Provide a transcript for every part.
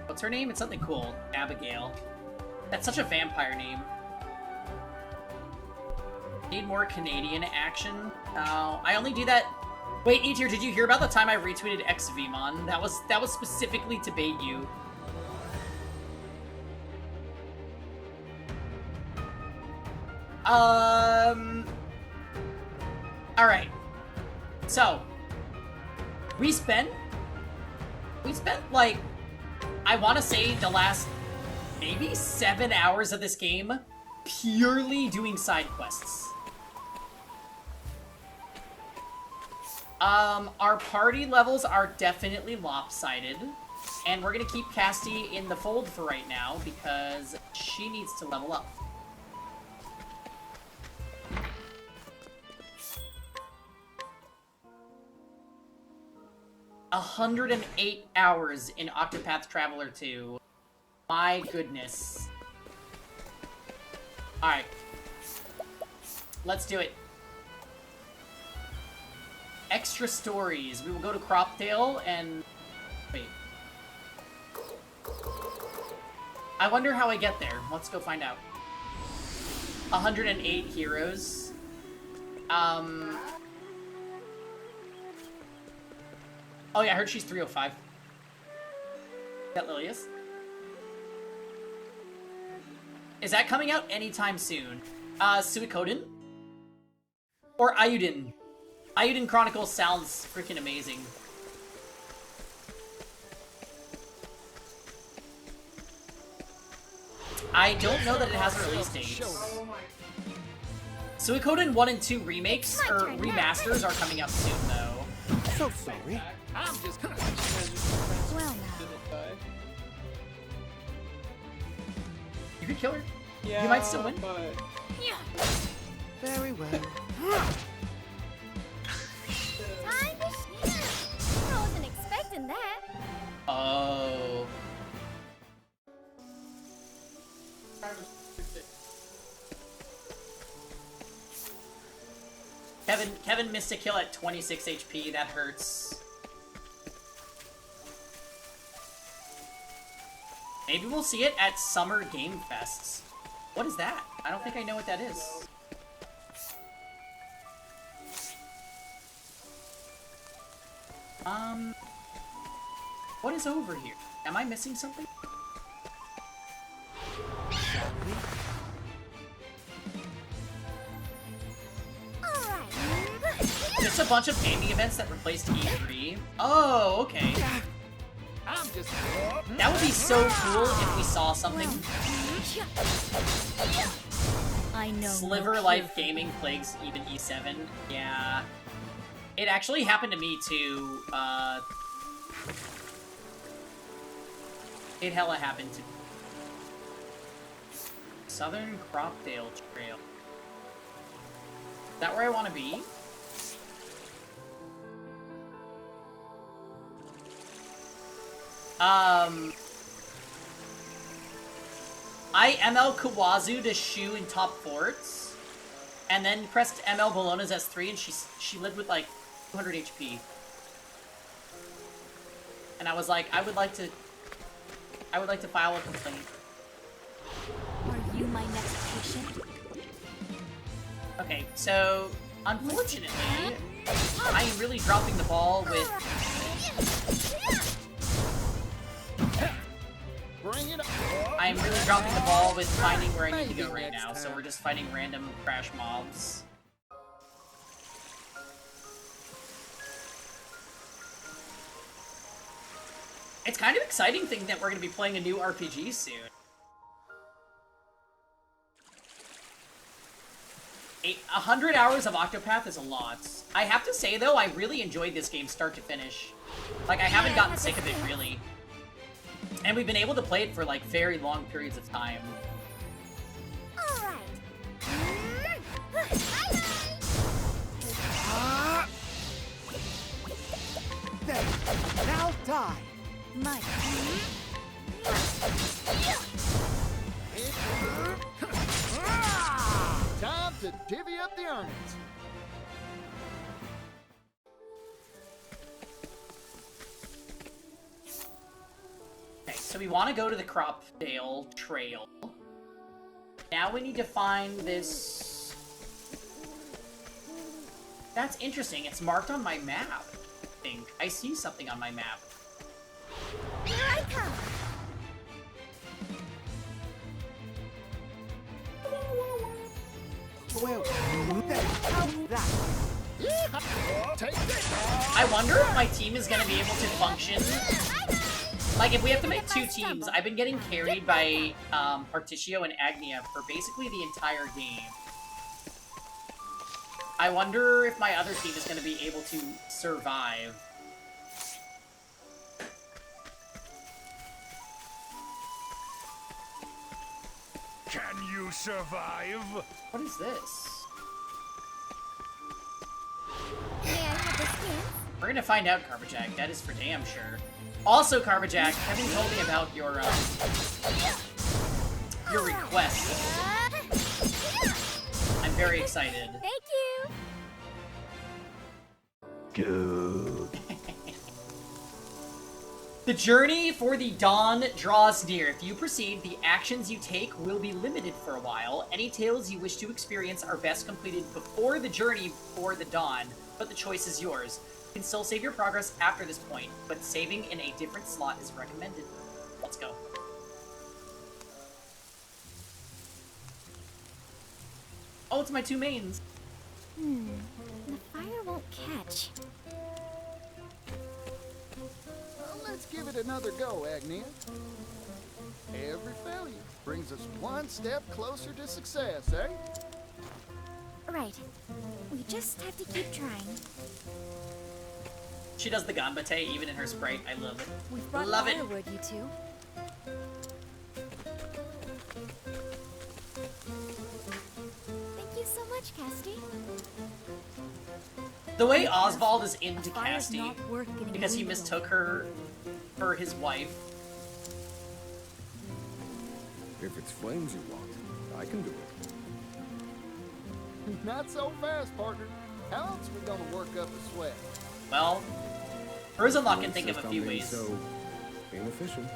What's her name? It's something cool. Abigail. That's such a vampire name. Need more Canadian action. I only do that. Wait, Etir, did you hear about the time I retweeted XVmon? That was specifically to bait you. Alright. So, we spent, like, I want to say the last maybe 7 hours of this game purely doing side quests. Our party levels are definitely lopsided, and we're gonna keep Casty in the fold for right now because she needs to level up. $108 hours in Octopath Traveler 2. My goodness. Alright. Let's do it. Extra stories. We will go to Cropdale and... Wait. I wonder how I get there. Let's go find out. 108 heroes. Oh yeah, I heard she's 305. Is that Lilius? Is that coming out anytime soon? Suikoden? Or Ayuden? Ayuden Chronicles sounds freaking amazing. I don't know that it has a release date. Suikoden 1 and 2 remakes, or remasters, are coming out soon, though. So sorry. I'm just Well now. You could kill her. Yeah, You might still win. But... Yeah. very well. Time to shoot. I wasn't expecting that. Oh. Kevin missed a kill at 26 HP. That hurts. Maybe we'll see it at Summer Game Fests. What is that? I don't think I know what that is. What is over here? Am I missing something? Just a bunch of gaming events that replaced E3. Oh, okay. I'm just... That would be so cool if we saw something. I know. Sliver Life Gaming plagues even E7. Yeah. It actually happened to me too. It hella happened to me. Southern Cropdale Trail. Is that where I want to be? I ML Kawazu to Shu in top forts, and then pressed ML Bologna's S3, and she lived with like 200 HP. And I was like, I would like to file a complaint. Are you my next patient? Okay, so unfortunately, I am really dropping the ball with. I am really dropping the ball with finding where I need to go right now, so we're just fighting random crash mobs. It's kind of exciting thinking that we're going to be playing a new RPG soon. 100 hours of Octopath is a lot. I have to say, though, I really enjoyed this game start to finish. Like, I haven't gotten sick of it, really. And we've been able to play it for, like, very long periods of time. Alright. There. Now die. My. Time to divvy up the earnings. so we want to go to the Cropdale Trail. Now we need to find this... That's interesting. It's marked on my map, I think. I see something on my map. Here I come. Well, how's that? Take that. I wonder if my team is going to be able to function. Like, if we have to make two teams, I've been getting carried by Particio and Agnia for basically the entire game. I wonder if my other team is going to be able to survive. Can you survive? What is this? May I have this chance? We're gonna find out, Carbajack. That is for damn sure. Also, Carbajack, Kevin told me about your request. I'm very excited. Thank you. Good. The journey for the dawn draws near. If you proceed, the actions you take will be limited for a while. Any tales you wish to experience are best completed before the journey for the dawn, but the choice is yours. You can still save your progress after this point, but saving in a different slot is recommended. Let's go. Oh, it's my two mains. The fire won't catch. Well, let's give it another go, Agnia. Every failure brings us one step closer to success, eh? Right. We just have to keep trying. She does the Ganbate even in her sprite. I love it. We've brought Love it. firewood, you two. Thank you so much, Casti. The way Oswald is into Fire's Casti, not worth getting because he rid of. mistook her for his wife. If it's flames you want, I can do it. Not so fast, partner. How else we gonna work up a sweat? Well, Rosenlock can You think of a insist on few being ways. So inefficient.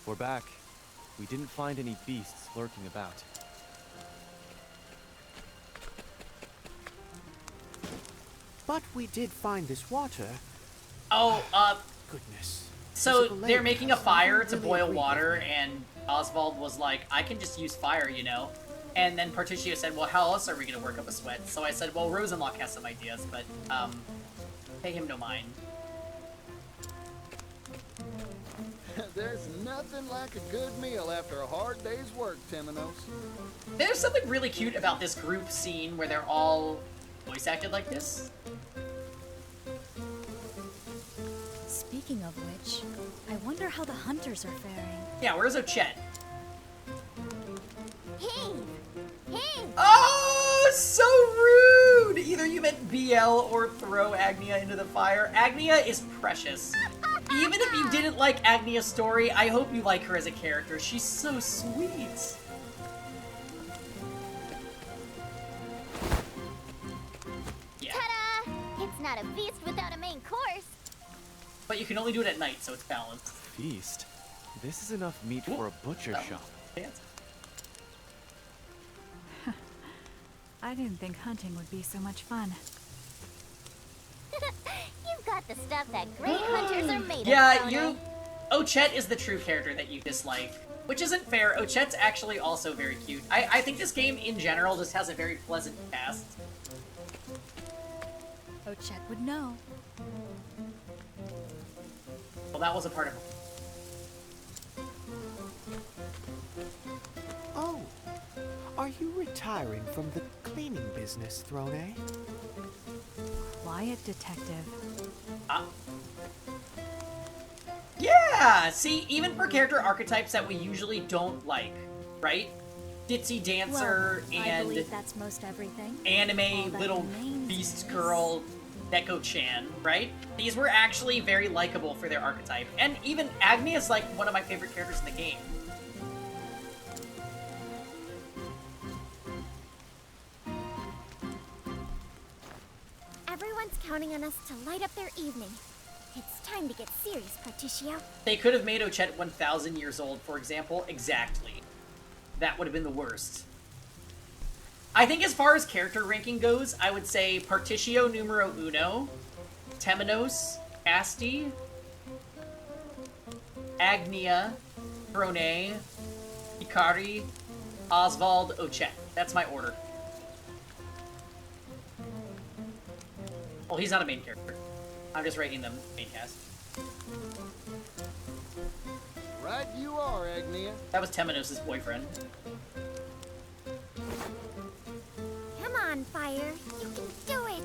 We're back. We didn't find any beasts lurking about. But we did find this water. Oh, Goodness. so Physical they're labor. making a fire to Really boil agree. water, and Oswald was like, I can just use fire, you know? And then Particio said, well, how else are we gonna work up a sweat? So I said, well, Rosenlock has some ideas, but, pay him no mind. There's nothing like a good meal after a hard day's work, Temenos. There's something really cute about this group scene where they're all voice acted like this. Speaking of which, I wonder how the hunters are faring. Yeah, where's Ochette? Hey! Hey! Oh, so rude! Either you meant BL or throw Agnia into the fire. Agnia is precious. Even if you didn't like Agnia's story, I hope you like her as a character. She's so sweet. Yeah, Ta-da! It's not a feast without a main course. but you can only do it at night, so it's balanced. Feast? This is enough meat for a butcher shop. Fancy. I didn't think hunting would be so much fun. You've got the stuff that great hunters are made Yeah, of, you... Ochette is the true character that you dislike. Which isn't fair. Ochette's actually also very cute. I think this game, in general, just has a very pleasant cast. Ochette would know. Well, that was a part of... Oh, are you retiring from the cleaning business, Throne? Quiet detective. Yeah! See, even for character archetypes that we usually don't like, right? Ditzy Dancer I and believe that's most everything. All anime that little remains beast is- girl Neko-chan, right? These were actually very likable for their archetype. And even Agni is like one of my favorite characters in the game. Everyone's counting on us to light up their evening. It's time to get serious, Particio. They could have made Ochette 1,000 years old, for example. Exactly. That would have been the worst. I think as far as character ranking goes, I would say Particio numero uno, Temenos, Asti, Agnia, Brone, Ikari, Oswald, Ochette. That's my order. Well, he's not a main character. I'm just rating them main cast. Right you are, Agnia. That was Temenos' boyfriend. Come on, Fire. You can do it.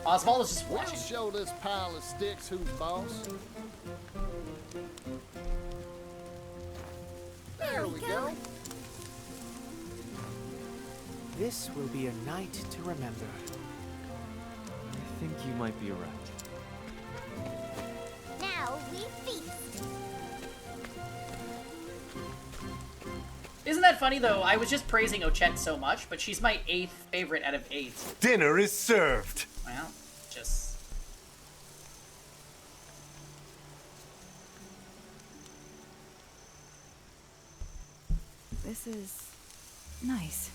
Oswald is just We'll watching. show this pile of sticks who's boss. There we go. This will be a night to remember. I think you might be right. Now we feast. Isn't that funny, though? I was just praising Ochette so much, but she's my 8th favorite out of 8. Dinner is served. Well, just... This is nice.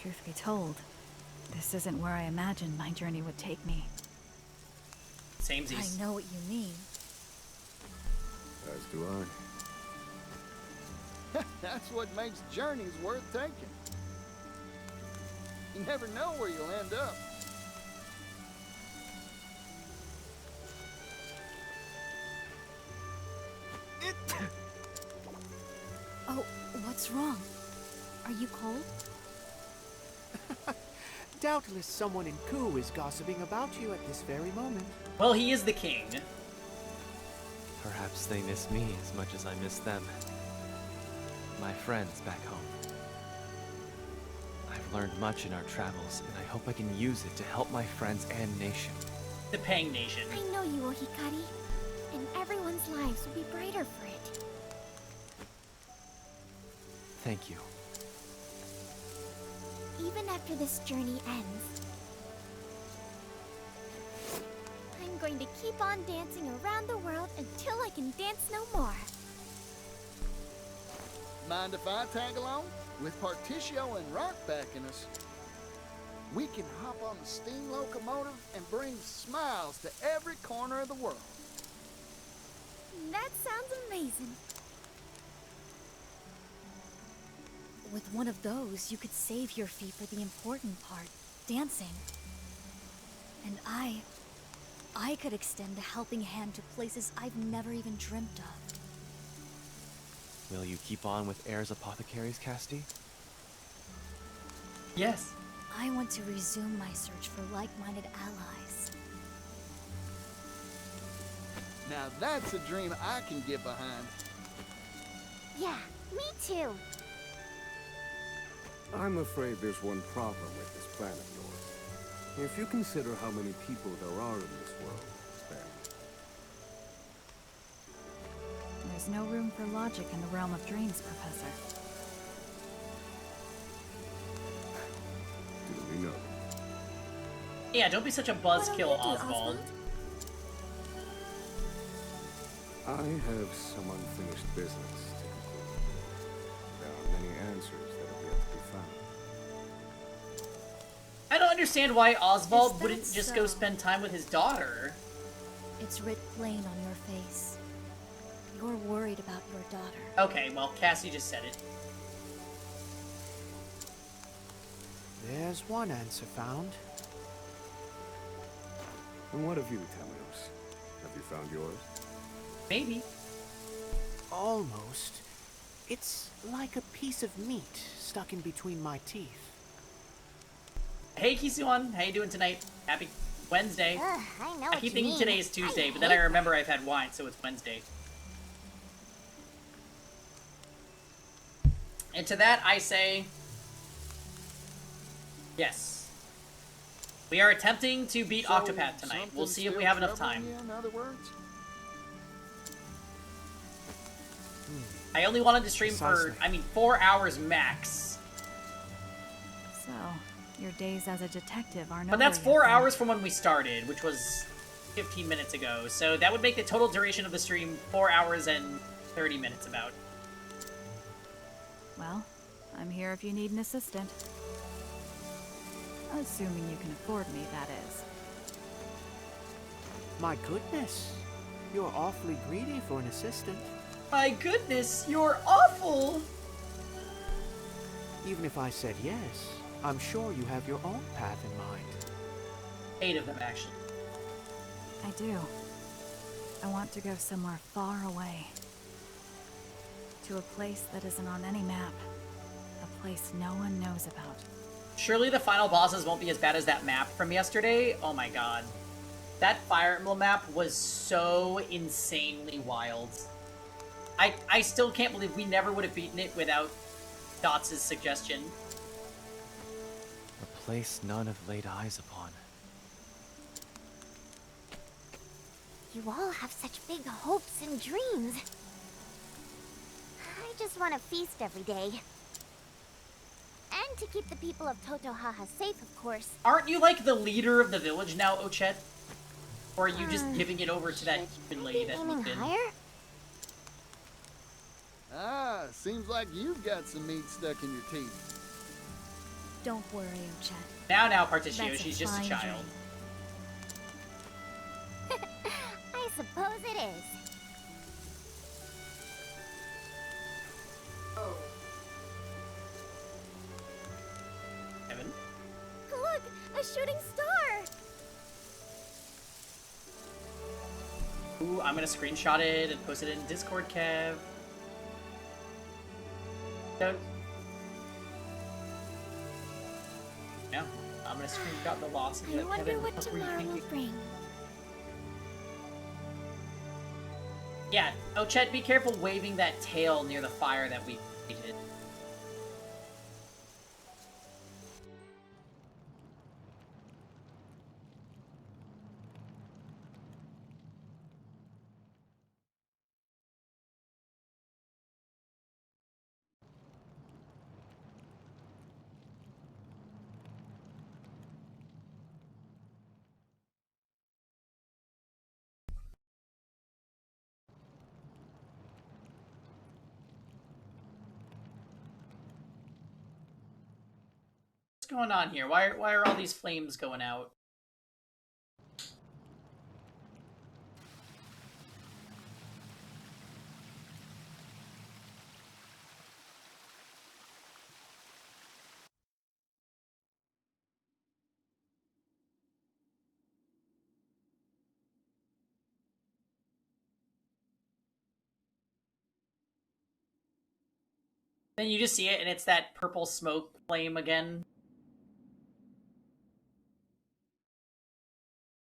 Truth be told, this isn't where I imagined my journey would take me. Samesies. I know what you mean. As do I. That's what makes journeys worth taking. You never know where you'll end up. Oh, what's wrong? Are you cold? Doubtless someone in Ku is gossiping about you at this very moment. Well, he is the king. Perhaps they miss me as much as I miss them. My friends back home. I've learned much in our travels, and I hope I can use it to help my friends and nation. The Pang Nation. I know you will, Hikari. And everyone's lives will be brighter for it. Thank you. Even after this journey ends, I'm going to keep on dancing around the world until I can dance no more. Mind if I tag along? With Particio and Rock backing us, we can hop on the steam locomotive and bring smiles to every corner of the world. That sounds amazing. With one of those, you could save your feet for the important part, dancing. And I could extend a helping hand to places I've never even dreamt of. Will you keep on with Air's apothecaries, Casti? Yes. I want to resume my search for like-minded allies. Now that's a dream I can get behind. Yeah, me too. I'm afraid there's one problem with this planet of yours. If you consider how many people there are in this world, then... There's no room for logic in the realm of dreams, Professor. Duly noted. Yeah, don't be such a buzzkill, Oswald. I have some unfinished business to conclude. There are many answers that have yet to be found. I don't understand why Oswald Is that wouldn't just go so? spend time with his daughter. It's writ plain on your face. You're worried about your daughter. Okay, well, Cassie just said it. There's one answer found. And what of you, Temenos? Have you found yours? Maybe. Almost. It's like a piece of meat stuck in between my teeth. Hey, Kisuan, how you doing tonight? Happy Wednesday. I know I keep thinking today is Tuesday, but then I remember I've had wine, so it's Wednesday. And to that, I say... yes. We are attempting to beat So, Octopath tonight. We'll something's see if we still have enough troubling time. you, in other words? I only wanted to stream for, Precisely. I mean, 4 hours max. So, Your days as a detective aren't But that's over 4 yet, then. hours from when we started, which was 15 minutes ago. So that would make the total duration of the stream 4 hours and 30 minutes about. Well, I'm here if you need an assistant. Assuming you can afford me, that is. My goodness. You're awfully greedy for an assistant. My goodness, you're awful! Even if I said yes, I'm sure you have your own path in mind. 8 of them, actually. I do. I want to go somewhere far away. To a place that isn't on any map. A place no one knows about. Surely the final bosses won't be as bad as that map from yesterday. Oh my god. That Fire Emblem map was so insanely wild. I still can't believe we never would have beaten it without Dots' suggestion. A place none have laid eyes upon. You all have such big hopes and dreams. I just want to feast every day. And to keep the people of Totohaha safe, of course. Aren't you like the leader of the village now, Ochet? Or are you just giving it over to that human lady that Aiming moved in? higher? Ah, seems like you've got some meat stuck in your teeth. Don't worry, Ochet. Now, Particio, That's a she's just a fine child. I suppose it is. Evan? Look, a shooting star! Ooh, I'm gonna screenshot it and post it in Discord, Kev. Don't. Yeah, I'm gonna screenshot the loss and I let wonder Kevin what look tomorrow will retweet. bring. Yeah, Ochet, be careful waving that tail near the fire that we created. What's going on here? Why are all these flames going out? Then you just see it and it's that purple smoke flame again.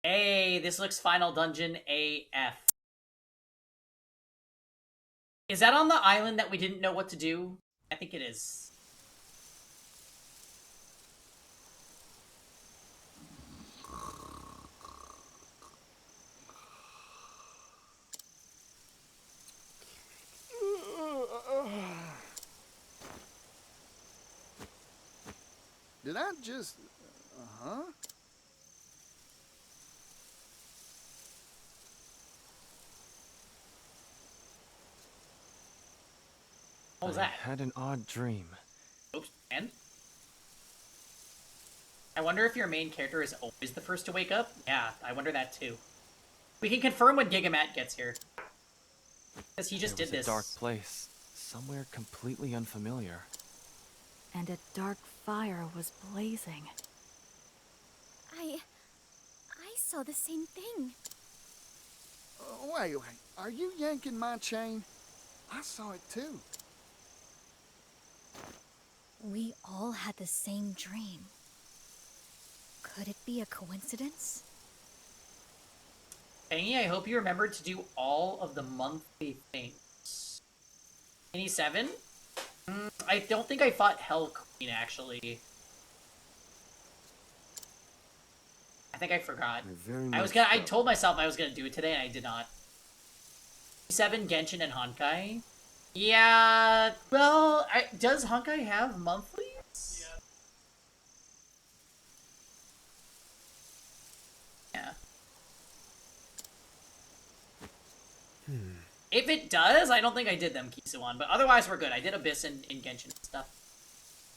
Hey, this looks Final Dungeon AF. Is that on the island that we didn't know what to do? I think it is. Did I just... Uh-huh? What was I that? had an odd dream. Oops, and? I wonder if your main character is always the first to wake up? Yeah, I wonder that too. We can confirm when Gigamat gets here. Because he just There did was this. a dark place, somewhere completely unfamiliar. And a dark fire was blazing. I saw the same thing. Wait. Are you yanking my chain? I saw it too. We all had the same dream. Could it be a coincidence? Fangy, I hope you remembered to do all of the monthly things. 27? I don't think I fought Hell Queen, actually. I think I forgot. I told myself I was gonna do it today, and I did not. 7 Genshin and Honkai. Yeah, well, does Honkai have monthlies? If it does, I don't think I did them Kisuan, but otherwise we're good. I did Abyss and Genshin and stuff.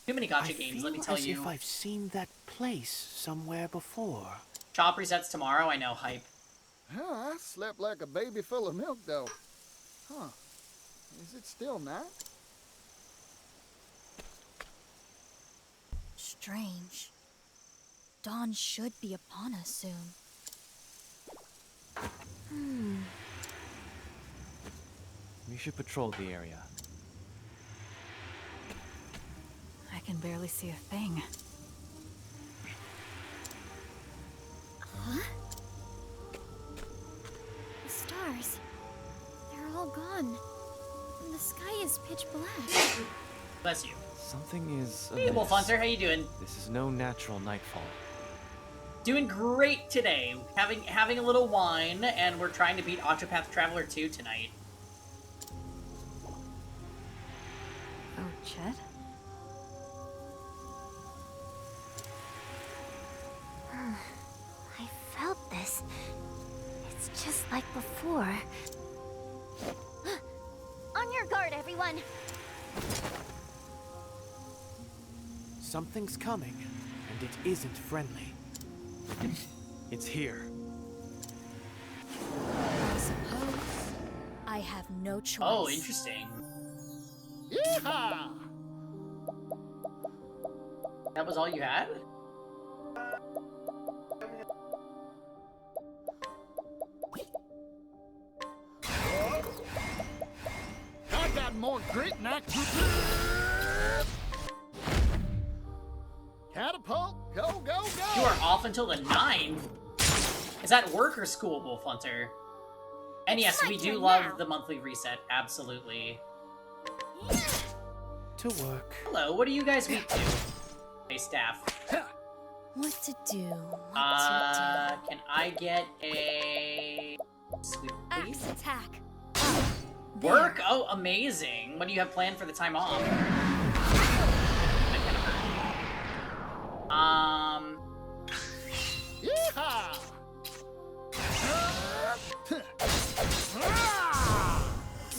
Too many gacha games, let me tell you. I feel as if I've seen that place somewhere before. Shop resets tomorrow, I know, hype. Huh, I slept like a baby full of milk, though. Huh. Is it still night? Strange. Dawn should be upon us soon. We should patrol the area. I can barely see a thing. Huh? The stars. They're all gone. And the sky is pitch black. Bless you. Something is Hey, amiss. Wolf Hunter, how you doing? This is no natural nightfall. Doing great today. Having a little wine, and we're trying to beat Octopath Traveler 2 tonight. Oh, Chet? I felt this. It's just like before. On your guard, everyone! Something's coming, and it isn't friendly. It's here. I suppose I have no choice. Oh, interesting. Yeehaw! That was all you had? I got more grit than I could. Catapult, go, go, go! You are off until the 9th. Is that work or school, Wolf Hunter? And yes, my we do turn love now. the monthly reset. Absolutely. To work. Hello, what are you guys weak to? Hey, staff. What to do? Can I get a sweep, please? Axe attack. Work? Oh, amazing. What do you have planned for the time off? Yeehaw!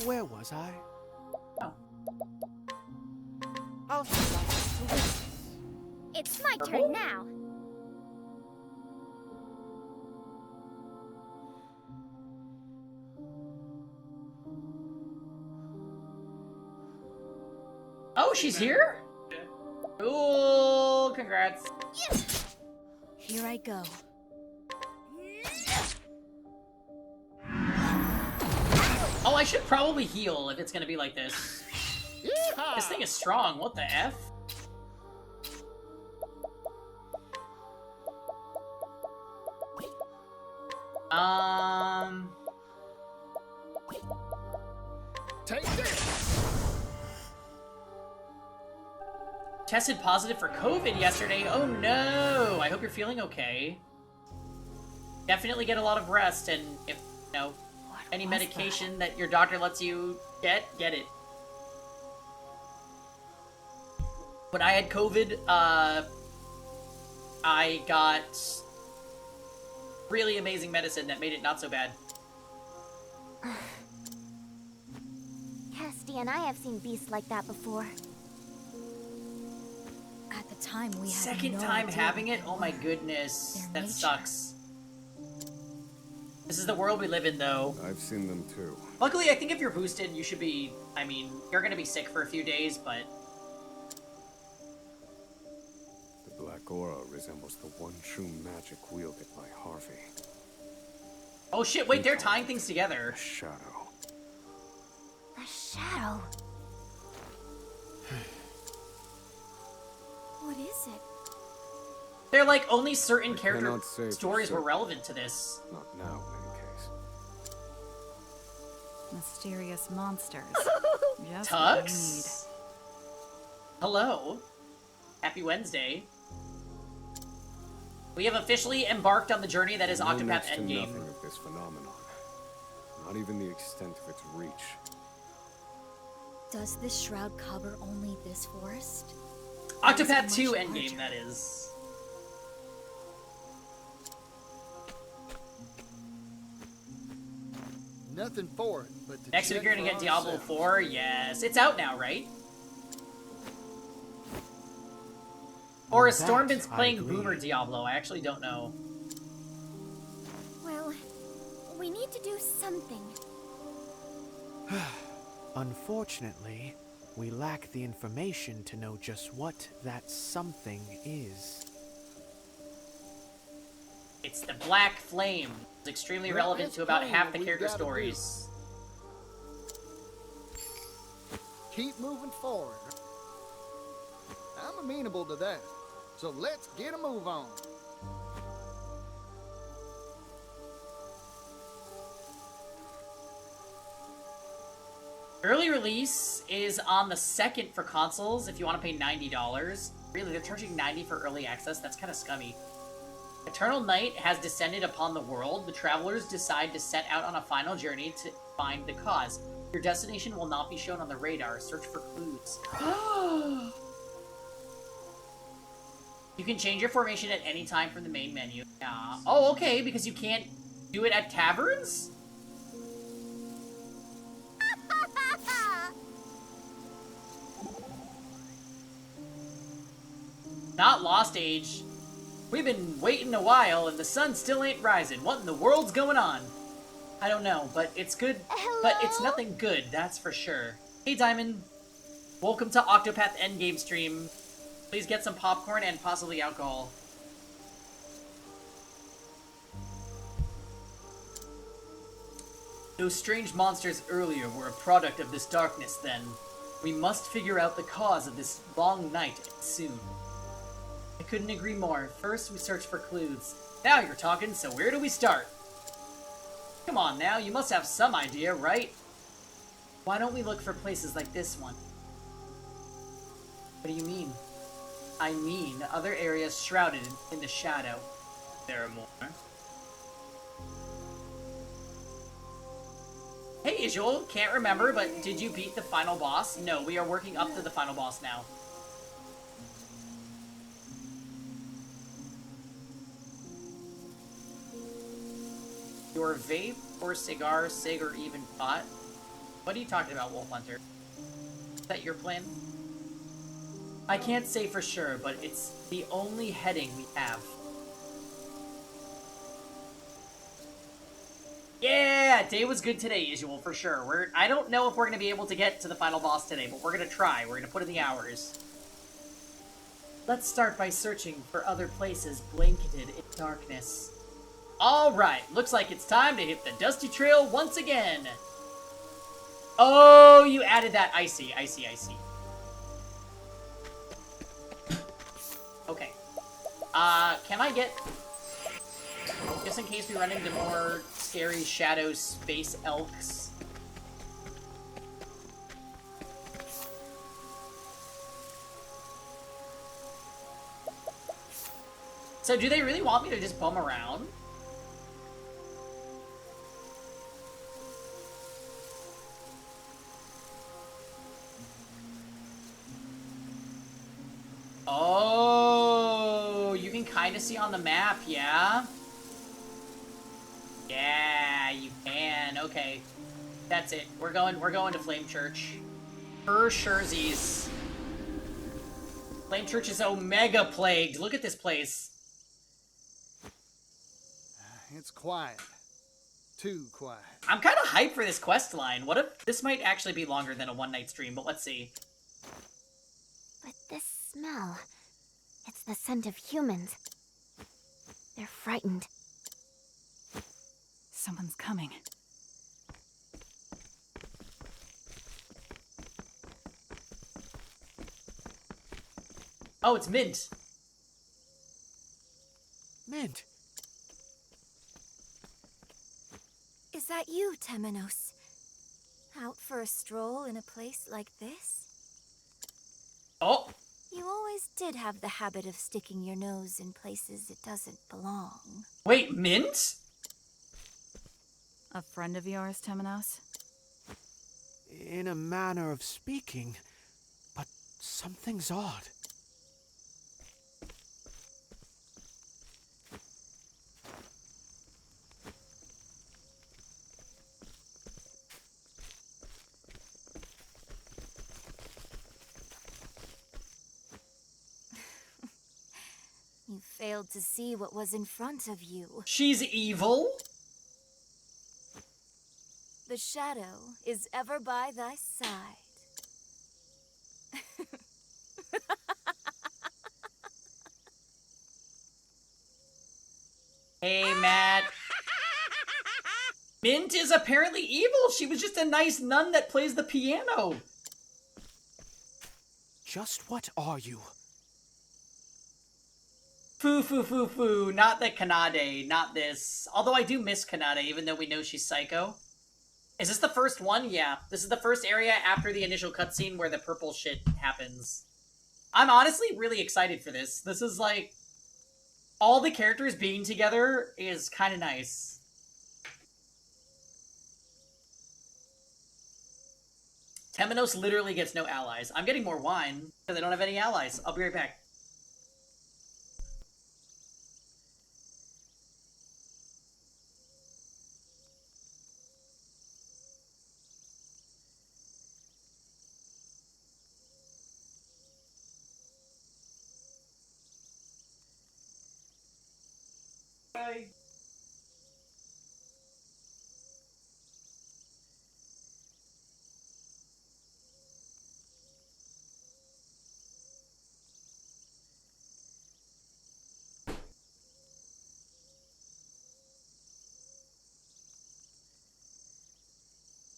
Where was I? Oh. I'll stop to witness. It's my Purple? turn now. Oh, she's here? Cool, congrats. Here I go. Oh, I should probably heal if it's gonna be like this. Yeehaw! This thing is strong, what the F? Take this! Tested positive for COVID yesterday. Oh no! I hope you're feeling okay. Definitely get a lot of rest, and if, you know, any medication that your doctor lets you get it. When I had COVID, I got really amazing medicine that made it not so bad. Cassidy and I have seen beasts like that before. At the time, we had Second no time idea having what it? they Oh my were. goodness. Their That nature. sucks. This is the world we live in, though. I've seen them too. Luckily, I think if you're boosted, you should be... I mean, you're gonna be sick for a few days, but... The black aura resembles the one true magic wielded by Harvey. Oh shit, wait, they're tying things together. A shadow. The shadow. What is it? They're like, only certain I character cannot say for stories were certain. relevant to this. Not now, in any case. Mysterious monsters. Just what we need. Tux? Hello. Happy Wednesday. We have officially embarked on the journey that is Know Octopath next to Endgame. nothing of this phenomenon. Not even the extent of its reach. Does this shroud cover only this forest? Octopath It's 2 much Endgame, larger. that is. Nothing for it but to Next week check you're gonna for get Diablo ourselves. 4. Yes, it's out now, right? Or is That, Stormbin's I playing agree. Boomer Diablo? I actually don't know. Well, we need to do something. Unfortunately, we lack the information to know just what that something is. It's the Black Flame. It's extremely Well, relevant it's to about plain half what the we've character gotta do. stories. Keep moving forward. I'm amenable to that. So let's get a move on. Early release is on the 2nd for consoles if you want to pay $90. Really, they're charging $90 for early access? That's kind of scummy. Eternal night has descended upon the world. The travelers decide to set out on a final journey to find the cause. Your destination will not be shown on the radar. Search for clues. You can change your formation at any time from the main menu. Oh, okay, because you can't do it at taverns? Not Lost Age. We've been waiting a while and the sun still ain't rising. What in the world's going on? I don't know, but it's good. But it's nothing good, that's for sure. Hey, Diamond. Welcome to Octopath Endgame stream. Please get some popcorn and possibly alcohol. Those strange monsters earlier were a product of this darkness then. We must figure out the cause of this long night soon. I couldn't agree more. First, we search for clues. Now you're talking, so where do we start? Come on now, you must have some idea, right? Why don't we look for places like this one? What do you mean? I mean, other areas shrouded in the shadow. There are more. Hey, Isuel, can't remember, but did you beat the final boss? No, we are working up to the final boss now. Your vape or cigar, cig, or even pot? What are you talking about, Wolf Hunter? Is that your plan? I can't say for sure, but it's the only heading we have. Yeah, day was good today, usual, for sure. I don't know if we're going to be able to get to the final boss today, but we're going to try. We're going to put in the hours. Let's start by searching for other places blanketed in darkness. Alright, looks like it's time to hit the dusty trail once again. Oh, you added that. I see. Okay. Can I get... Just in case we run into more scary shadow space elks. So do they really want me to just bum around? Oh, you can kind of see on the map, yeah? Yeah, you can. Okay. That's it. We're going to Flame Church. For surezies. Flame Church is omega plagued. Look at this place. It's quiet. Too quiet. I'm kind of hyped for this quest line. What if this might actually be longer than a one-night stream, but let's see. But this smell, it's the scent of humans. They're frightened. Someone's coming. Oh, it's Mint. Mint. Is that you, Temenos? Out for a stroll in a place like this? Oh, You always did have the habit of sticking your nose in places it doesn't belong. wait, Mint? A friend of yours, Temenos? In a manner of speaking, but something's odd. You failed to see what was in front of you. She's evil? The shadow is ever by thy side. Hey, Matt. Mint is apparently evil. She was just a nice nun that plays the piano. Just what are you? Foo, foo, foo, foo. Not the Kanade. Not this. Although I do miss Kanade, even though we know she's psycho. Is this the first one? Yeah. This is the first area after the initial cutscene where the purple shit happens. I'm honestly really excited for this. This is like... all the characters being together is kind of nice. Temenos literally gets no allies. I'm getting more wine because I don't have any allies. I'll be right back. Bye.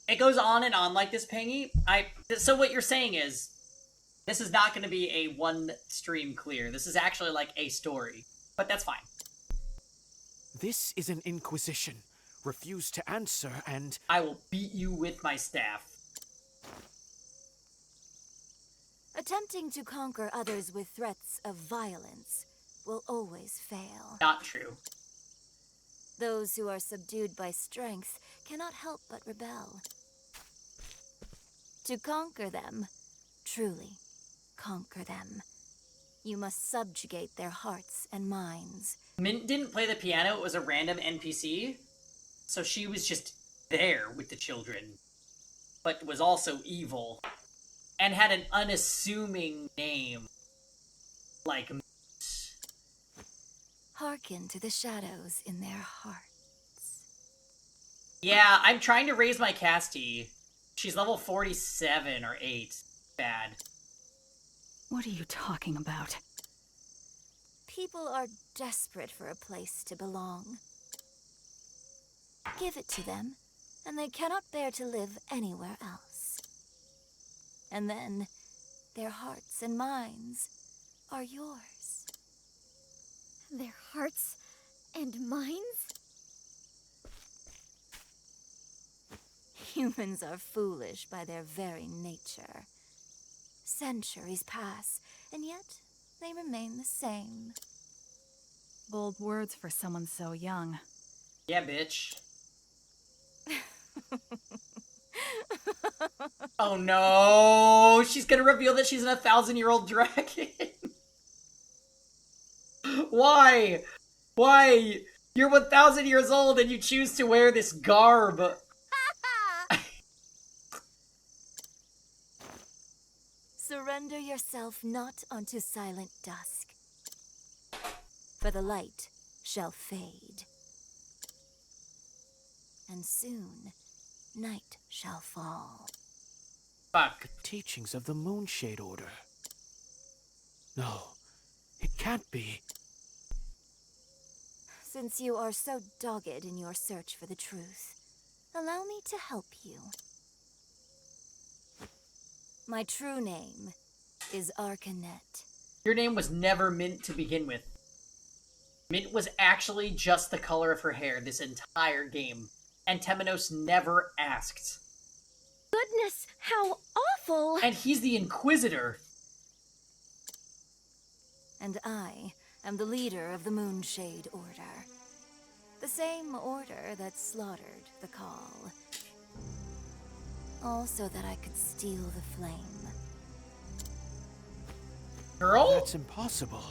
It goes on and on like this, Pangy. So what you're saying is, this is not going to be a one-stream clear. This is actually like a story. But that's fine. This is an inquisition. Refuse to answer and... I will beat you with my staff. Attempting to conquer others with threats of violence will always fail. Not true. Those who are subdued by strength cannot help but rebel. To conquer them, truly conquer them, you must subjugate their hearts and minds. Mint didn't play the piano, it was a random NPC. So she was just there with the children. But was also evil. And had an unassuming name. Like Mint. Hearken to the shadows in their hearts. Yeah, I'm trying to raise my Casti. She's level 47 or 8. Bad. What are you talking about? People are desperate for a place to belong. Give it to them, and they cannot bear to live anywhere else. And then, their hearts and minds are yours. Their hearts and minds? Humans are foolish by their very nature. Centuries pass, and yet they remain the same. Bold words for someone so young. Yeah, bitch. Oh no! She's gonna reveal that she's an 1,000-year-old dragon! Why? Why? You're 1,000 years old and you choose to wear this garb! Surrender yourself not unto silent dusk, for the light shall fade, and soon night shall fall. Fuck. Teachings of the Moonshade Order. No, it can't be. Since you are so dogged in your search for the truth, allow me to help you. My true name is Arcanet. Your name was never Mint to begin with. Mint was actually just the color of her hair this entire game. And Temenos never asked. Goodness, how awful! And he's the Inquisitor. And I am the leader of the Moonshade Order. The same order that slaughtered the Call. All so that I could steal the flame. Girl? That's impossible.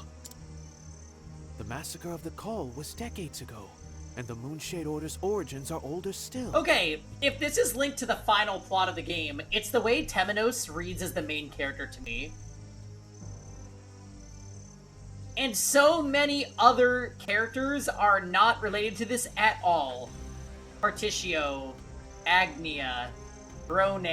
The massacre of the Call was decades ago, and the Moonshade Order's origins are older still. Okay, if this is linked to the final plot of the game, it's the way Temenos reads as the main character to me. And so many other characters are not related to this at all. Particio, Agnia, Brone,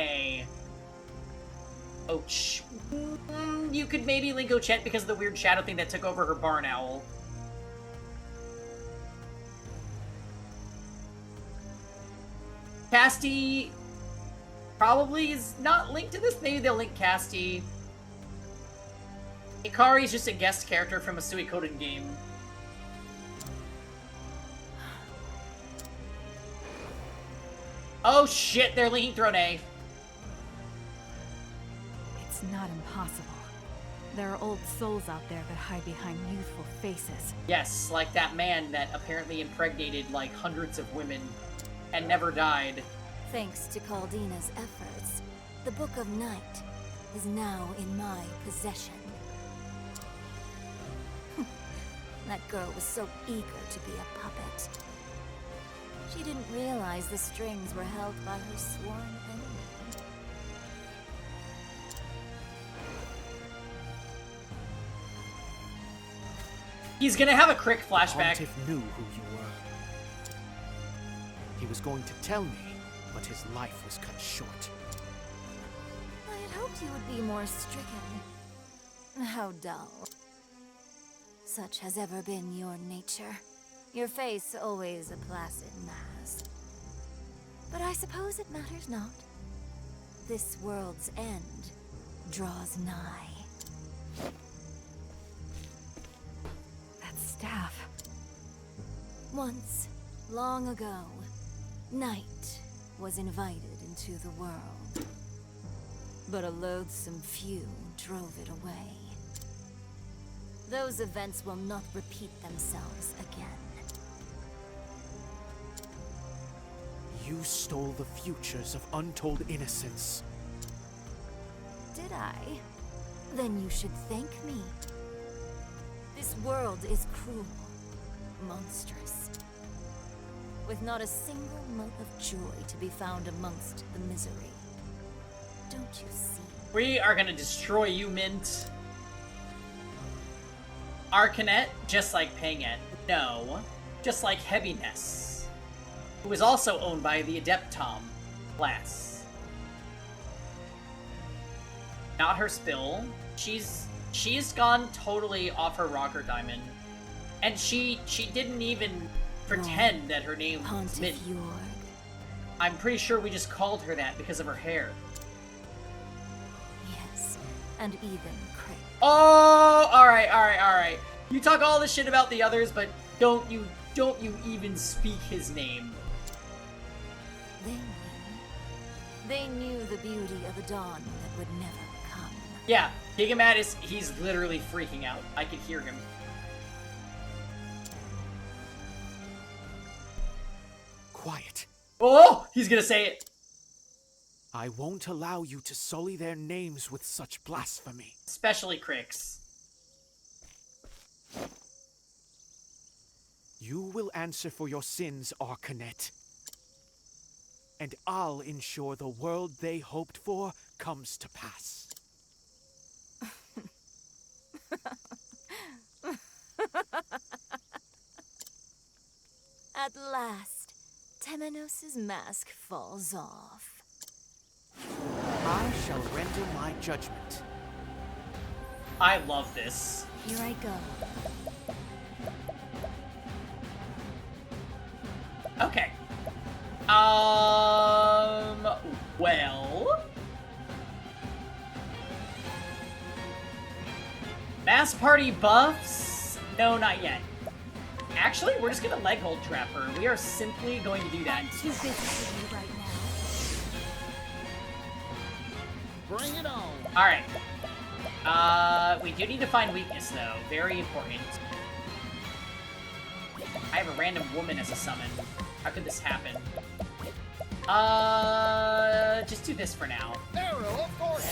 you could maybe link Ochette because of the weird shadow thing that took over her barn owl. Casti probably is not linked to this. Maybe they'll link Casti. Ikari is just a guest character from a Suikoden game. Oh shit, they're linking Throne. It's not impossible. There are old souls out there that hide behind youthful faces. Yes, like that man that apparently impregnated like hundreds of women and never died. Thanks to Caldina's efforts, the Book of Night is now in my possession. That girl was so eager to be a puppet. She didn't realize the strings were held by her sworn enemy. He's gonna have a Crick flashback. Pontiff knew who you were. He was going to tell me, but his life was cut short. I had hoped you would be more stricken. How dull. Such has ever been your nature. Your face always a placid mask. But I suppose it matters not. This world's end draws nigh. That staff. Once, long ago, night was invited into the world. But a loathsome few drove it away. Those events will not repeat themselves again. You stole the futures of untold innocence. Did I? Then you should thank me. This world is cruel, monstrous, with not a single mote of joy to be found amongst the misery. Don't you see? We are gonna destroy you, Mint. Arcanet, just like Panget. No, just like Heaviness, who is also owned by the Adeptom class. Not her spill. She's gone totally off her rocker diamond. And she didn't even pretend that her name was Pontiff Mint. Yorg. I'm pretty sure we just called her that because of her hair. Yes, and even Crick. Oh, alright. You talk all this shit about the others, but don't you even speak his name. They knew the beauty of a dawn that would never come. Yeah, Gigamat he's literally freaking out. I could hear him. Quiet. Oh, he's gonna say it. I won't allow you to sully their names with such blasphemy. Especially Cricks. You will answer for your sins, Arcanet. And I'll ensure the world they hoped for comes to pass. At last, Temenos' mask falls off. I shall render my judgment. I love this. Here I go. Okay. Well... Mass party buffs? No, not yet. Actually, we're just gonna leg hold trap her. We are simply going to do that. I'm too busy for you right now. Bring it on. Alright. We do need to find weakness, though. Very important. I have a random woman as a summon. How could this happen? Just do this for now. Arrow of fortune.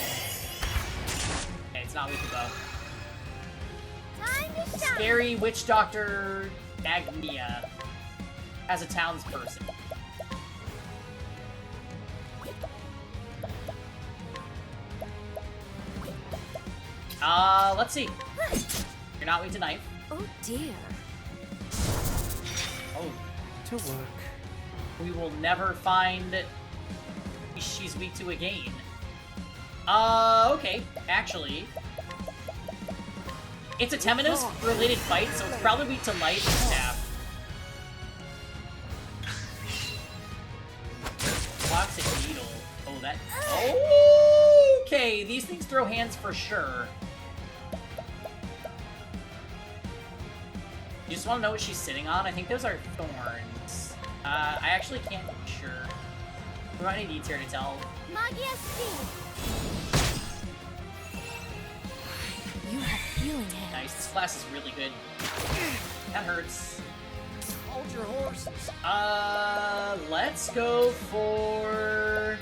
Okay, it's not weak to bow. Time to shine. Scary witch doctor Agnia as a townsperson. Let's see. You're not weak to knife. Oh dear. Oh, To work. we will never find she's weak to again. Okay, actually. It's a Temenos-related fight, so it's probably weak to light and staff. Toxic needle. Oh, that... Okay, these things throw hands for sure. You just want to know what she's sitting on? I think those are thorns. I actually can't be sure. We might need Eats here to tell. Magia Speed. You have healing hands. Nice, this class is really good. That hurts. Hold your horses. Let's go for...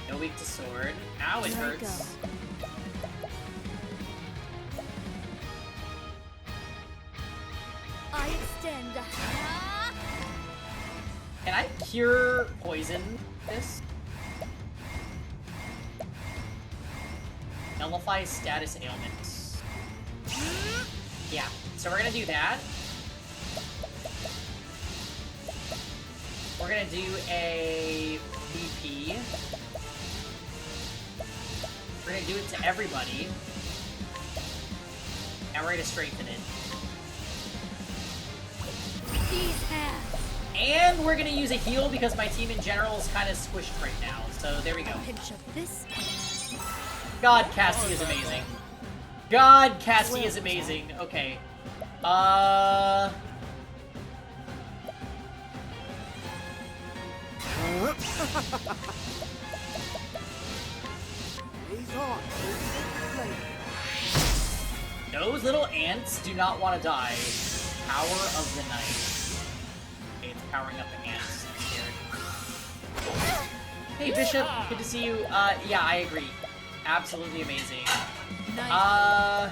No weak to sword. Ow, it Here I hurts. go. I extend. Can I cure poison this? Nullify status ailments. Yeah, so we're gonna do that. We're gonna do a VP. We're gonna do it to everybody. And we're gonna strengthen it. These hands. And we're gonna use a heal because my team in general is kind of squished right now. So there we go. Pinch of this. God, Cassie is amazing. God, Cassie is amazing. Okay. Those little ants do not want to die. Power of the night. Okay, it's powering up the ants. I'm scared. Hey, Bishop. Good to see you. Yeah, I agree. Absolutely amazing.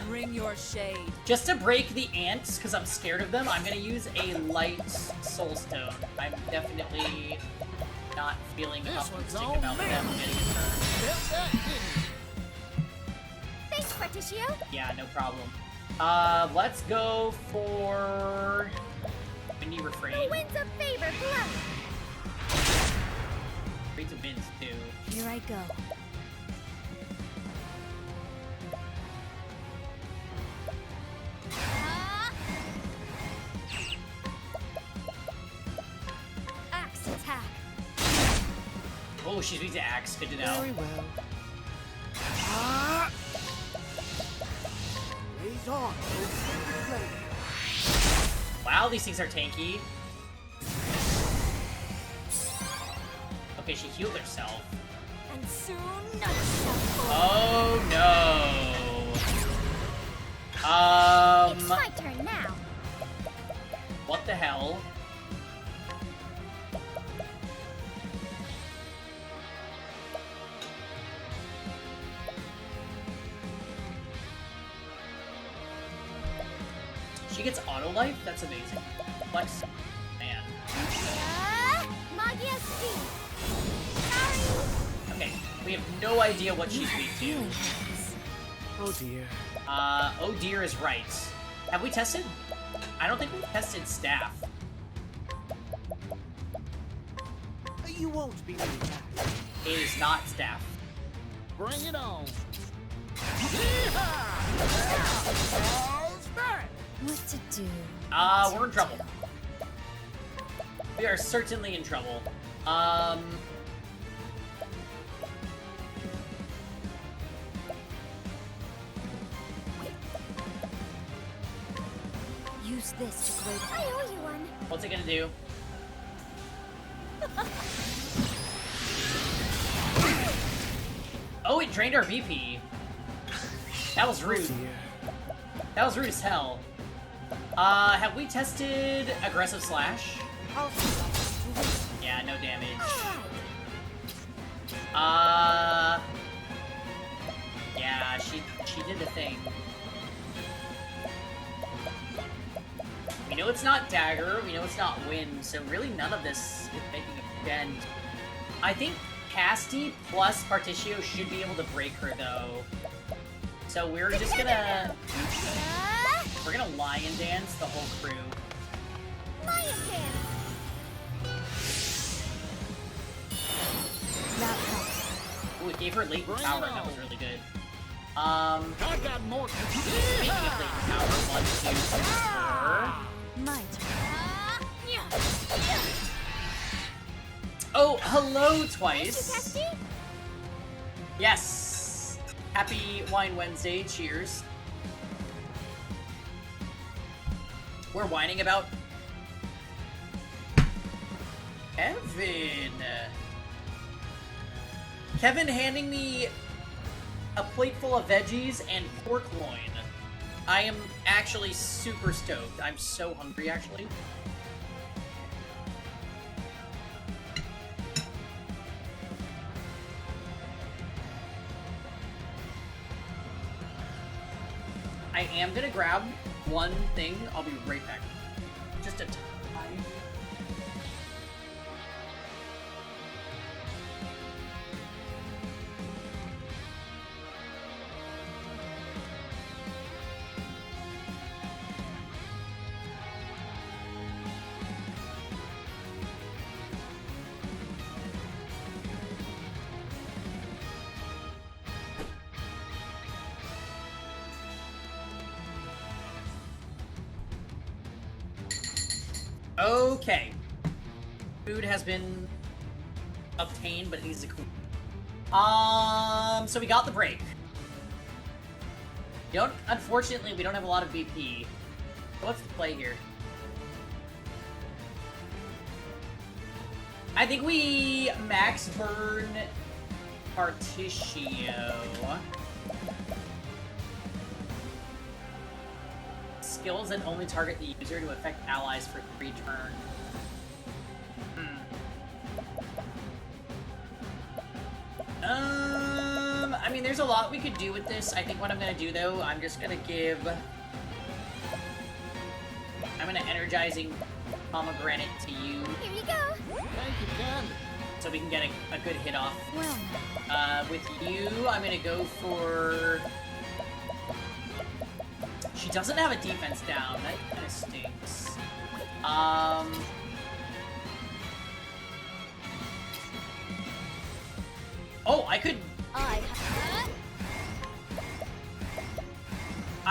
Bring your shade. Just to break the ants, because I'm scared of them, I'm gonna use a light soul stone. I'm definitely not feeling optimistic about them getting a turn. Thanks, Particio. Yeah, no problem. Let's go for Windy The Refrain. winds of favor blow. Great to winds too. Here I go. Axe attack. Oh, she's weak to axe. Good to know. Very well. Raise on. Wow, these things are tanky. Okay, she healed herself. And soon none shall fall. Oh no. It's my turn now. What the hell? She gets auto life? That's amazing. Flex. Man. Magia Speed. Sorry. Okay, we have no idea what she's weak to. Healing hands. Oh dear. Oh dear is right. Have we tested? I don't think we've tested staff. You won't be doing that. It is not staff. Bring it on. What to do? We're in trouble. We are certainly in trouble. Use this to great I owe you one. What's it gonna do? Oh, it drained our BP. That was rude. Dear. That was rude as hell. Have we tested aggressive slash? Yeah, no damage. Yeah, she did the thing. We know it's not dagger, we know it's not wind, so really none of this is making a dent. I think Casti plus Particio should be able to break her, though. So we're just gonna... We're gonna lion dance the whole crew. Lion dance. That helps. Ooh, it gave her latent Bring power, it and that was on. really good. I got more. Speaking of latent power, 1, 2, 3, 4. My turn. Oh, hello, Thank you, Twice. Casti. Yes. Happy Wine Wednesday. Cheers. We're whining about Kevin. Kevin handing me a plate full of veggies and pork loin. I am actually super stoked. I'm so hungry, actually. I am gonna grab one thing. I'll be right back. Just a time. Okay. Food has been obtained, but it needs to cool. So we got the break. Unfortunately, we don't have a lot of BP. So what's the play here? I think we max burn Particio. Skills that only target the user to affect allies for 3 turns. I mean, there's a lot we could do with this. I think what I'm gonna do, though, I'm gonna energizing pomegranate to you, Here you go. Thank you, Candy. so we can get a good hit off. Well, With you, I'm gonna go for... She doesn't have a defense down. That kind of stinks. Oh, I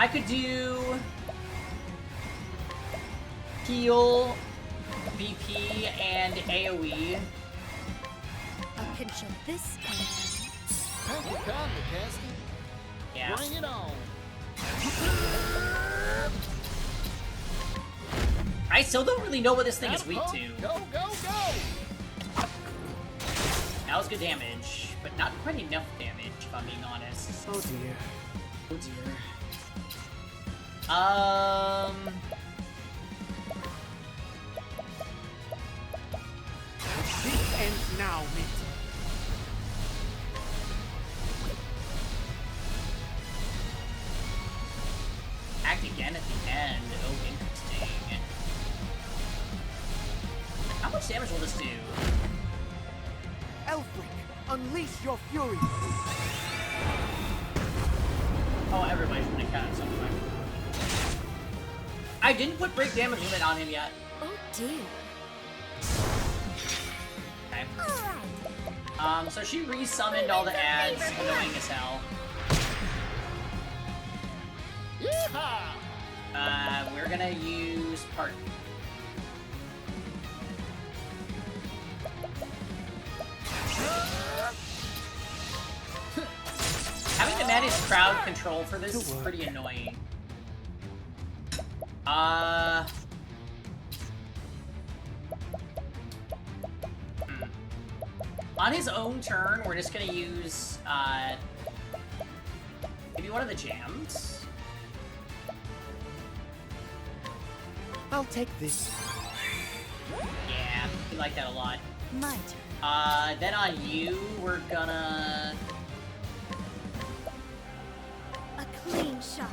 could do heal, BP, and AoE. a pinch of this and... Thank you, kindly, Casti. Yeah. Bring it on. I still don't really know what this thing is weak to. Go, go, go! That was good damage, but not quite enough damage, if I'm being honest. Oh dear. Oh dear. This ends now, Mint. Act again at the end. Oh, interesting. How much damage will this do? Elfric, unleash your fury. Oh, everybody should encounter something. I didn't put break damage limit on him yet. Oh dear. Okay. Alright. So she re-summoned all the ads, annoying as hell. Yeehaw! We're gonna use part. Having to manage crowd control for this is pretty annoying. On his own turn, we're just gonna use, maybe one of the jams? I'll take this. Yeah, we like that a lot. My turn. Then on you, we're gonna... A clean shot.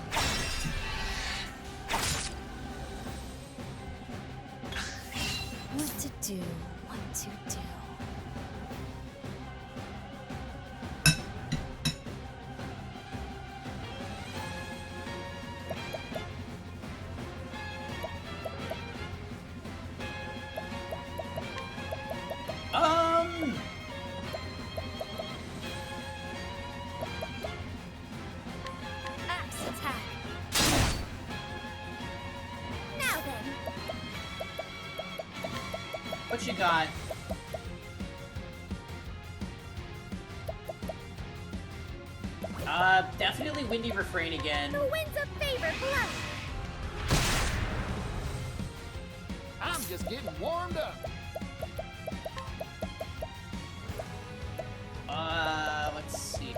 What to do? What to do? What you got? Definitely Windy Refrain again. The winds of favor blow. I'm just getting warmed up. Let's see.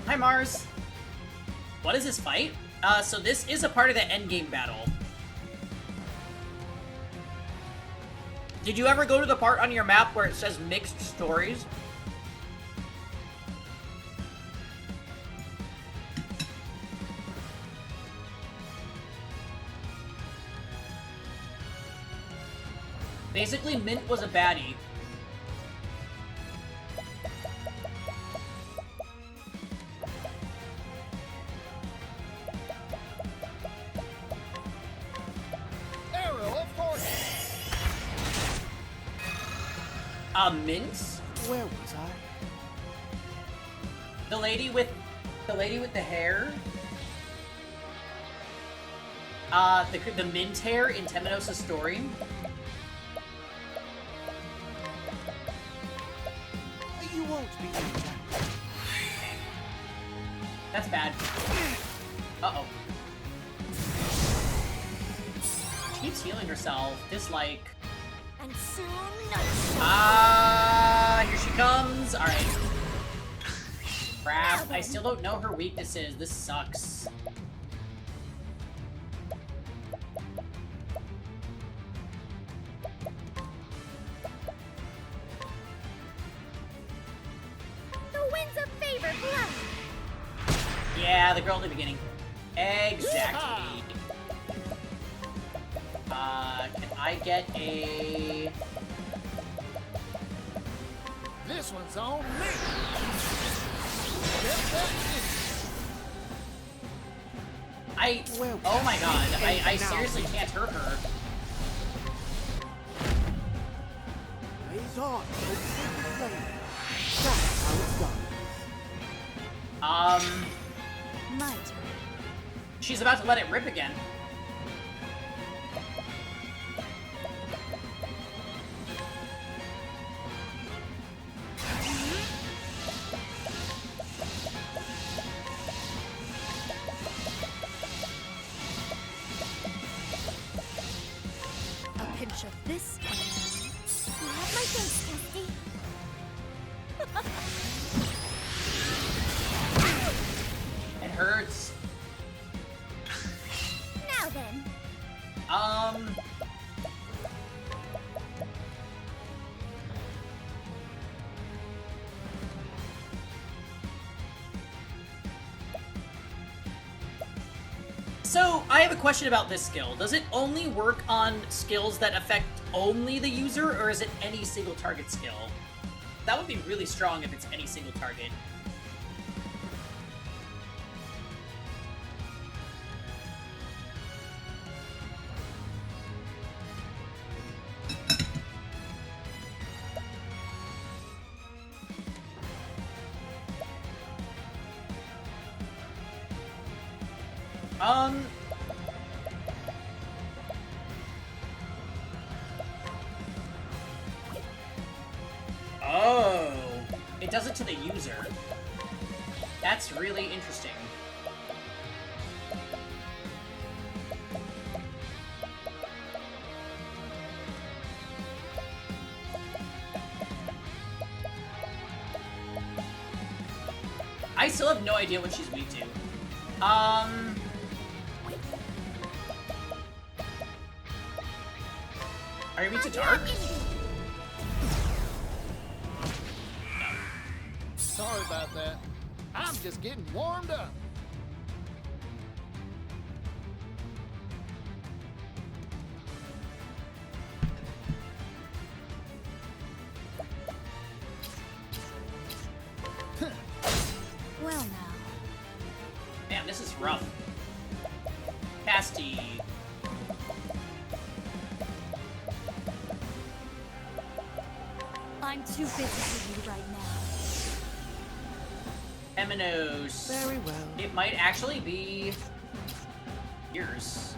Hi, Mars. What is this fight? So this is a part of the endgame battle. Did you ever go to the part on your map where it says mixed stories? Basically, Mint was a baddie. Arrow of fortune. Mint? Where was I? The lady with the hair? The mint hair in Temenos' story? You won't be doing that. That's bad. Uh-oh. She keeps healing herself. Dislike. And soon night. Here she comes. Alright. Crap. I still don't know her weaknesses. This sucks. The winds of favor blow. Yeah, the girl in the beginning. Exactly. Can I get a... This one's on me. Step back in. Oh my god, I seriously can't hurt her. Blaze on. That's how it's done. My turn. She's about to let it rip again. A pinch of this. You have my thanks, Testy. It hurts. Now then. So, I have a question about this skill. Does it only work on skills that affect only the user, or is it any single target skill? That would be really strong if it's any single target. Oh. It does it to the user. That's really interesting. I still have no idea what she's weak to. Are you weak to dark? Sorry about that. I'm just getting warmed up. Well now. Man, this is rough. Casty. I'm too busy for you right now. Temenos. Very well. It might actually be yours.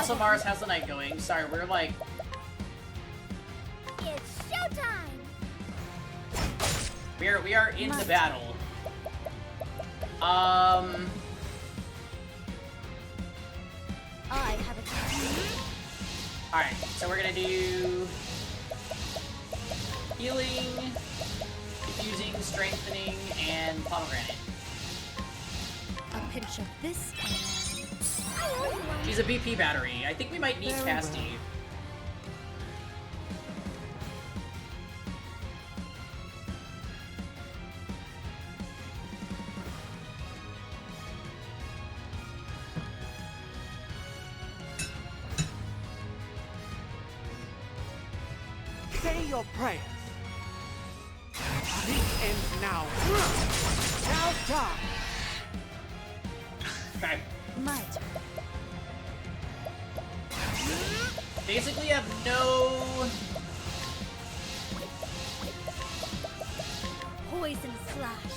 Also, Mars, how's the night going? Sorry, we're like... It's showtime! We are in the battle. I have a Alright, so we're gonna do... healing, diffusing, strengthening, and pomegranate. a pinch of this and... She's a BP battery. I think we might need Casty. Say your prayers. This ends now. Now die. Okay. My turn. Basically have no... Poison slash.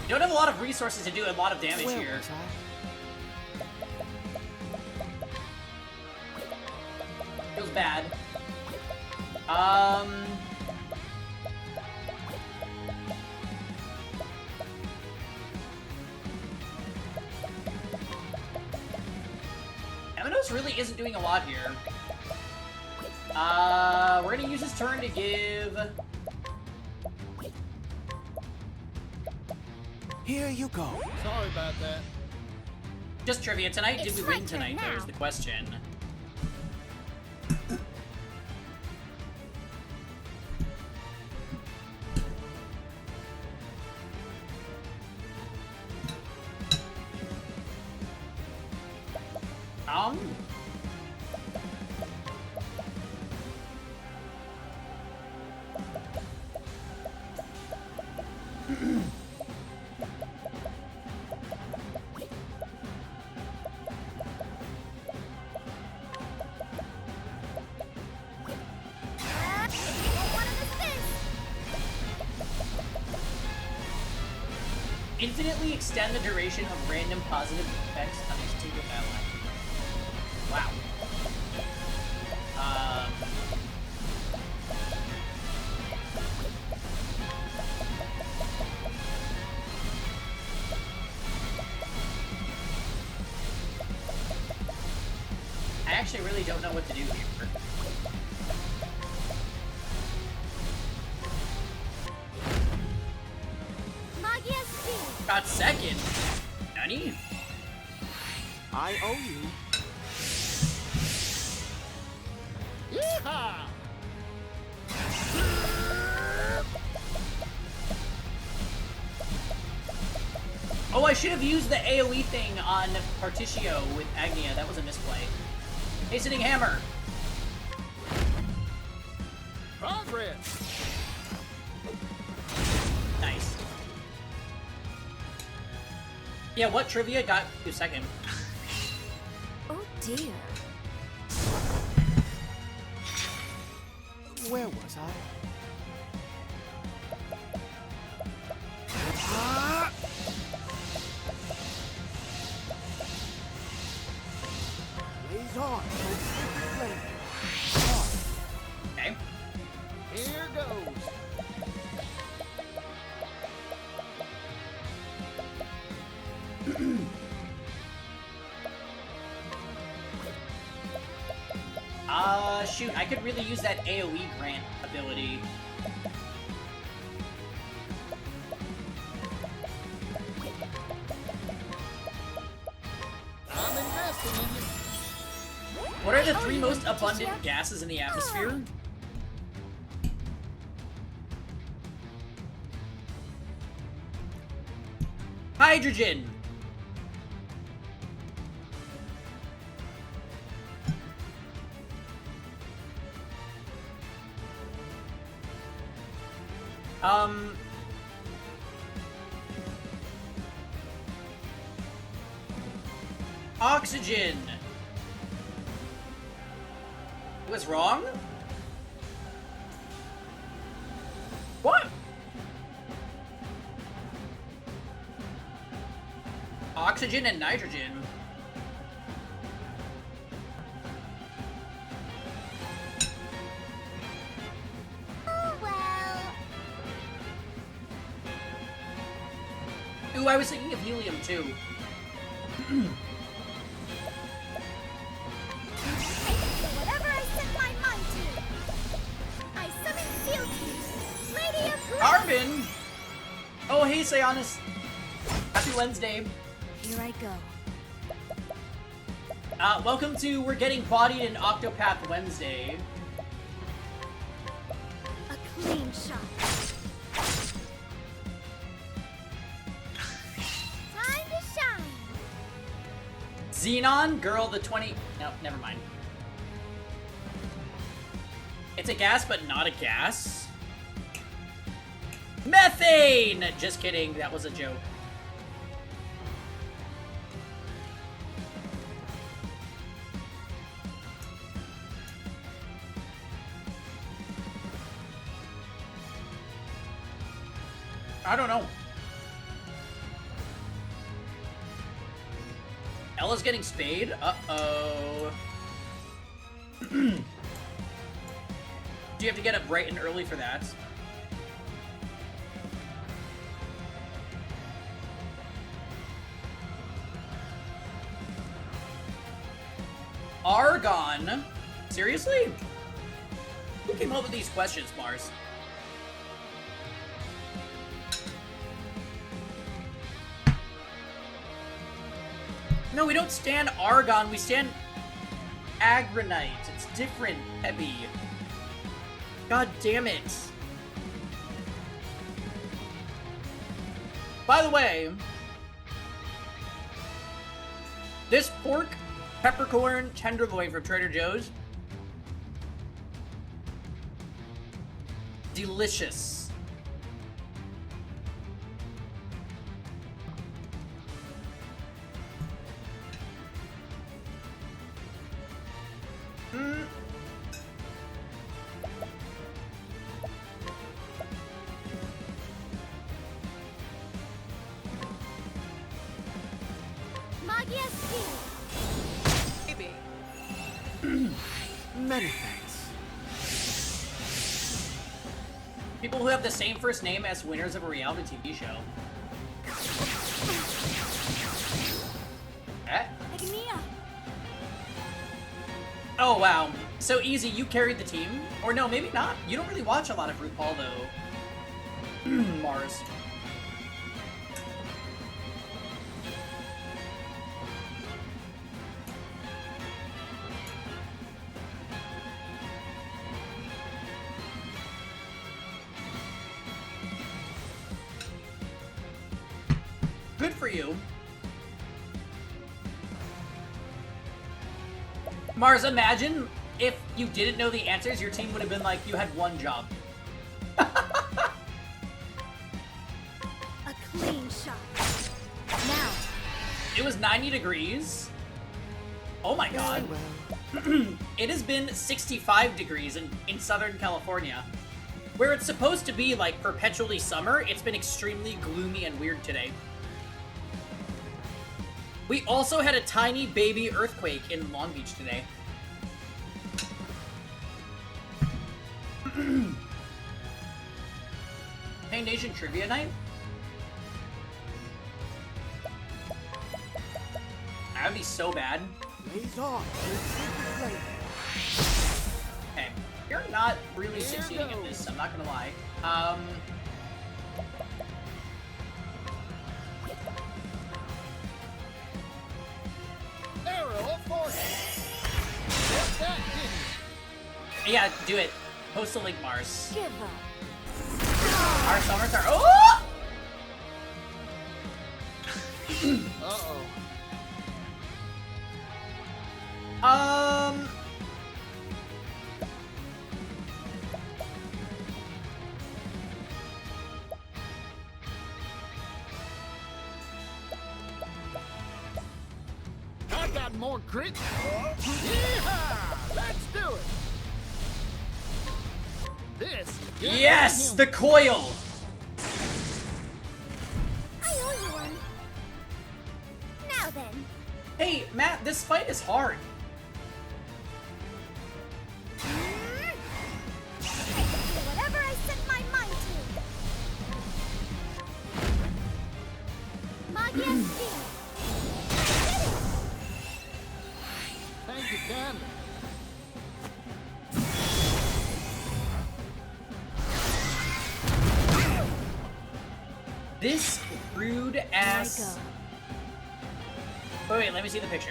Don't have a lot of resources to do a lot of damage Where here. was I? Feels bad. Eminos really isn't doing a lot here. We're gonna use his turn to give... Here you go. Sorry about that. Just trivia tonight. Did It's we my win turn tonight? That was now. the question. Infinitely extend the duration of random positive effects on each team battle. Wow. I actually really don't know what to do here. Got second. Nani? I owe you. Yeehaw! Oh, I should have used the AoE thing on Particio with Agnia. That was a misplay. Hastening Hammer. Progress! Nice. Yeah, what trivia got you second? Oh dear. Where was I? Blaze on, flame. Okay. Here goes. Shoot, I could really use that AoE grant ability. I'm investing in you. What are the three most abundant gases in the atmosphere? Hydrogen! Oxygen! What's wrong? What? Oxygen and nitrogen. Ooh, I was thinking of helium too. Whatever I set my mind to. I summon fealty. Lady of Grace. Arvin! Oh, hey, Sionis. Happy Wednesday. Here I go. Welcome to We're Getting Bodied in Octopath Wednesday. A clean shot. Time to shine. Xenon, girl, the 20... No, never mind. It's a gas, but not a gas. Methane! Just kidding, that was a joke. I don't know. Ella's getting spayed? Uh-oh. Do you have to get up bright and early for that? Argon? Seriously? Who came up with these questions, Mars? No, we don't stand Argon, we stand Agronite. It's different, Peppy. God damn it. By the way, this pork peppercorn tenderloin from Trader Joe's, delicious. Many thanks. People who have the same first name as winners of a reality TV show. Eh? Agnia! Oh, wow. So easy, you carried the team? Or no, maybe not. You don't really watch a lot of RuPaul, though. Mars. Good for you. Mars, imagine if you didn't know the answers, your team would have been like, you had one job. A clean shot. Now. It was 90 degrees. Oh my god. It has been 65 degrees in Southern California. Where it's supposed to be like perpetually summer, it's been extremely gloomy and weird today. We also had a tiny baby earthquake in Long Beach today. Hey, Nation Trivia Night? That would be so bad. Blaze on. Okay, you're not really succeeding at this, I'm not gonna lie. Yeah, do it. Post a link, Mars. Give up. Our summers are. Oh! Uh-oh. I got more grit. Yeehaw! Let's do it. This. Yes, the coil. I owe you one. Now then. Hey, Matt, this fight is hard. Whatever I set my mind Thank you kindly. This rude ass. Wait, let me see the picture.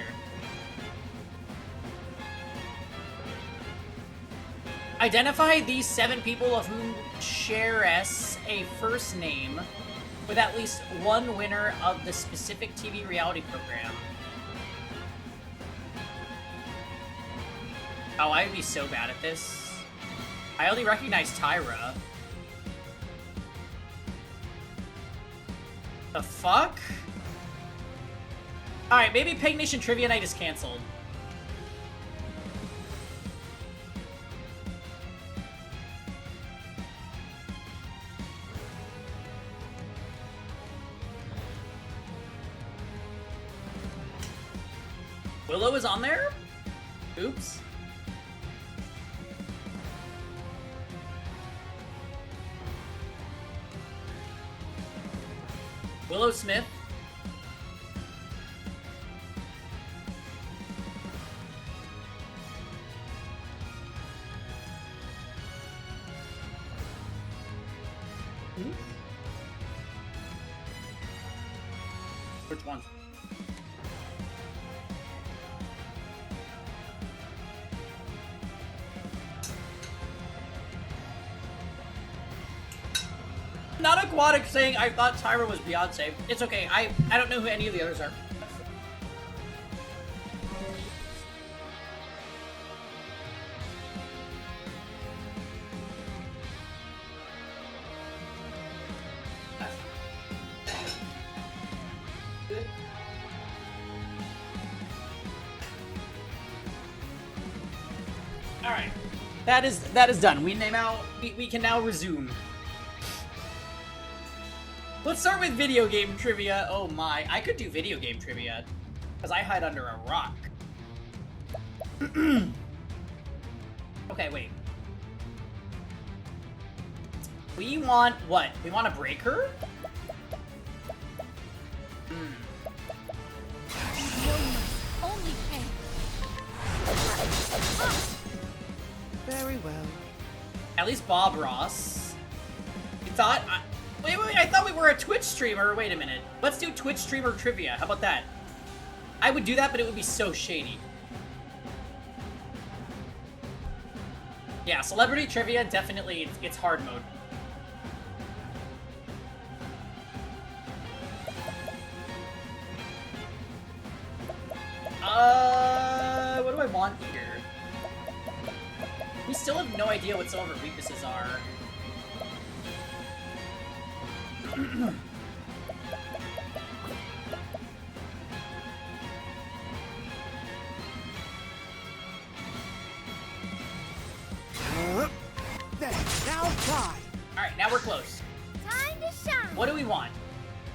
Identify these 7 people of whom share a first name with at least one winner of the specific TV reality program. Oh, I would be so bad at this. I only recognize Tyra. The fuck? Alright, maybe Peg Nation Trivia Night is canceled. Willow is on there? Oops. Willow Smith. Which one? Not Aquatic saying I thought Tyra was Beyonce. It's okay. I don't know who any of the others are. All right. That is done. We can now resume. Let's start with video game trivia. Oh my, I could do video game trivia, because I hide under a rock. Okay, wait. We want what? We want a breaker? Only pain. Very well. At least Bob Ross. You thought? Wait, I thought we were a Twitch streamer. Wait a minute. Let's do Twitch streamer trivia. How about that? I would do that, but it would be so shady. Yeah, celebrity trivia, definitely, it's hard mode. What do I want here? We still have no idea what some of our weaknesses are. There, now try. Alright, now we're close. Time to shine. What do we want?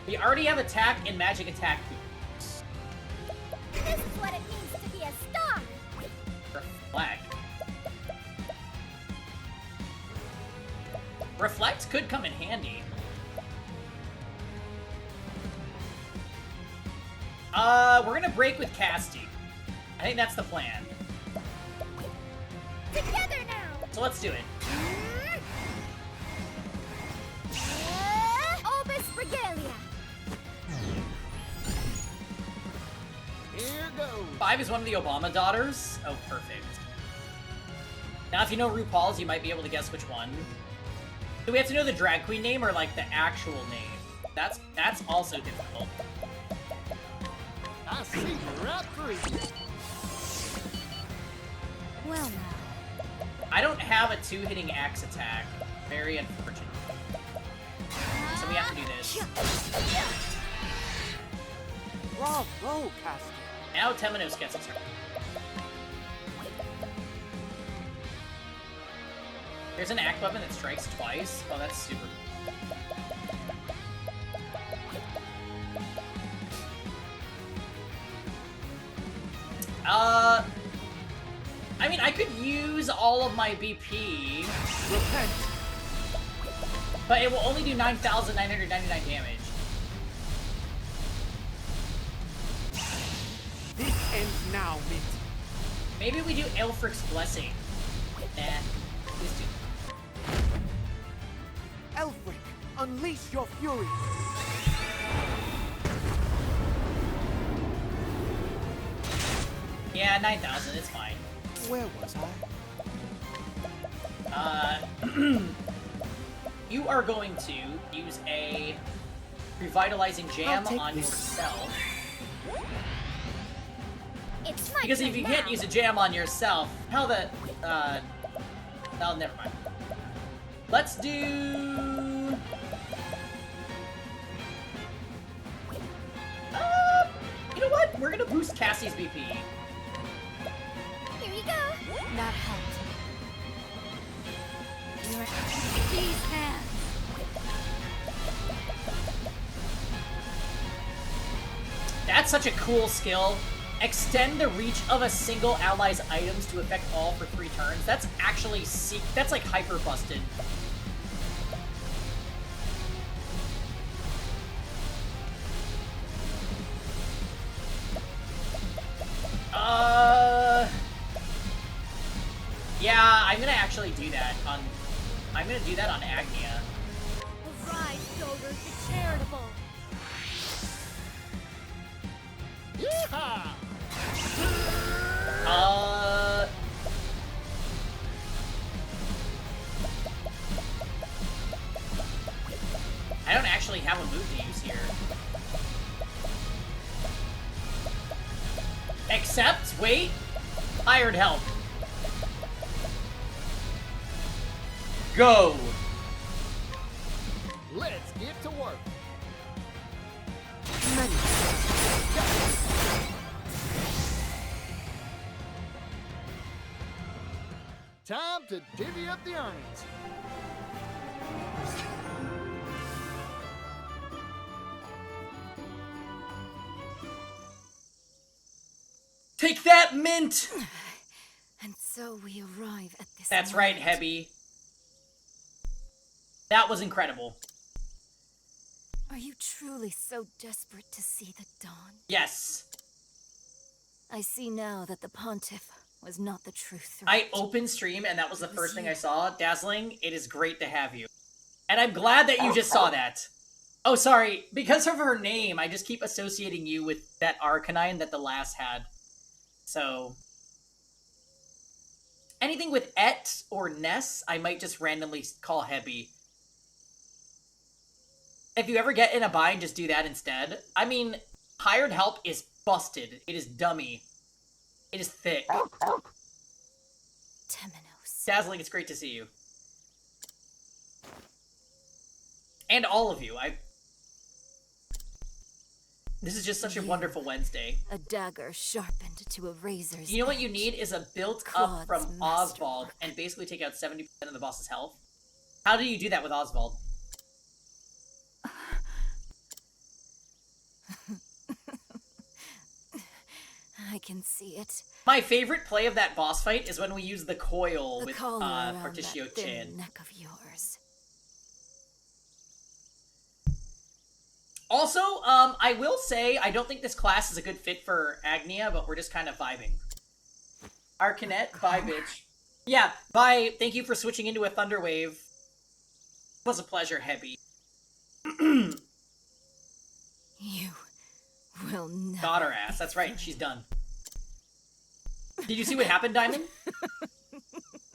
We already have attack and magic attack. This is what it means to be a star. Reflect. Reflect could come in handy. We're gonna break with casting. I think that's the plan. Together now. So let's do it. Obus Regalia. Here goes. 5 is one of the Obama daughters. Oh, perfect. Now, if you know RuPaul's, you might be able to guess which one. Do we have to know the drag queen name or, like, the actual name? That's also difficult. I see you're right through. Well now. I don't have a 2-hitting axe attack. Very unfortunate. So we have to do this. Bravo, Casting. Now Temenos gets a turn. There's an axe weapon that strikes twice. Oh, that's super. I mean, I could use all of my BP, Repent. but it will only do 9,999 damage. This ends now, Mint. Maybe we do Aelfric's Blessing. Nah, please do. Elfric, unleash your fury! Yeah, 9,000, it's fine. Where was I? You are going to use a revitalizing jam on yourself. It's my Because if turn you now. can't use a jam on yourself, oh, never mind. Let's do... you know what? We're gonna boost Cassie's BP. Here you go. That helped. These hands. That's such a cool skill. Extend the reach of a single ally's items to affect all for 3 turns. That's actually that's like hyper busted. Yeah, I'm gonna actually do that on. I'm gonna do that on Agnia. Arise, Soldiers, the charitable. Yeehaw! I don't actually have a move to use here. Except, wait, hired help. Go. Let's get to work. Time to divvy up the earnings. Take that, Mint! And so we arrive at this. That's right, Hebby. That was incredible. Are you truly so desperate to see the dawn? Yes. I see now that the Pontiff was not the true threat. I opened stream and that was the first thing I saw. Dazzling, it is great to have you. And I'm glad that you just saw that. Oh, sorry. Because of her name, I just keep associating you with that Arcanine that the last had. So... anything with Et or Ness, I might just randomly call Hebby. If you ever get in a bind, just do that instead. I mean, hired help is busted. It is dummy. It is thick. Temenos. Dazzling, it's great to see you. And all of you. This is just such a wonderful Wednesday. A dagger sharpened to a razor's You know what edge. you need is a built up Claude's from Oswald masterwork. and basically take out 70% of the boss's health. How do you do that with Oswald? I can see it. My favorite play of that boss fight is when we use the coil The with collar around Particio that thin Chin. neck of yours. Also, I will say, I don't think this class is a good fit for Agnia, but we're just kind of vibing. Arcanette, bye, bitch. Yeah, bye. Thank you for switching into a Thunderwave. It was a pleasure, Hebby. You will never. Got her ass. That's right. She's done. Did you see what happened, Diamond?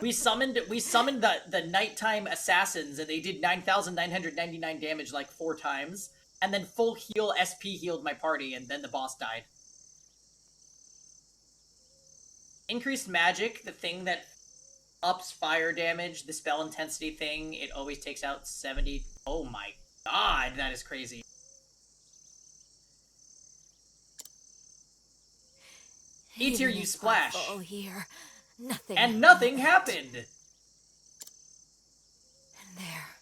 We summoned the nighttime assassins, and they did 9,999 damage like 4 times, and then full heal SP healed my party, and then the boss died. Increased magic, the thing that ups fire damage, the spell intensity thing, it always takes out 70. Oh my god, that is crazy. E-tier, Even you if I splash. fall here, nothing. And nothing happened! And there,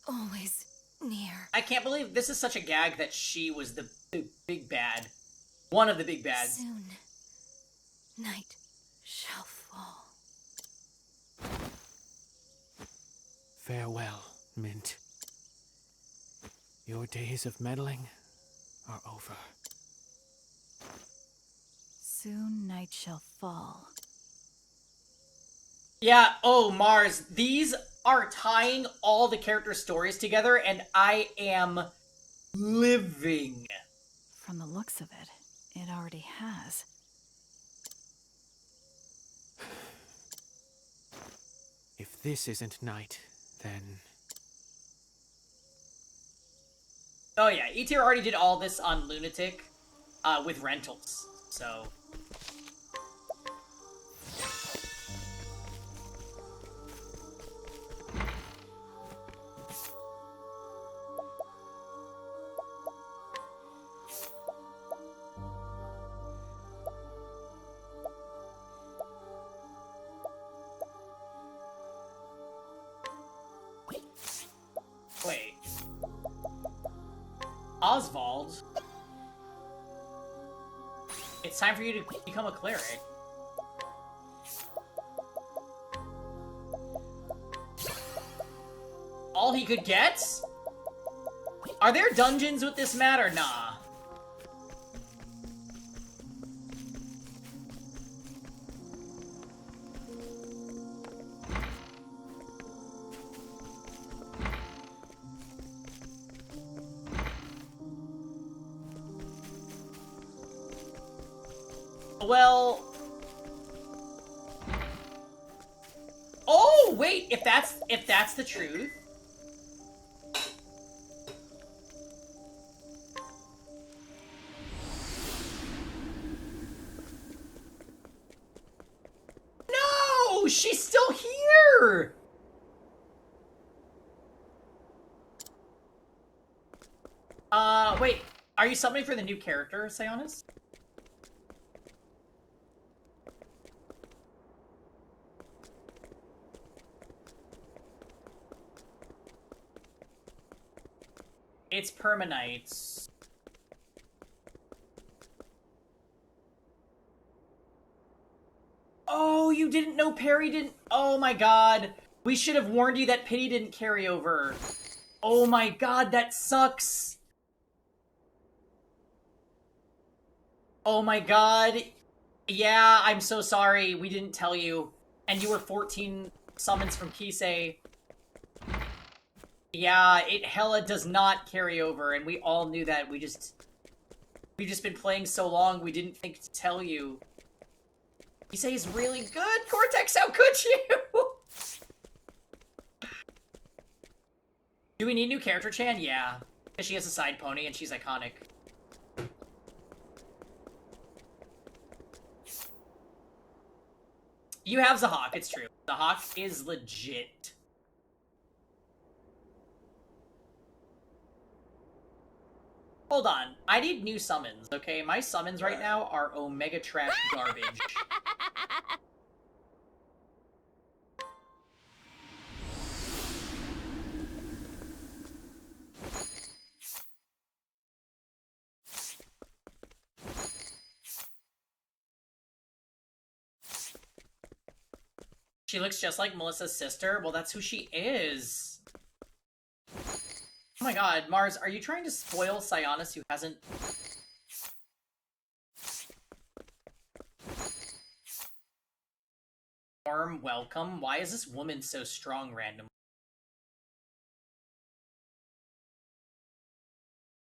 always near. I can't believe this is such a gag that she was the big bad. One of the big bads. Soon, night shall fall. Farewell, Mint. Your days of meddling are over. Soon night shall fall. Yeah, oh, Mars, these are tying all the character stories together, and I am living. From the looks of it, it already has. If this isn't night, then... Oh yeah, E-Tier already did all this on Lunatic, with rentals, so... Wait. Oswald? It's time for you to become a cleric. All he could get? Are there dungeons with this map or nah? Well... Oh, wait, if that's the truth... No! She's still here! Wait. Are you summoning for the new character, Sionis? It's Permanites. Oh, you didn't know Perry didn't... Oh my god. We should have warned you that Pity didn't carry over. Oh my god, that sucks. Oh my god. Yeah, I'm so sorry. We didn't tell you. And you were 14 summons from Kisei. Yeah, it hella does not carry over, and we all knew that. We've just been playing so long, we didn't think to tell you. Kisei is really good! Cortex, how could you? Do we need new character, Chan? Yeah. Because she has a side pony, and she's iconic. You have Zahak, it's true. Zahak is legit. Hold on. I need new summons, okay? My summons right now are Omega Trash garbage. She looks just like Melissa's sister? Well, that's who she is. Oh my god, Mars, are you trying to spoil Sionis who hasn't... Warm welcome? Why is this woman so strong randomly?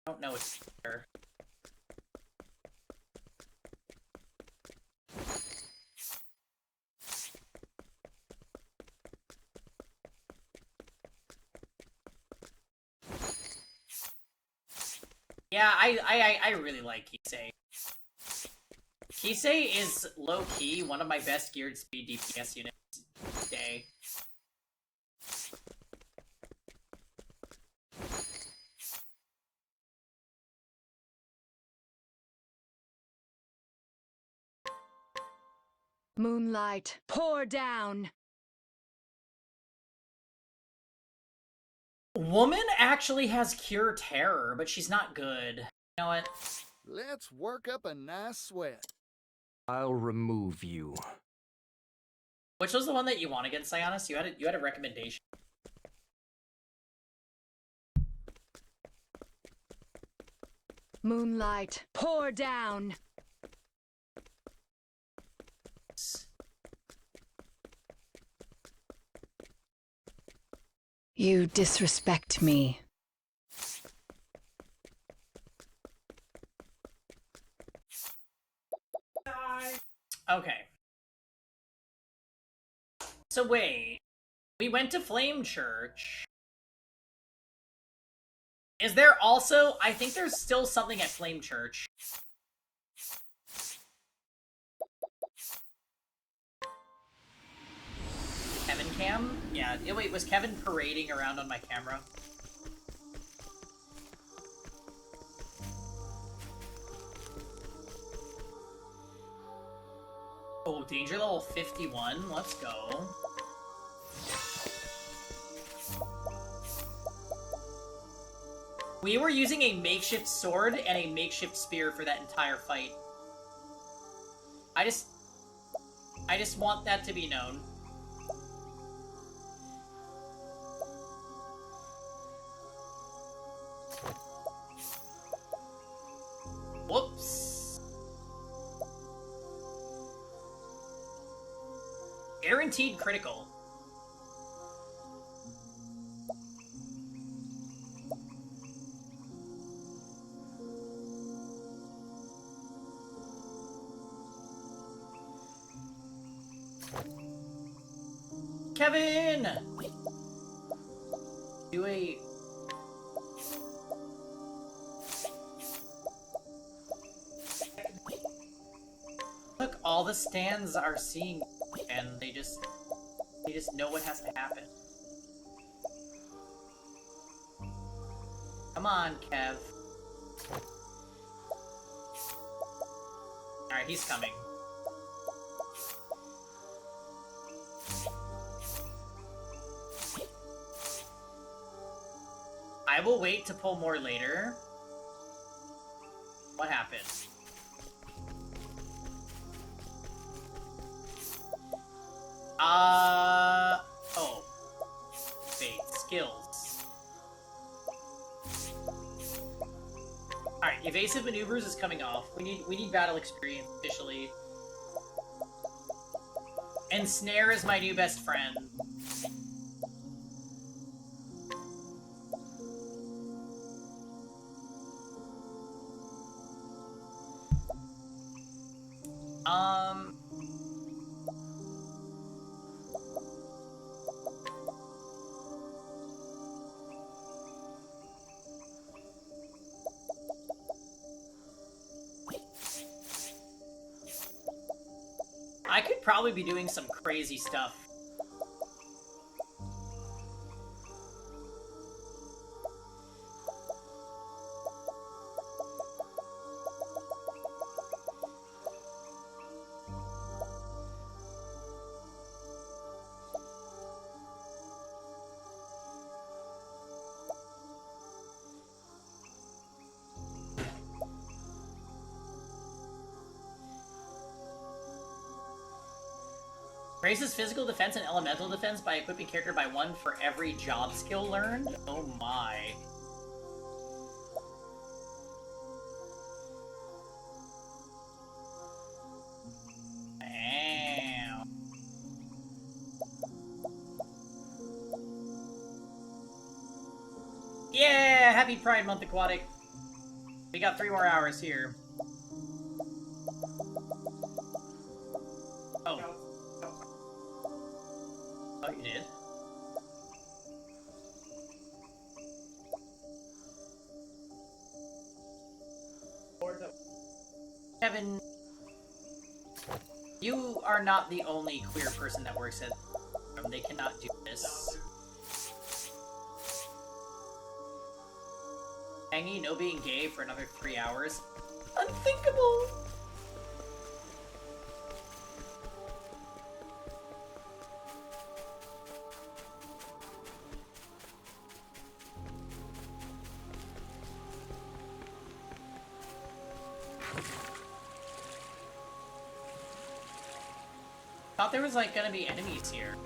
I don't know it's her. Yeah, I really like Kisei. Kisei is low-key one of my best geared speed DPS units today. Moonlight, pour down! Woman actually has Cure Terror, but she's not good. You know what? Let's work up a nice sweat. I'll remove you. Which was the one that you won against Sionis? You had a recommendation. Moonlight, pour down! You disrespect me. Okay. So wait. We went to Flame Church. Is there also... I think there's still something at Flame Church. Kevin cam? Yeah. Wait, was Kevin parading around on my camera? Oh, danger level 51. Let's go. We were using a makeshift sword and a makeshift spear for that entire fight. I just want that to be known. Whoops. Guaranteed critical. Kevin! Do a... Look, all the stands are seeing, and they just know what has to happen. Come on, Kev. Alright, he's coming. I will wait to pull more later. What happened? Oh. Wait, skills. Alright, evasive maneuvers is coming off. We need battle experience officially. And snare is my new best friend. I could probably be doing some crazy stuff. Raises physical defense and elemental defense by equipping character by 1 for every job skill learned? Oh my. Damn. Yeah! Happy Pride Month, Aquatic! We got 3 more hours here. Oh. Oh, you did? Kevin, you are not the only queer person that works at... They cannot do this. Hangy, no being gay for another 3 hours? Unthinkable! Thought there was like gonna be enemies here.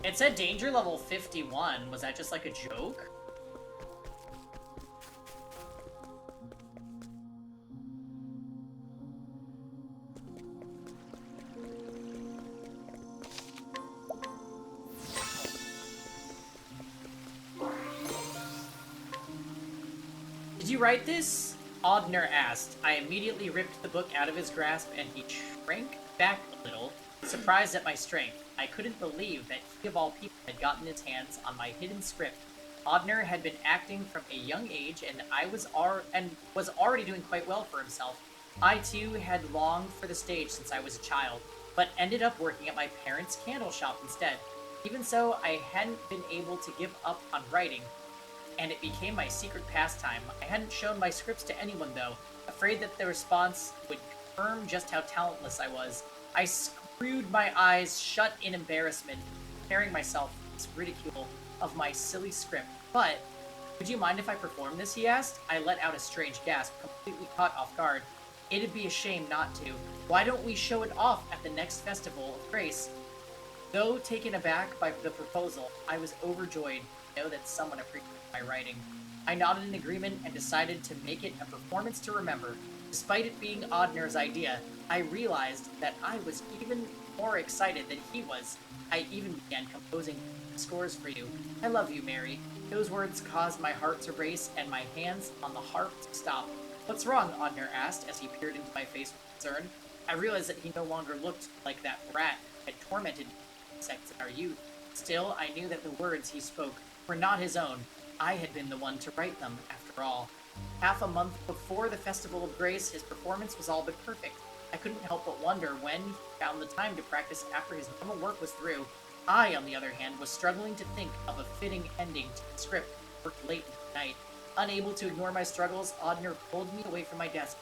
It said danger level 51. Was that just like a joke? Did you write this? Audner asked. I immediately ripped the book out of his grasp and he shrank back a little, surprised at my strength. I couldn't believe that he of all people had gotten his hands on my hidden script. Audner had been acting from a young age and was already doing quite well for himself. I too had longed for the stage since I was a child, but ended up working at my parents' candle shop instead. Even so, I hadn't been able to give up on writing, and it became my secret pastime. I hadn't shown my scripts to anyone, though, afraid that the response would confirm just how talentless I was. I screwed my eyes shut in embarrassment, preparing myself for this ridicule of my silly script. But, would you mind if I performed this, he asked? I let out a strange gasp, completely caught off guard. It'd be a shame not to. Why don't we show it off at the next Festival of Grace? Though taken aback by the proposal, I was overjoyed to know that someone appreciated my writing. I nodded in agreement and decided to make it a performance to remember. Despite it being Audner's idea, I realized that I was even more excited than he was. I even began composing scores for you. I love you, Mary. Those words caused my heart to race and my hands on the harp to stop. What's wrong? Audner asked as he peered into my face with concern. I realized that he no longer looked like that rat who had tormented insects in our youth. Still, I knew that the words he spoke were not his own. I had been the one to write them, after all. Half a month before the Festival of Grace, his performance was all but perfect. I couldn't help but wonder when he found the time to practice after his normal work was through. I, on the other hand, was struggling to think of a fitting ending to the script worked late into the night. Unable to ignore my struggles, Audner pulled me away from my desk,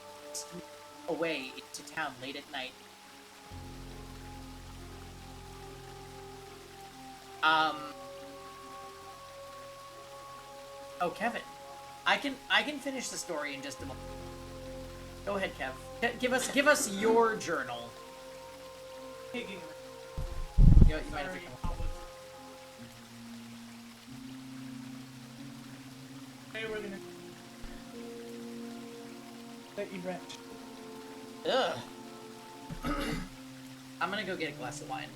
away into town late at night. Oh, Kevin. I can finish the story in just a moment. Go ahead, Kev. Give us your journal. You might have to come. Hey, we're gonna let you rest. Ugh. I'm gonna go get a glass of wine.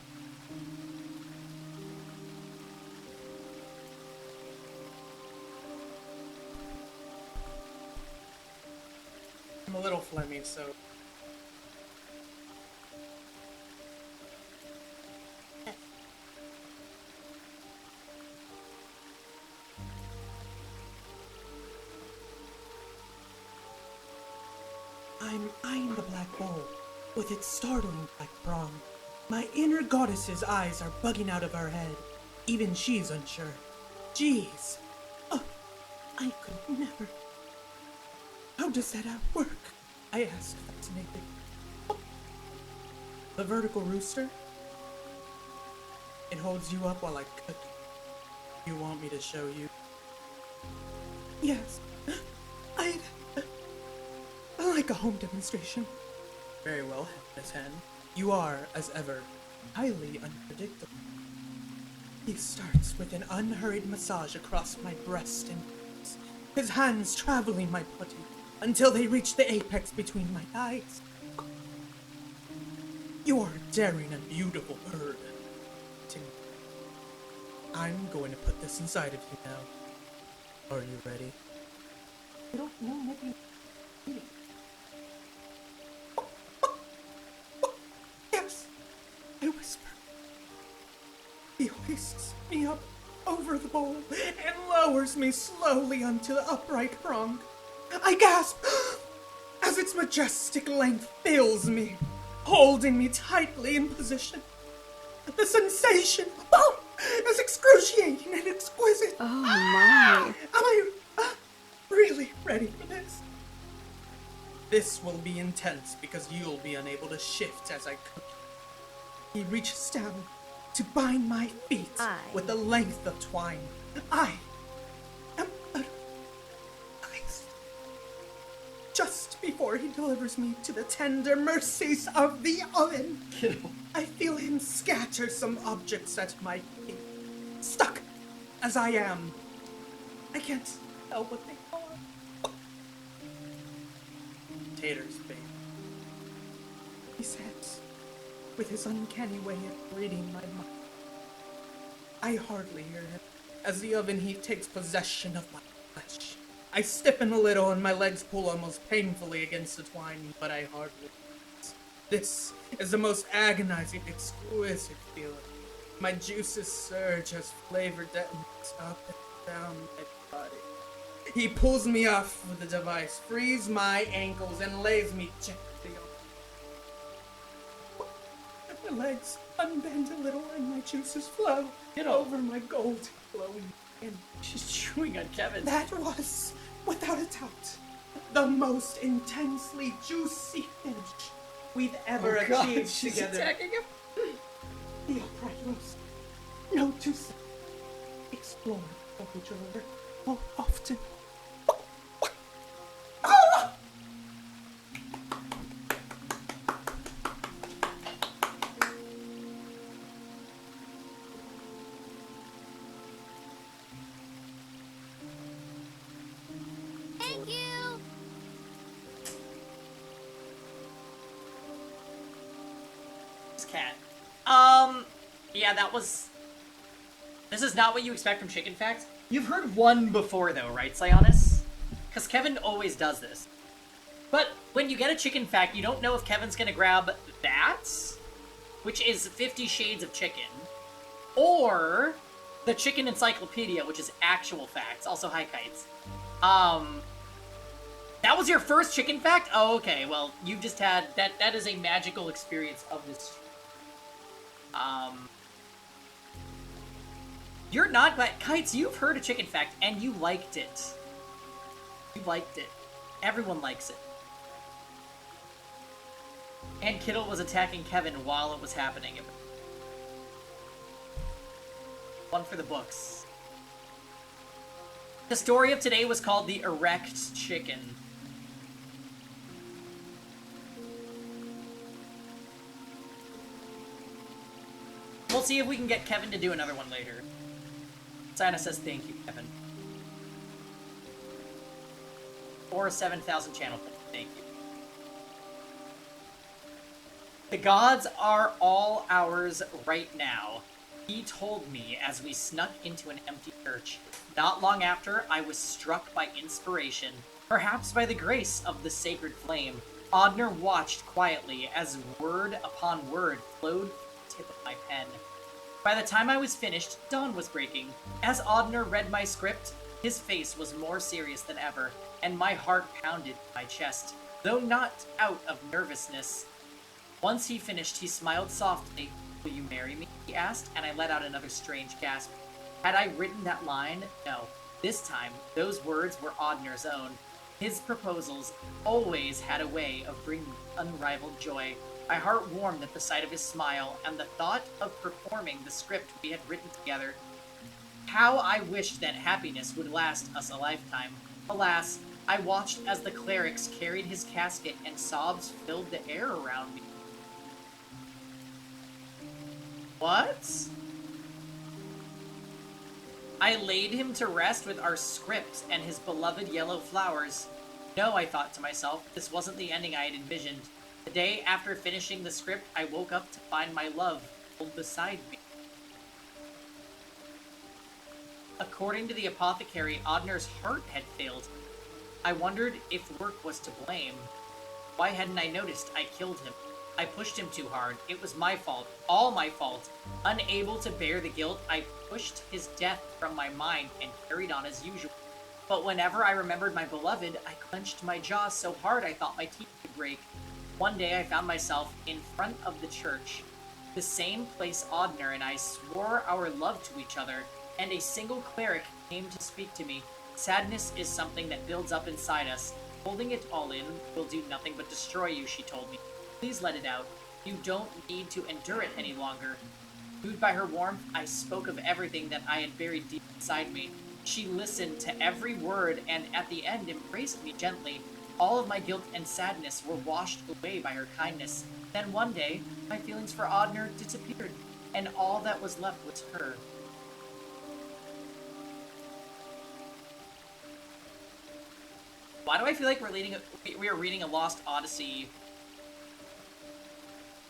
I'm a little phlegmy, so. I'm eyeing the black bowl with its startling black prong. My inner goddess's eyes are bugging out of her head. Even she's unsure. Jeez. Oh, I could never. How does that work? I asked, fascinated. The vertical rooster? It holds you up while I cook. You want me to show you? Yes. I'd like a home demonstration. Very well, Miss Hen. You are, as ever, highly unpredictable. He starts with an unhurried massage across my breast and hips, his hands traveling my body until they reach the apex between my thighs. You are a daring and beautiful bird. I'm going to put this inside of you now. Are you ready? I don't know what you're eating. Yes, I whisper. He hoists me up over the bowl and lowers me slowly onto the upright prong. I gasp as its majestic length fills me, holding me tightly in position. The sensation is excruciating and exquisite. Oh my. Am I really ready for this? This will be intense because you'll be unable to shift as I cook. He reaches down to bind my feet with the length of twine. I am just before he delivers me to the tender mercies of the oven. I feel him scatter some objects at my feet. Stuck as I am, I can't tell what they are. Taters, babe. He says, with his uncanny way of reading my mind. I hardly hear him as the oven heat takes possession of my flesh. I stiffen a little and my legs pull almost painfully against the twine, but I hardly. This is the most agonizing, exquisite feeling. My juices surge as flavor detonates up and down my body. He pulls me off with the device, frees my ankles, and lays me gently on. My legs unbend a little and my juices flow over my gold glowing skin. She's chewing on Kevin. That was, without a doubt, the most intensely juicy finish we've ever achieved she's together. attacking him. The upright roast. No to say. Explore the drawer more often. Thank you. This cat. Yeah, that was... This is not what you expect from Chicken Fact. You've heard one before, though, right, Sionis? Because Kevin always does this. But when you get a Chicken Fact, you don't know if Kevin's gonna grab that, which is 50 Shades of Chicken, or the Chicken Encyclopedia, which is actual facts. Also, hi, Kites. That was your first Chicken Fact? Oh, okay. Well, you've just had... That is a magical experience of this... You're not, but Kites, you've heard a Chicken Fact, and you liked it. You liked it. Everyone likes it. And Kittle was attacking Kevin while it was happening. One for the books. The story of today was called The Erect Chicken. We'll see if we can get Kevin to do another one later. Sana says thank you, Kevin. Or a 7,000 channel. Thank you. The gods are all ours right now. He told me as we snuck into an empty church. Not long after, I was struck by inspiration, perhaps by the grace of the sacred flame. Odner watched quietly as word upon word flowed from the tip of my pen. By the time I was finished, dawn was breaking. As Odner read my script, his face was more serious than ever, and my heart pounded in my chest, though not out of nervousness. Once he finished, he smiled softly. "Will you marry me?" he asked, and I let out another strange gasp. Had I written that line? No. This time, those words were Odner's own. His proposals always had a way of bringing unrivaled joy. My heart warmed at the sight of his smile, and the thought of performing the script we had written together. How I wished that happiness would last us a lifetime. Alas, I watched as the clerics carried his casket and sobs filled the air around me. What? I laid him to rest with our script and his beloved yellow flowers. No, I thought to myself, this wasn't the ending I had envisioned. The day after finishing the script, I woke up to find my love pulled beside me. According to the apothecary, Odner's heart had failed. I wondered if work was to blame. Why hadn't I noticed I killed him? I pushed him too hard. It was my fault. All my fault. Unable to bear the guilt, I pushed his death from my mind and carried on as usual. But whenever I remembered my beloved, I clenched my jaw so hard I thought my teeth would break. One day I found myself in front of the church, the same place Odner and I swore our love to each other, and a single cleric came to speak to me. Sadness is something that builds up inside us. Holding it all in will do nothing but destroy you, she told me. Please let it out. You don't need to endure it any longer. Moved by her warmth, I spoke of everything that I had buried deep inside me. She listened to every word and at the end embraced me gently. All of my guilt and sadness were washed away by her kindness. Then one day, my feelings for Odner disappeared, and all that was left was her. Why do I feel like we are reading a Lost Odyssey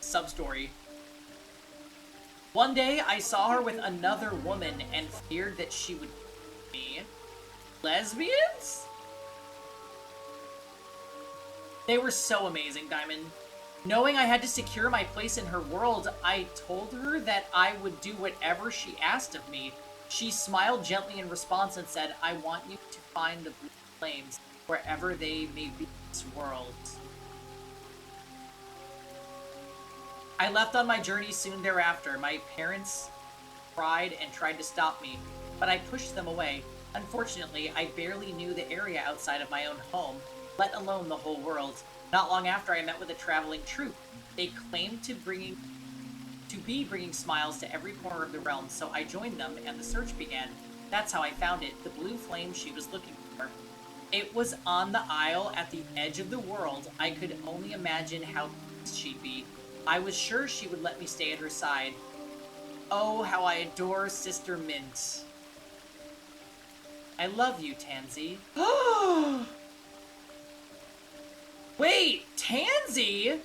sub-story? One day, I saw her with another woman and feared that she would me. Lesbians? They were so amazing, Diamond. Knowing I had to secure my place in her world, I told her that I would do whatever she asked of me. She smiled gently in response and said, I want you to find the blue flames wherever they may be in this world. I left on my journey soon thereafter. My parents cried and tried to stop me, but I pushed them away. Unfortunately, I barely knew the area outside of my own home, let alone the whole world. Not long after, I met with a traveling troupe. They claimed to be bringing smiles to every corner of the realm, so I joined them, and the search began. That's how I found it, the blue flame she was looking for. It was on the isle at the edge of the world. I could only imagine how pleased she'd be. I was sure she would let me stay at her side. Oh, how I adore Sister Mint. I love you, Tansy. Wait, Tansy?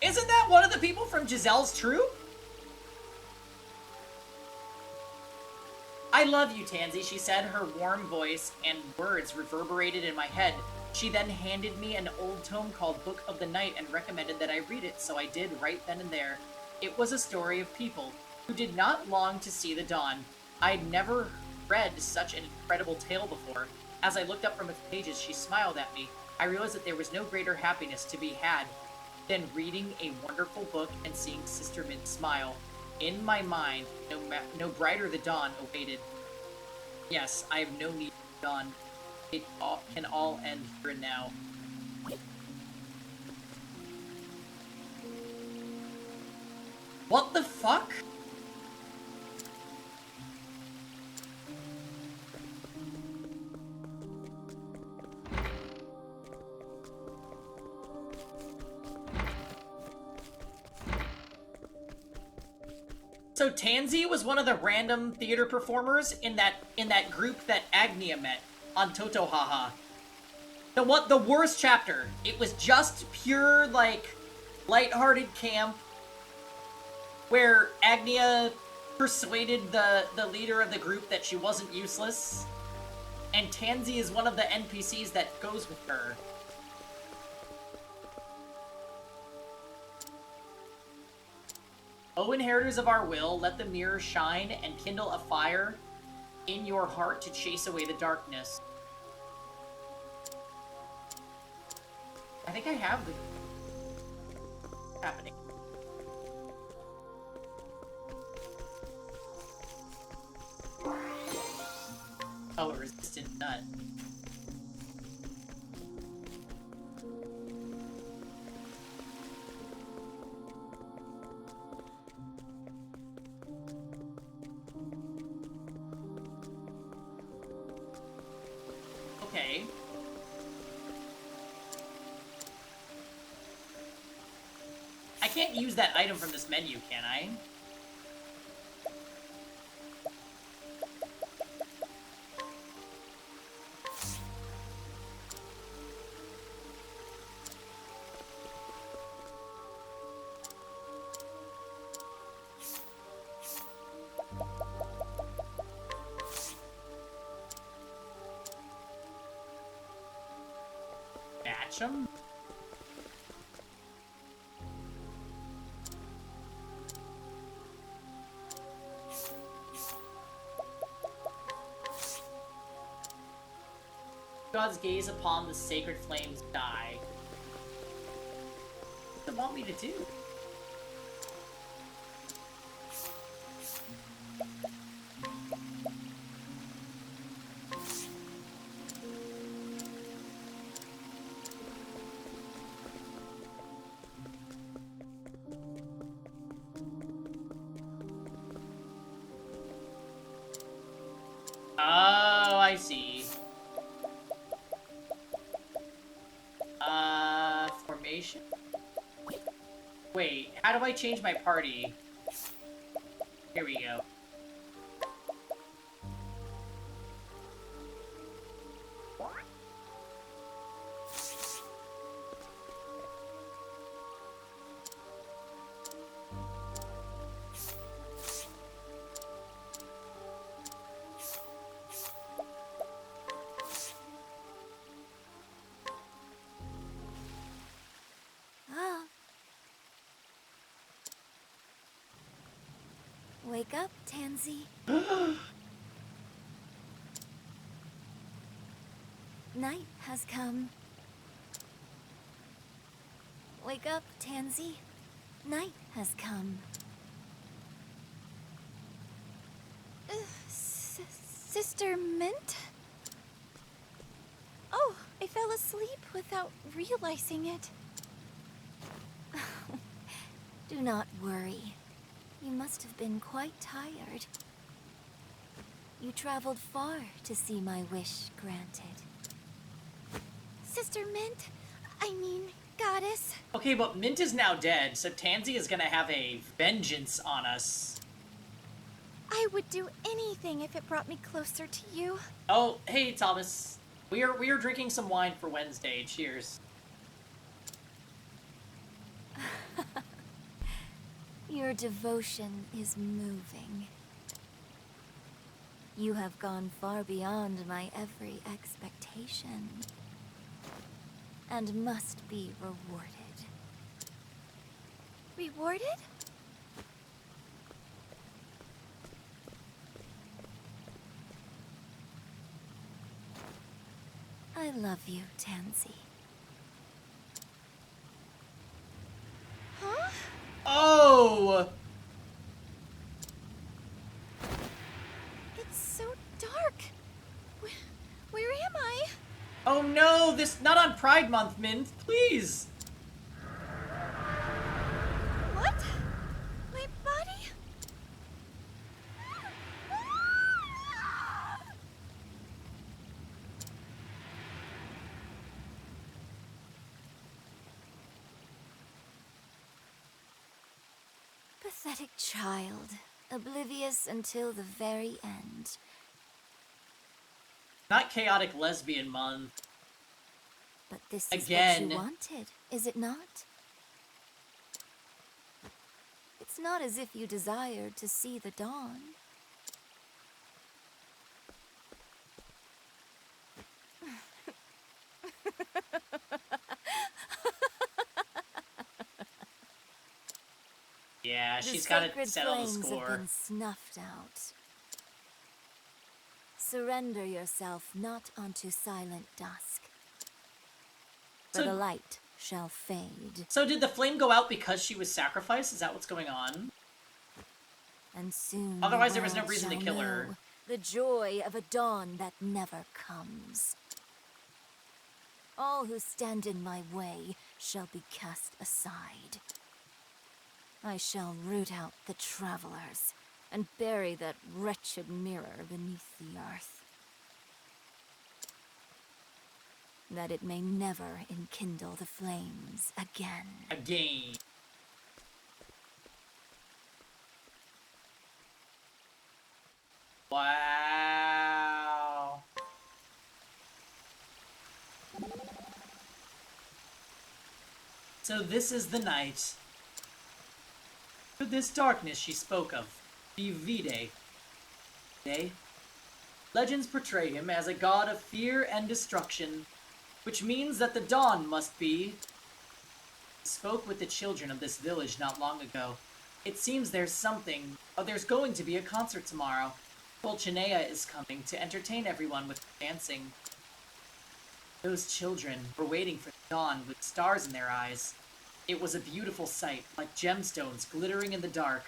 Isn't that one of the people from Giselle's troop? I love you, Tansy, she said, her warm voice and words reverberated in my head. She then handed me an old tome called Book of the Night and recommended that I read it, so I did right then and there. It was a story of people who did not long to see the dawn. I'd never read such an incredible tale before. As I looked up from its pages, she smiled at me. I realized that there was no greater happiness to be had than reading a wonderful book and seeing Sister Mint smile. In my mind, no brighter the dawn awaited. Yes, I have no need of dawn. It can all end here and now. What the fuck? So Tansy was one of the random theater performers in that group that Agnia met on Totohaha. The worst chapter. It was just pure, like, lighthearted camp where Agnia persuaded the leader of the group that she wasn't useless. And Tansy is one of the NPCs that goes with her. O inheritors of our will, let the mirror shine and kindle a fire in your heart to chase away the darkness. I think I have the happening. Oh, a resistant nut. Okay. I can't use that item from this menu, can I? Match 'em? God's gaze upon the sacred flames die. What do they want me to do? Oh, I see. Formation? Wait, how do I change my party? Here we go. Wake up, Tansy. Night has come. Wake up, Tansy. Night has come. Sister Mint? Oh, I fell asleep without realizing it. Do not worry. You must have been quite tired. You traveled far to see my wish granted. Sister Mint, I mean, Goddess. Okay, but Mint is now dead, so Tansy is gonna have a vengeance on us. I would do anything if it brought me closer to you. Oh, hey, Thomas. We are drinking some wine for Wednesday. Cheers. Your devotion is moving. You have gone far beyond my every expectation, and must be rewarded. Rewarded? I love you, Tansy. Huh? Oh! It's so dark. Where am I? Oh no, this not on Pride Month, Mint, please! What? My body? Pathetic child, oblivious until the very end. Not chaotic lesbian month. But this Again. is what you wanted, is it not? It's not as if you desired to see the dawn. Yeah, The she's gotta sacred settle the flames score. have been snuffed out. Surrender yourself not unto silent dusk, but So- a light shall fade. So did the flame go out because she was sacrificed? Is that what's going on? And soon Otherwise the there was no world reason to shall kill her. know the joy of a dawn that never comes. All who stand in my way shall be cast aside. I shall root out the travelers and bury that wretched mirror beneath the earth, that it may never enkindle the flames again. Again. Wow. So this is the night. Could this darkness she spoke of be Vide? Vide? Legends portray him as a god of fear and destruction, which means that the dawn must be. Spoke with the children of this village not long ago. It seems there's something. Oh, there's going to be a concert tomorrow. Pulcinea is coming to entertain everyone with dancing. Those children were waiting for the dawn with stars in their eyes. It was a beautiful sight, like gemstones glittering in the dark.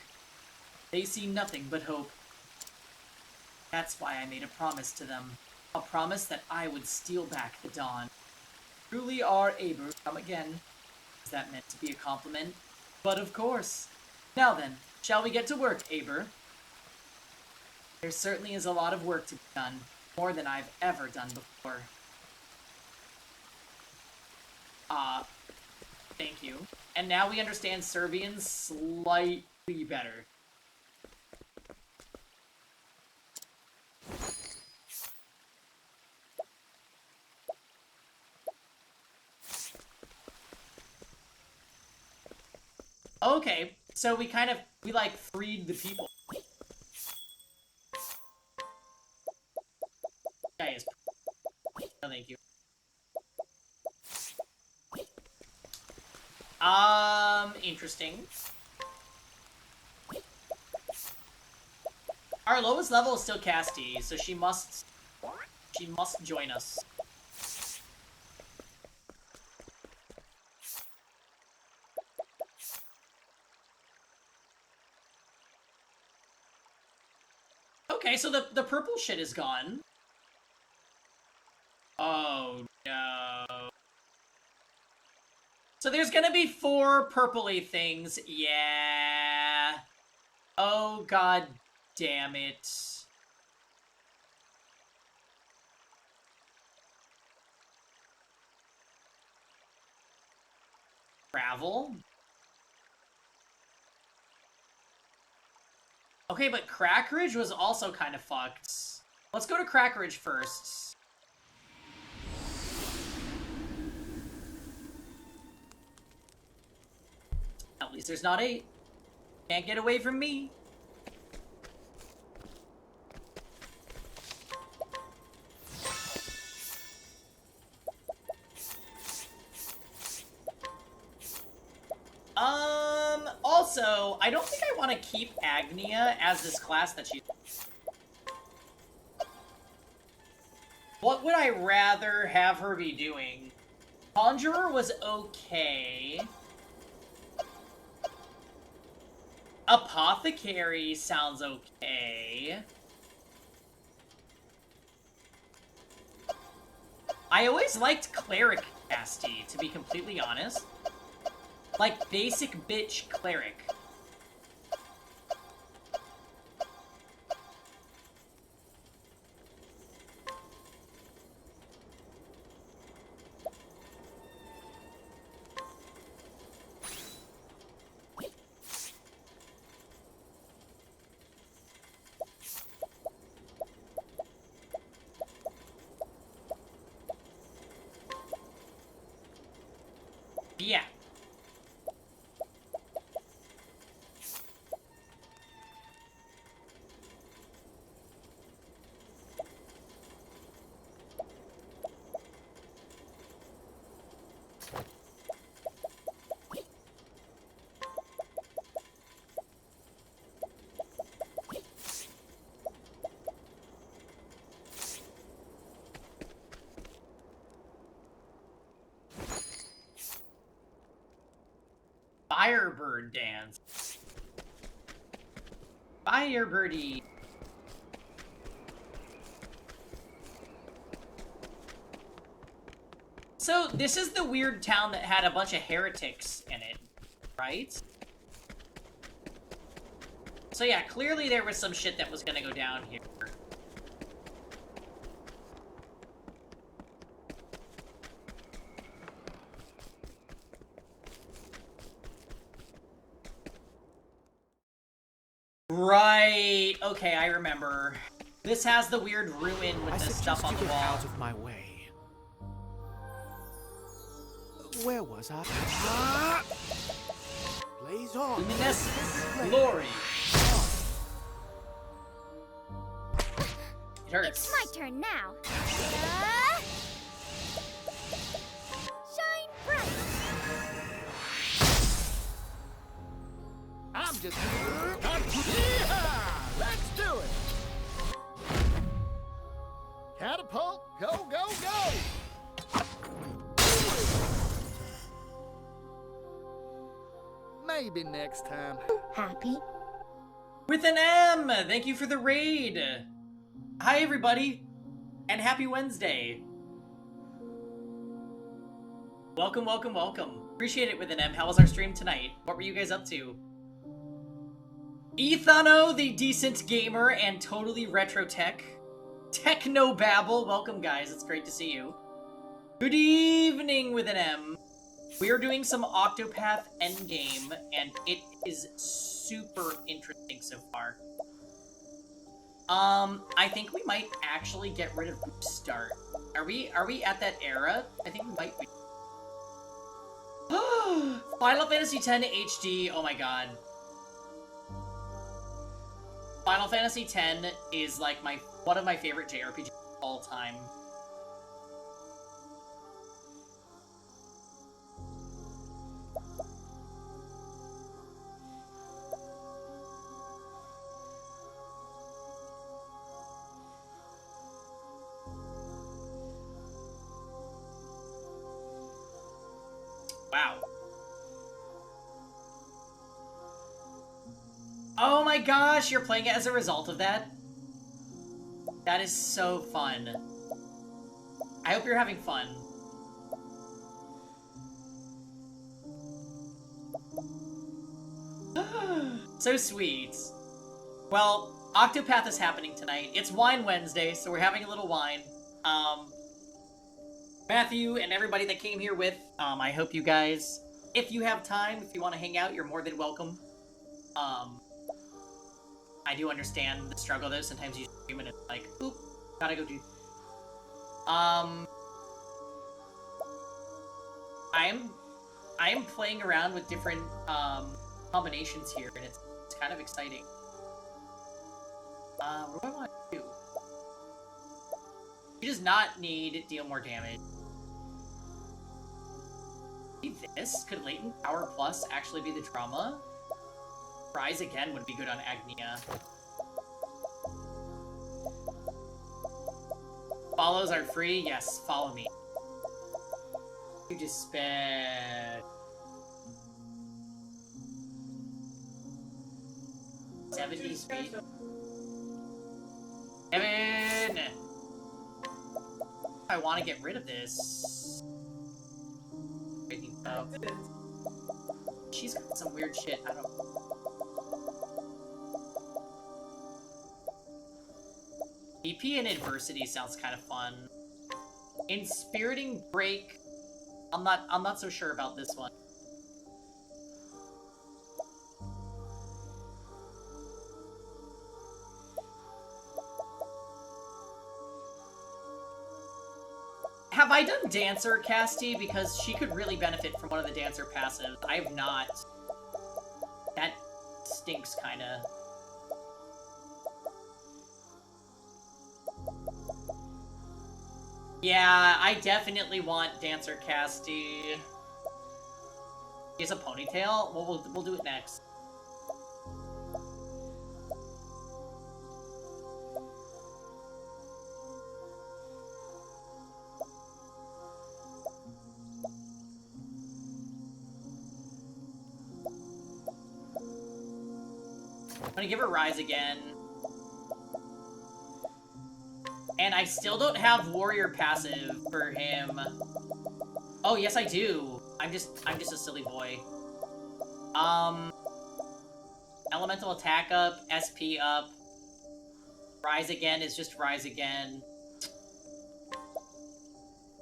They see nothing but hope. That's why I made a promise to them. A promise that I would steal back the dawn. Truly our Aber come again. Is that meant to be a compliment? But of course. Now then, shall we get to work, Aber? There certainly is a lot of work to be done. More than I've ever done before. Thank you. And now we understand Serbian slightly better. Okay, so we like freed the people. Guy is. No, thank you. Interesting. Our lowest level is still Casty, so she must join us. Okay, so the purple shit is gone. Oh, no. So there's gonna be 4 purpley things. Yeah. Oh, god damn it. Travel? Okay, but Crackeridge was also kind of fucked. Let's go to Crackeridge first. At least there's not 8. Can't get away from me. Also, I don't think I want to keep Agnia as this class that she's... What would I rather have her be doing? Conjurer was okay. Apothecary sounds okay. I always liked Cleric Casty, to be completely honest. Like, basic bitch Cleric. Yeah. Firebird dance. Firebirdie. So, this is the weird town that had a bunch of heretics in it, right? So yeah, clearly there was some shit that was gonna go down here. Right. Okay, I remember. This has the weird ruin with the stuff on the wall. Out of my way. Where was I? Ah! Blaze on. Luminescence. Glory. It hurts. It's my turn now. Shine bright. I'm just... Yeehaw! Let's do it! Catapult, go, go, go! Maybe next time. Happy? With an M! Thank you for the raid! Hi, everybody! And happy Wednesday! Welcome, welcome, welcome. Appreciate it with an M. How was our stream tonight? What were you guys up to? Ethano, the decent gamer and totally retro tech. Technobabble, welcome guys, it's great to see you. Good evening with an M. We are doing some Octopath Endgame, and it is super interesting so far. I think we might actually get rid of Group Start. Are we at that era? I think we might be. Final Fantasy X HD, oh my god. Final Fantasy X is like one of my favorite JRPGs of all time. Wow. Oh my gosh, you're playing it as a result of that? That is so fun. I hope you're having fun. So sweet. Well, Octopath is happening tonight. It's Wine Wednesday, so we're having a little wine. Matthew and everybody that came here with, I hope you guys, if you have time, if you want to hang out, you're more than welcome. I do understand the struggle though. Sometimes you stream and it's like, oop, gotta go do. I am playing around with different combinations here, and it's kind of exciting. What do I want to do? He does not need to deal more damage. Maybe this? Could Latent Power Plus actually be the trauma? Rise Again would be good on Agnia. Follows are free? Yes, follow me. You just spent 70 speed. Evan! I want to get rid of this. She's got some weird shit. I don't know. EP in Adversity sounds kind of fun. Inspiriting Break. I'm not so sure about this one. Have I done Dancer, Casty? Because she could really benefit from one of the Dancer passives. I have not. That stinks, kinda. Yeah, I definitely want Dancer Casty. He has a ponytail? Well, we'll do it next. I'm gonna give her Rise Again. And I still don't have Warrior passive for him. Oh, yes I do. I'm just a silly boy. Elemental attack up, SP up. Rise Again is just Rise Again.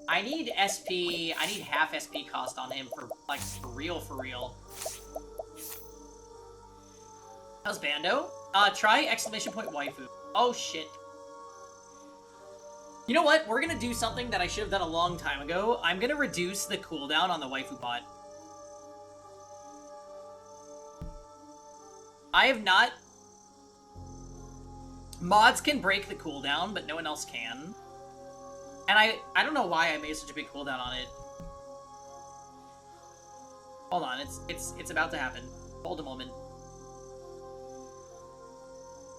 I need SP, I need half SP cost on him for, like, for real. How's Bando? Try exclamation point waifu. Oh shit. You know what? We're gonna do something that I should have done a long time ago. I'm gonna reduce the cooldown on the waifu bot. I have not... Mods can break the cooldown, but no one else can. And I don't know why I made such a big cooldown on it. Hold on, it's about to happen. Hold a moment.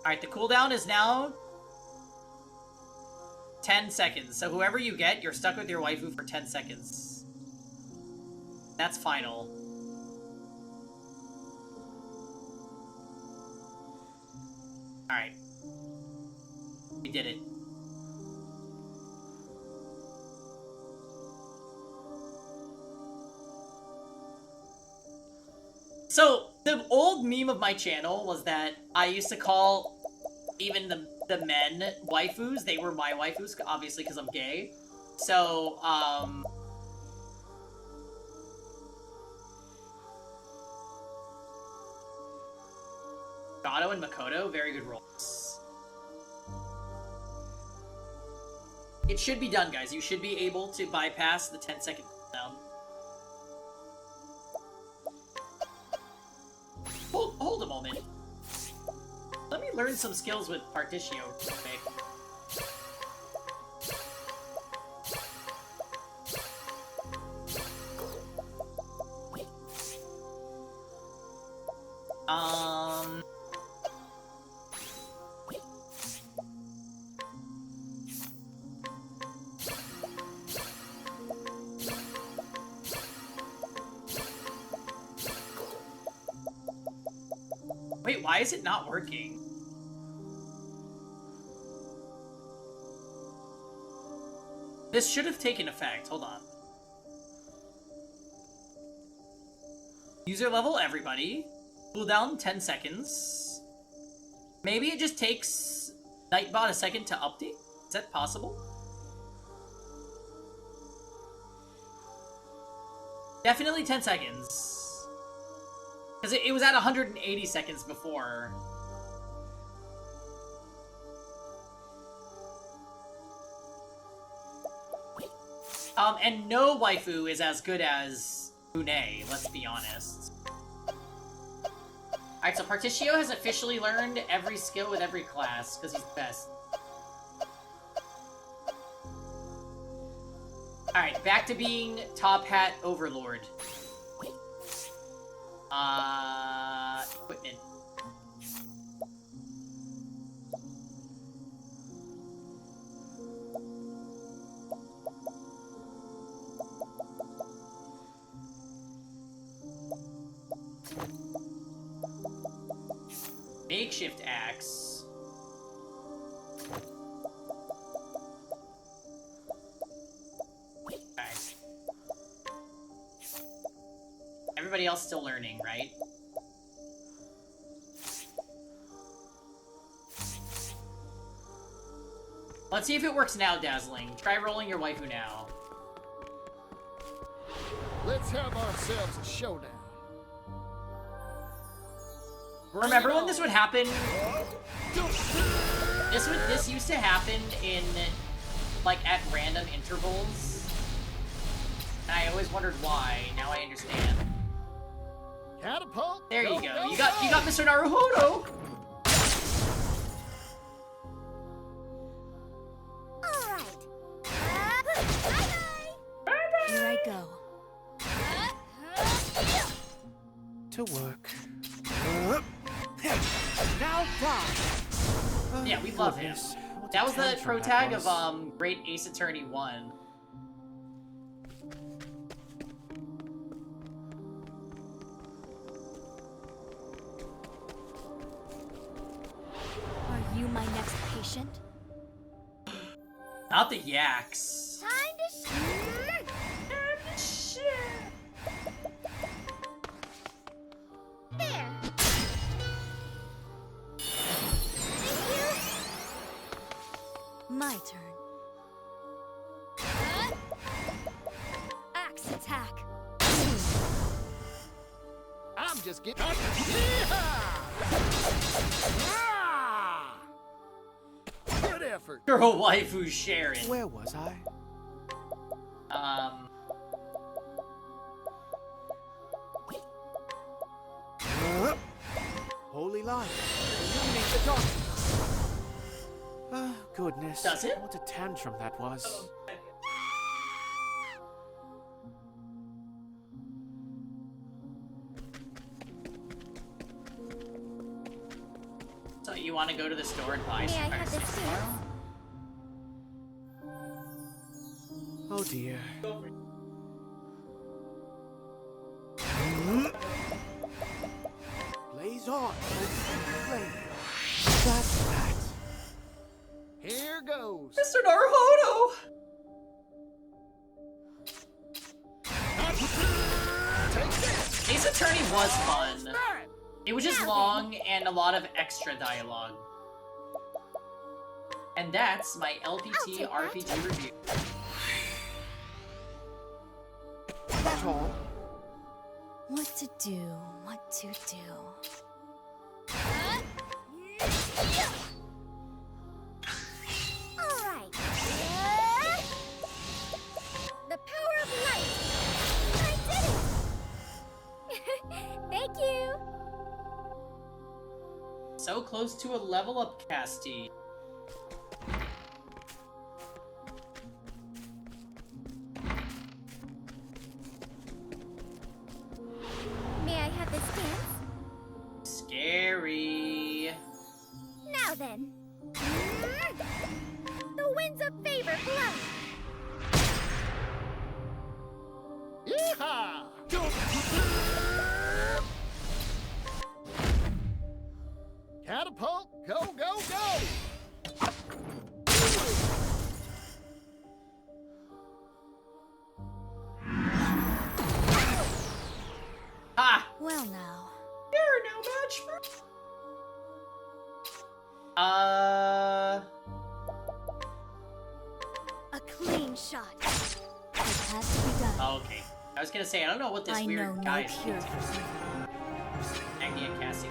Alright, the cooldown is now 10 seconds. So whoever you get, you're stuck with your waifu for 10 seconds. That's final. Alright. We did it. So, the old meme of my channel was that I used to call even the men waifus. They were my waifus, obviously, because I'm gay. So, Gato and Makoto, very good roles. It should be done, guys. You should be able to bypass the 10-second cooldown. Hold a moment. Let me learn some skills with Partitio real quick. why is it not working? This should have taken effect. Hold on. User level everybody. Cooldown 10 seconds. Maybe it just takes Nightbot a second to update? Is that possible? Definitely 10 seconds. Because it was at 180 seconds before. And no waifu is as good as Une, let's be honest. Alright, so Particio has officially learned every skill with every class, because he's the best. Alright, back to being Top Hat Overlord. Equipment. Makeshift axe. Alright. Everybody else still learning, right? Let's see if it works now, Dazzling. Try rolling your waifu now. Let's have ourselves a showdown. Remember when this would happen? This used to happen in, like, at random intervals. And I always wondered why. Now I understand. Catapult. There you go. You got Mr. Naruhodo. Here I go. To work. Now fly. Yeah, we love him. That was the pro tag of Great Ace Attorney 1. Are you my next patient? Not the yaks. Time to share. There. My turn. Axe attack. I'm just getting. Good effort. Girl waifu Sharon. Where was I? Holy light. Illuminate the darkness. Goodness. Does it? What a tantrum that was. So you want to go to the store and buy May some I have this tomorrow? Oh dear. Blaze on. Flame. That's that. Here goes. Mr. Naruhodo! Ace Attorney was fun. It was just long and a lot of extra dialogue. And that's my LPT RPG review. That's all. What to do? What to do? All right. The power of light. I did it. Thank you. So close to a level up, Casty. May I have this dance? Scary. Now then. The winds of favor blow. Yeehaw! Well now. You're no match for... A clean shot. It has to be done. Okay. I was gonna say, I don't know what this weird guy is pure into. Agni and Cassie.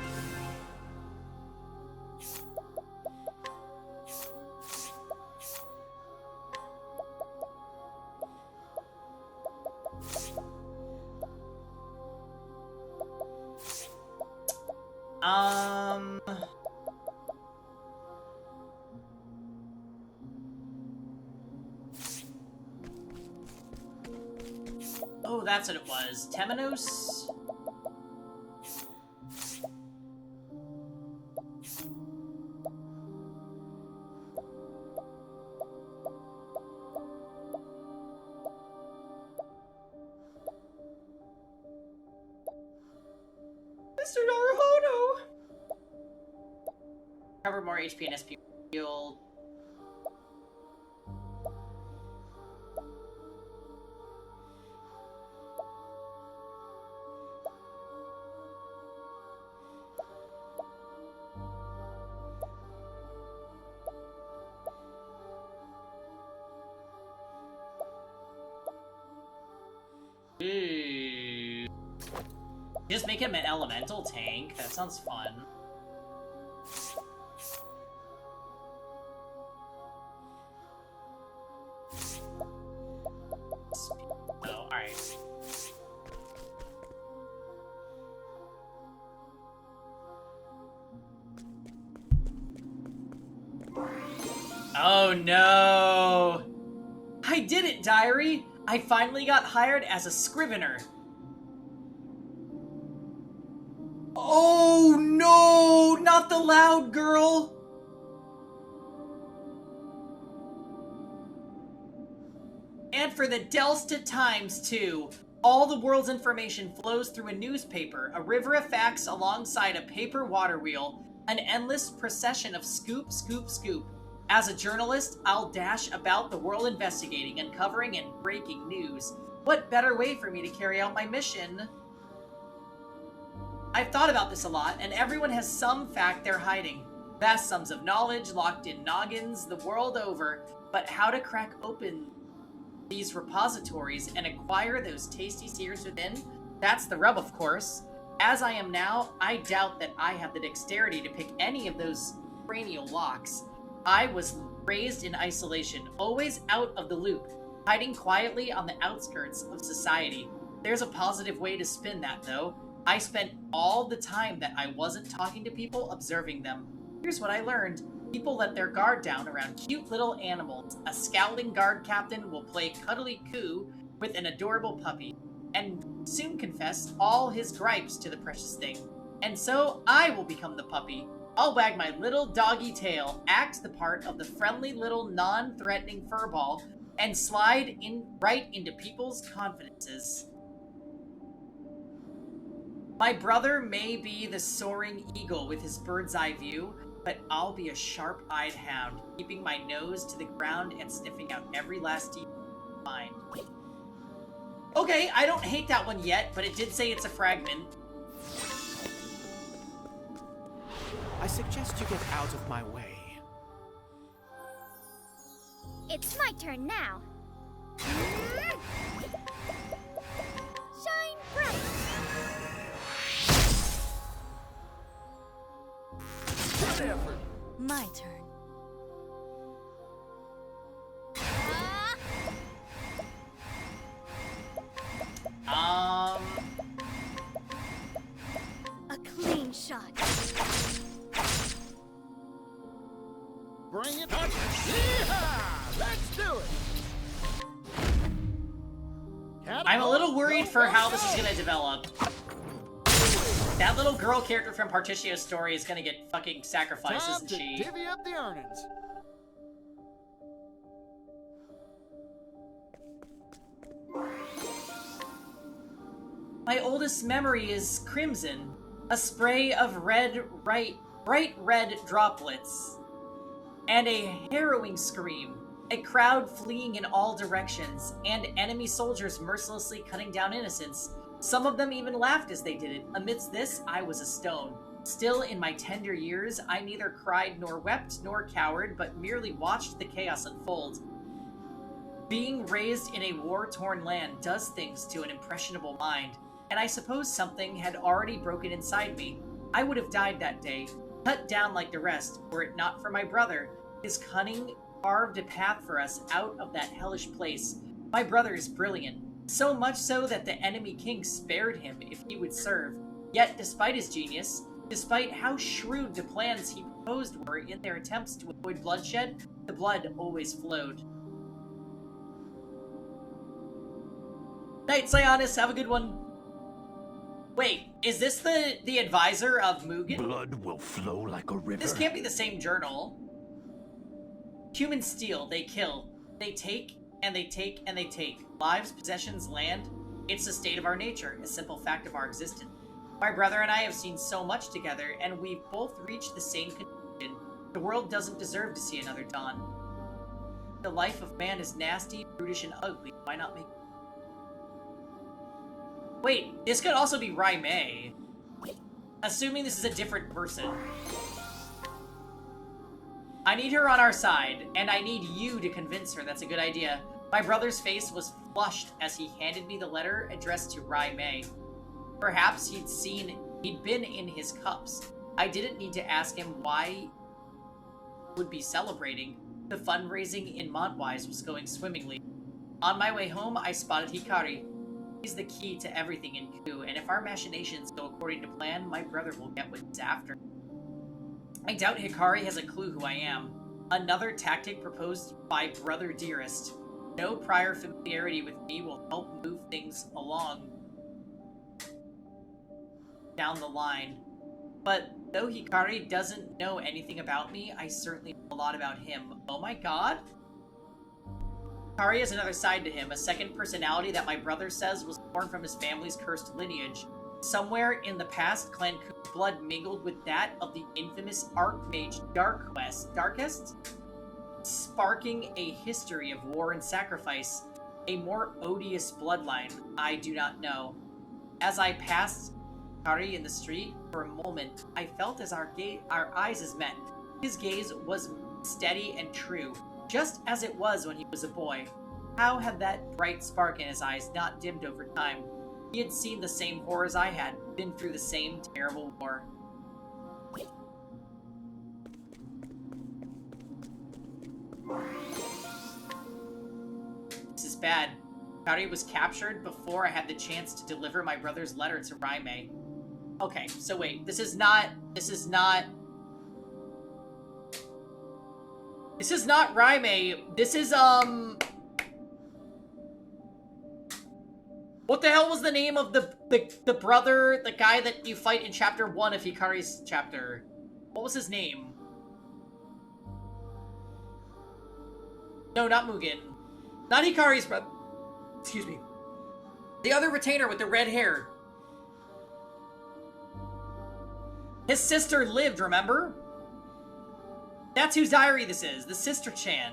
Oh, that's what it was. Temenos? Mr. Naruhodo! Cover more HP and SP heal. Ooh. Just make him an elemental tank. That sounds fun. Oh, alright. Oh no! I did it, Diary! I finally got hired as a scrivener. Oh no! Not the loud girl! And for the Delsta Times, too. All the world's information flows through a newspaper, a river of facts alongside a paper water wheel, an endless procession of scoop, scoop, scoop. As a journalist, I'll dash about the world investigating, uncovering, and breaking news. What better way for me to carry out my mission? I've thought about this a lot, and everyone has some fact they're hiding. Vast sums of knowledge locked in noggins the world over, but how to crack open these repositories and acquire those tasty secrets within? That's the rub, of course. As I am now, I doubt that I have the dexterity to pick any of those cranial locks. I was raised in isolation, always out of the loop, hiding quietly on the outskirts of society. There's a positive way to spin that, though. I spent all the time that I wasn't talking to people observing them. Here's what I learned. People let their guard down around cute little animals. A scowling guard captain will play cuddly coo with an adorable puppy, and soon confess all his gripes to the precious thing. And so I will become the puppy. I'll wag my little doggy tail, act the part of the friendly little non-threatening furball, and slide in right into people's confidences. My brother may be the soaring eagle with his bird's eye view, but I'll be a sharp-eyed hound, keeping my nose to the ground and sniffing out every last detail I find. Okay, I don't hate that one yet, but it did say it's a fragment. I suggest you get out of my way. It's my turn now. Shine bright. Good effort. My turn. A clean shot. Bring it back. Yeehaw! Let's do it. I'm a little worried for how this is gonna develop. That little girl character from Partitio's story is gonna get fucking sacrificed, isn't she? Divvy up the earnings. My oldest memory is crimson, a spray of bright red droplets, and a harrowing scream, a crowd fleeing in all directions, and enemy soldiers mercilessly cutting down innocents. Some of them even laughed as they did it. Amidst this, I was a stone. Still, in my tender years, I neither cried nor wept nor cowered, but merely watched the chaos unfold. Being raised in a war-torn land does things to an impressionable mind, and I suppose something had already broken inside me. I would have died that day, cut down like the rest, were it not for my brother. His cunning carved a path for us out of that hellish place. My brother is brilliant, so much so that the enemy king spared him if he would serve. Yet, despite his genius, despite how shrewd the plans he proposed were in their attempts to avoid bloodshed, the blood always flowed. Night, Sionis. Have a good one. Wait, is this the advisor of Mugen? Blood will flow like a river. This can't be the same journal. Humans steal, they kill, they take, and they take, and they take. Lives, possessions, land. It's the state of our nature, a simple fact of our existence. My brother and I have seen so much together, and we've both reached the same conclusion. The world doesn't deserve to see another dawn. The life of man is nasty, brutish, and ugly. Why not make... Wait, this could also be Raimei. Assuming this is a different person. I need her on our side, and I need you to convince her that's a good idea. My brother's face was flushed as he handed me the letter addressed to Raimei. Perhaps he'd been in his cups. I didn't need to ask him why he would be celebrating. The fundraising in Montwise was going swimmingly. On my way home, I spotted Hikari. He's the key to everything in Ku, and if our machinations go according to plan, my brother will get what he's after. I doubt Hikari has a clue who I am. Another tactic proposed by Brother Dearest. No prior familiarity with me will help move things along down the line. But though Hikari doesn't know anything about me, I certainly know a lot about him. Oh my god? Hikari has another side to him, a second personality that my brother says was born from his family's cursed lineage. Somewhere in the past, Clan Ku's blood mingled with that of the infamous Archmage Darkest, sparking a history of war and sacrifice. A more odious bloodline, I do not know. As I passed Hikari in the street, for a moment, I felt as our eyes met. His gaze was steady and true, just as it was when he was a boy. How had that bright spark in his eyes not dimmed over time? He had seen the same horrors I had, been through the same terrible war. This is bad. Hikari was captured before I had the chance to deliver my brother's letter to Raimei. Okay, so wait, this is not Raimei. This is, what the hell was the name of the brother, the guy that you fight in chapter 1 of Hikari's chapter? What was his name? No, not Mugen. Not Hikari's brother. Excuse me. The other retainer with the red hair. His sister lived, remember? That's whose diary this is, the Sister Chan.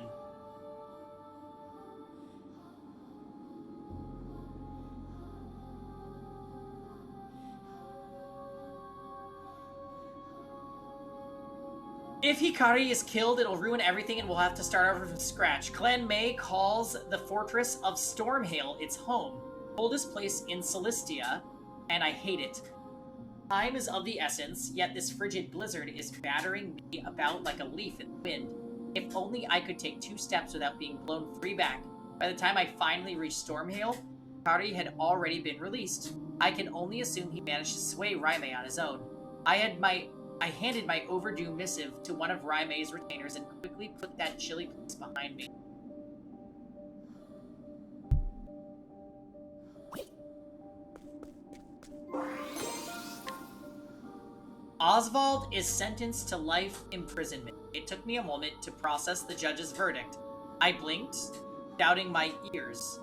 If Hikari is killed, it'll ruin everything and we'll have to start over from scratch. Clan Mei calls the fortress of Stormhail its home. Coldest place in Celistia, and I hate it. Time is of the essence, yet this frigid blizzard is battering me about like a leaf in the wind. If only I could take 2 steps without being blown 3 back. By the time I finally reached Stormhail, Hikari had already been released. I can only assume he managed to sway Raimei on his own. I handed my overdue missive to one of Raimei's retainers and quickly put that chilly place behind me. Oswald is sentenced to life imprisonment. It took me a moment to process the judge's verdict. I blinked, doubting my ears.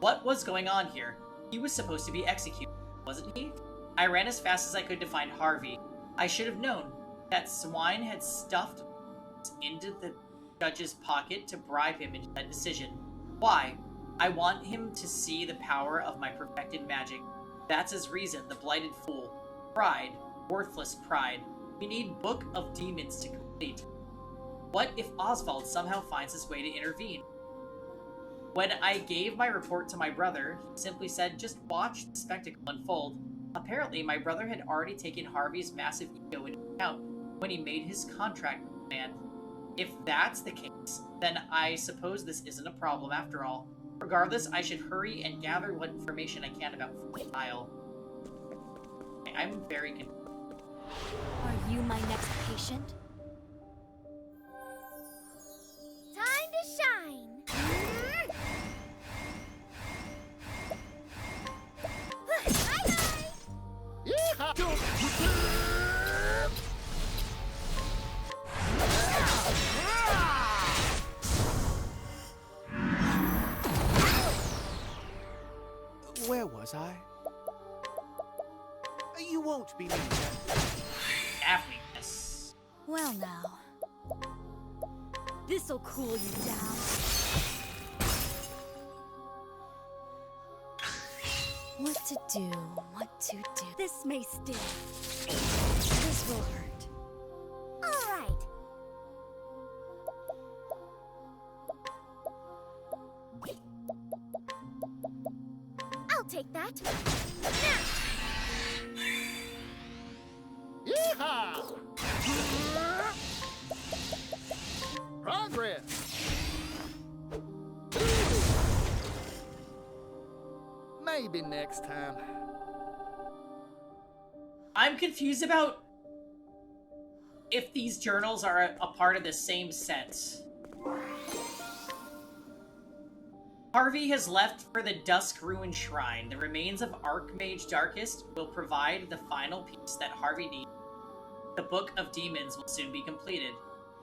What was going on here? He was supposed to be executed, wasn't he? I ran as fast as I could to find Harvey. I should have known. That swine had stuffed into the judge's pocket to bribe him into that decision. Why? I want him to see the power of my perfected magic. That's his reason, the blighted fool. Pride. Worthless pride. We need Book of Demons to complete. What if Oswald somehow finds his way to intervene? When I gave my report to my brother, he simply said, just watch the spectacle unfold. Apparently, my brother had already taken Harvey's massive ego into account when he made his contract with the man. If that's the case, then I suppose this isn't a problem after all. Regardless, I should hurry and gather what information I can about Isle. I'm very confused. Are you my next patient? Time to shine! Bye-bye! Where was I? You won't be needing that. Daphne, yes. Well now. This'll cool you down. What to do, what to do. This may sting. This will hurt. All right. I'll take that. Now. Yeehaw! Progress! Maybe next time. I'm confused about if these journals are a part of the same set. Harvey has left for the Dusk Ruin Shrine. The remains of Archmage Darkest will provide the final piece that Harvey needs. The Book of Demons will soon be completed.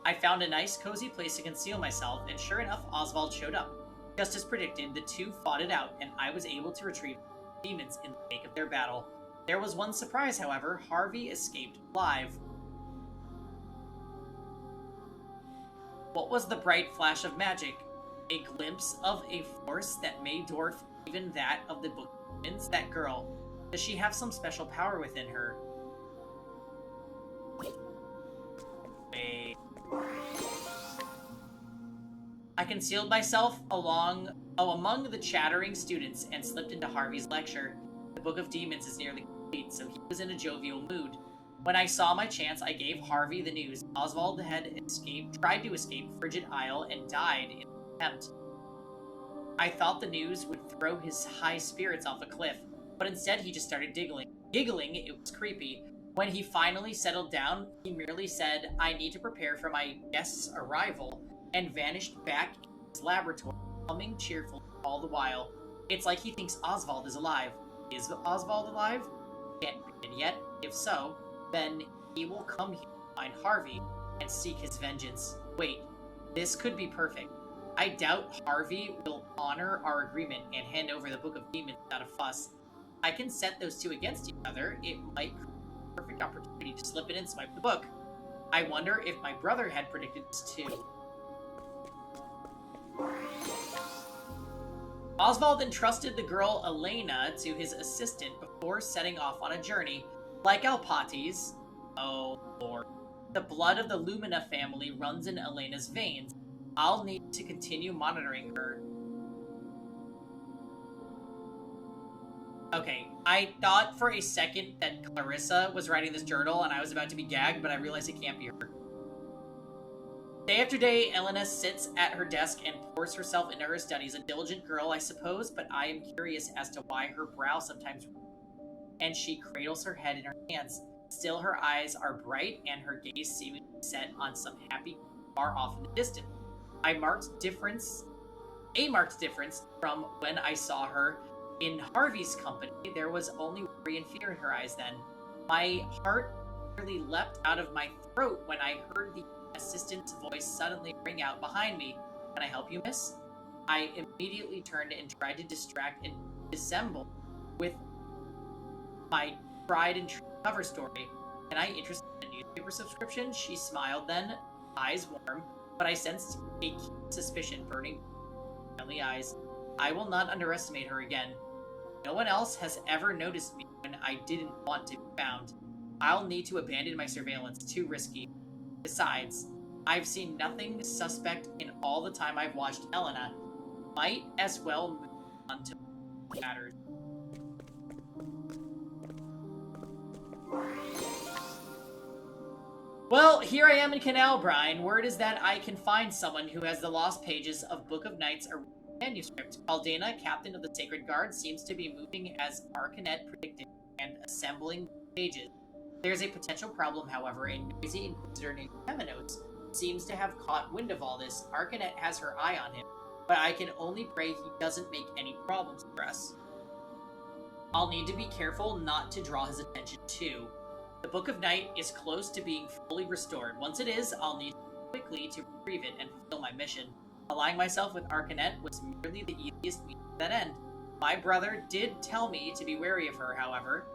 I found a nice, cozy place to conceal myself, and sure enough, Oswald showed up. Just as predicted, the two fought it out, and I was able to retrieve the demons in the wake of their battle. There was one surprise, however. Harvey escaped alive. What was the bright flash of magic? A glimpse of a force that may dwarf even that of the Book of Demons? That girl, does she have some special power within her? Wait. I concealed myself among the chattering students and slipped into Harvey's lecture. The Book of Demons is nearly complete, so he was in a jovial mood. When I saw my chance, I gave Harvey the news. Oswald had tried to escape Frigid Isle and died in an attempt. I thought the news would throw his high spirits off a cliff, but instead he just started giggling. It was creepy. When he finally settled down, he merely said, I need to prepare for my guest's arrival, and vanished back in his laboratory, humming cheerfully all the while. It's like he thinks Oswald is alive. Is Oswald alive? Can't prove it yet. If so, then he will come here to find Harvey and seek his vengeance. Wait, this could be perfect. I doubt Harvey will honor our agreement and hand over the Book of Demons without a fuss. I can set those two against each other. It might create a perfect opportunity to slip in and swipe the book. I wonder if my brother had predicted this too. Oswald entrusted the girl Elena to his assistant before setting off on a journey. Like Alpati's, oh lord, the blood of the Lumina family runs in Elena's veins. I'll need to continue monitoring her. Okay, I thought for a second that Clarissa was writing this journal and I was about to be gagged, but I realized it can't be her. Day after day, Elena sits at her desk and pours herself into her studies. A diligent girl, I suppose, but I am curious as to why her brow sometimes and she cradles her head in her hands. Still, her eyes are bright and her gaze seemingly set on some happy far off in the distance. A marked difference from when I saw her in Harvey's company. There was only worry and fear in her eyes then. My heart nearly leapt out of my throat when I heard the assistant's voice suddenly ring out behind me. Can I help you, miss? I immediately turned and tried to distract and dissemble with my tried and true cover story. Can I interest in a newspaper subscription? She smiled then, eyes warm, but I sensed a keen suspicion burning in my eyes. I will not underestimate her again. No one else has ever noticed me when I didn't want to be found. I'll need to abandon my surveillance. Too risky. Besides, I've seen nothing suspect in all the time I've watched Elena. Might as well move on to matters. Well, here I am in Canal Brine. Word is that I can find someone who has the lost pages of Book of Nights manuscript. Aldana, captain of the Sacred Guard, seems to be moving as Arcanet predicted and assembling pages. There's a potential problem, however. A noisy inquisitor named Temenos seems to have caught wind of all this. Arcanet has her eye on him, but I can only pray he doesn't make any problems for us. I'll need to be careful not to draw his attention too. The Book of Night is close to being fully restored. Once it is, I'll need quickly to retrieve it and fulfill my mission. Allying myself with Arcanet was merely the easiest means to that end. My brother did tell me to be wary of her, however.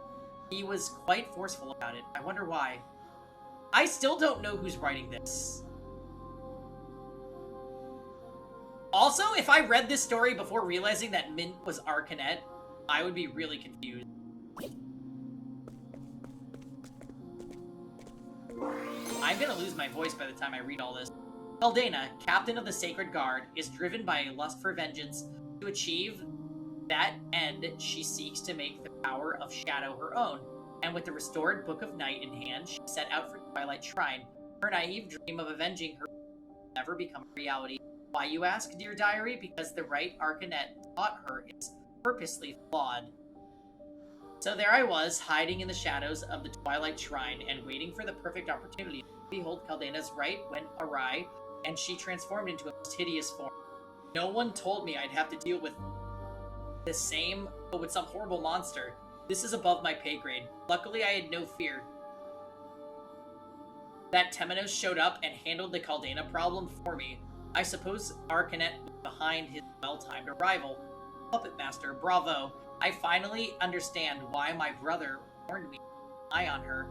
He was quite forceful about it. I wonder why. I still don't know who's writing this. Also, if I read this story before realizing that Mint was Arcanet, I would be really confused. I'm gonna lose my voice by the time I read all this. Aldana, captain of the Sacred Guard, is driven by a lust for vengeance. To achieve that end, she seeks to make the power of Shadow her own, and with the restored Book of Night in hand, she set out for Twilight Shrine. Her naive dream of avenging her will never become a reality. Why, you ask, dear diary? Because the right Arcanet taught her is purposely flawed. So there I was, hiding in the shadows of the Twilight Shrine and waiting for the perfect opportunity. Behold, Caldana's right went awry, and she transformed into a most hideous form. No one told me I'd have to deal with the same, but with some horrible monster. This is above my pay grade. Luckily, I had no fear. That Temenos showed up and handled the Caldana problem for me. I suppose Arcanet was behind his well-timed arrival. Puppet Master, bravo. I finally understand why my brother warned me to keep an eye on her.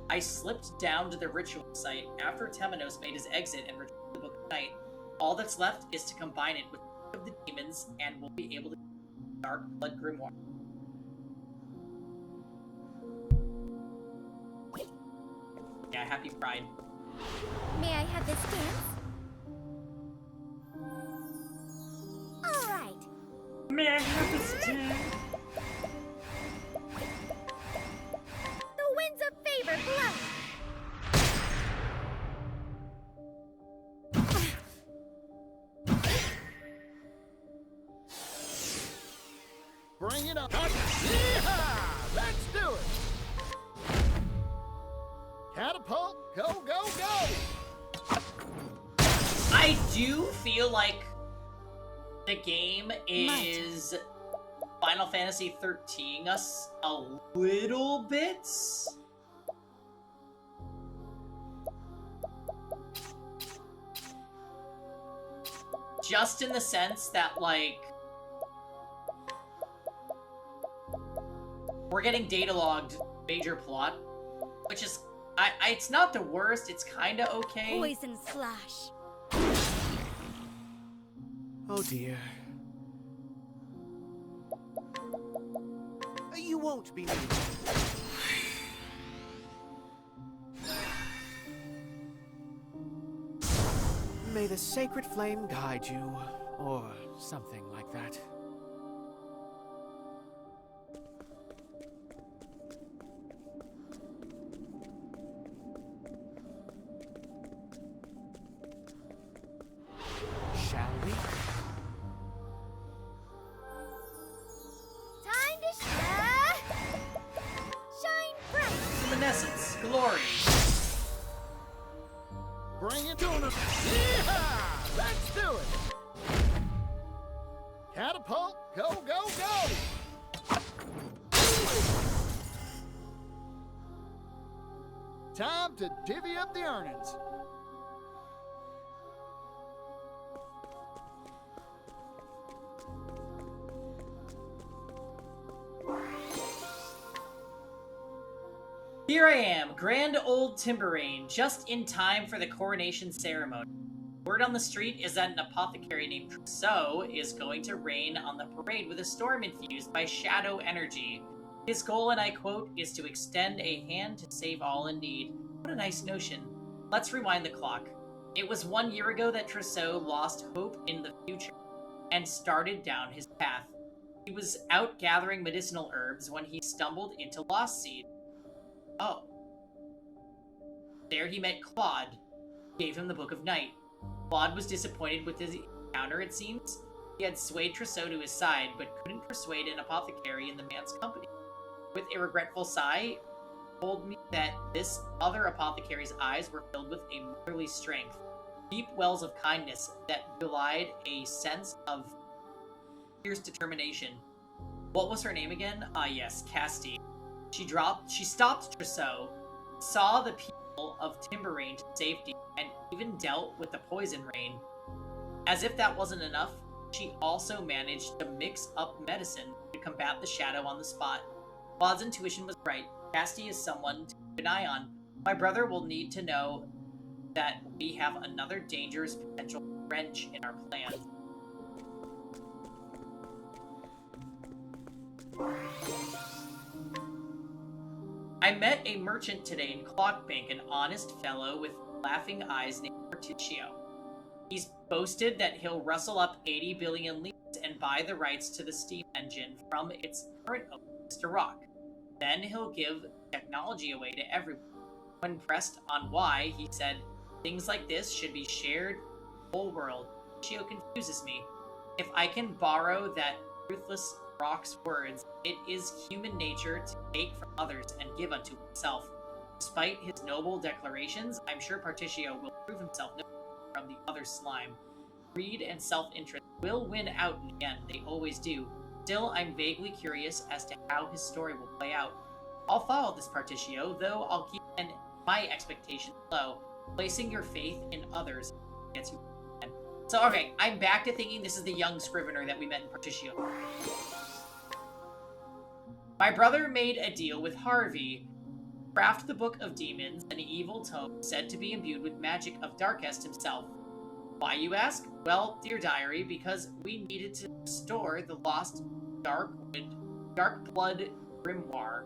I slipped down to the ritual site after Temenos made his exit and returned the Book of Night. All that's left is to combine it with the Book of the Demons, and we'll be able to Dark Blood Grimoire. Yeah, happy Pride. May I have this dance? All right. May I have this dance? The winds of favor blow. Bring it up. Yeehaw! Let's do it. Catapult, go, go, go! I do feel like the game is Final Fantasy 13 us a little bit. Just in the sense that, like, we're getting data logged major plot, which is, it's not the worst, it's kinda okay. Poison slash. Oh dear. You won't be needed. May the sacred flame guide you, or something like that. Shall we? Time to shine bright. Luminescence, glory. Bring it to them. Yeehaw! Let's do it. Catapult, go, go, go! Time to divvy up the earnings. Here I am, grand old Timberain, just in time for the coronation ceremony. Word on the street is that an apothecary named Trousseau is going to rain on the parade with a storm infused by shadow energy. His goal, and I quote, is to extend a hand to save all in need. What a nice notion. Let's rewind the clock. It was 1 year ago that Trousseau lost hope in the future and started down his path. He was out gathering medicinal herbs when he stumbled into Lost Seed. Oh. There he met Claude, gave him the Book of Night. Claude was disappointed with his encounter, it seems. He had swayed Trousseau to his side, but couldn't persuade an apothecary in the man's company. With a regretful sigh, told me that this other apothecary's eyes were filled with a motherly strength, deep wells of kindness that belied a sense of fierce determination. What was her name again? Ah, yes, Casti. She stopped Trousseau, saw the people of Timber Rain to safety, and even dealt with the poison rain. As if that wasn't enough, she also managed to mix up medicine to combat the shadow on the spot. Claude's intuition was right. Casti is someone to keep an eye on. My brother will need to know that we have another dangerous potential wrench in our plans. I met a merchant today in Clockbank, an honest fellow with laughing eyes named Bertuccio. He's boasted that he'll rustle up 80 billion leaves and buy the rights to the steam engine from its current owner, Mr. Rock. Then he'll give technology away to everyone. When pressed on why, he said, things like this should be shared with the whole world. Bertuccio confuses me. If I can borrow that ruthless Rock's words, it is human nature to take from others and give unto himself. Despite his noble declarations, I'm sure Bertuccio will prove himself no from the other slime. Greed and self-interest will win out in the end. They always do. Still, I'm vaguely curious as to how his story will play out. I'll follow this Bertuccio, though I'll keep my expectations low. Placing your faith in others gets you. So, okay, I'm back to thinking this is the young scrivener that we met in Bertuccio. My brother made a deal with Harvey. Craft the Book of Demons, an evil tome said to be imbued with magic of Darkest himself. Why, you ask? Well, dear diary, because we needed to restore the lost Dark Blood Grimoire.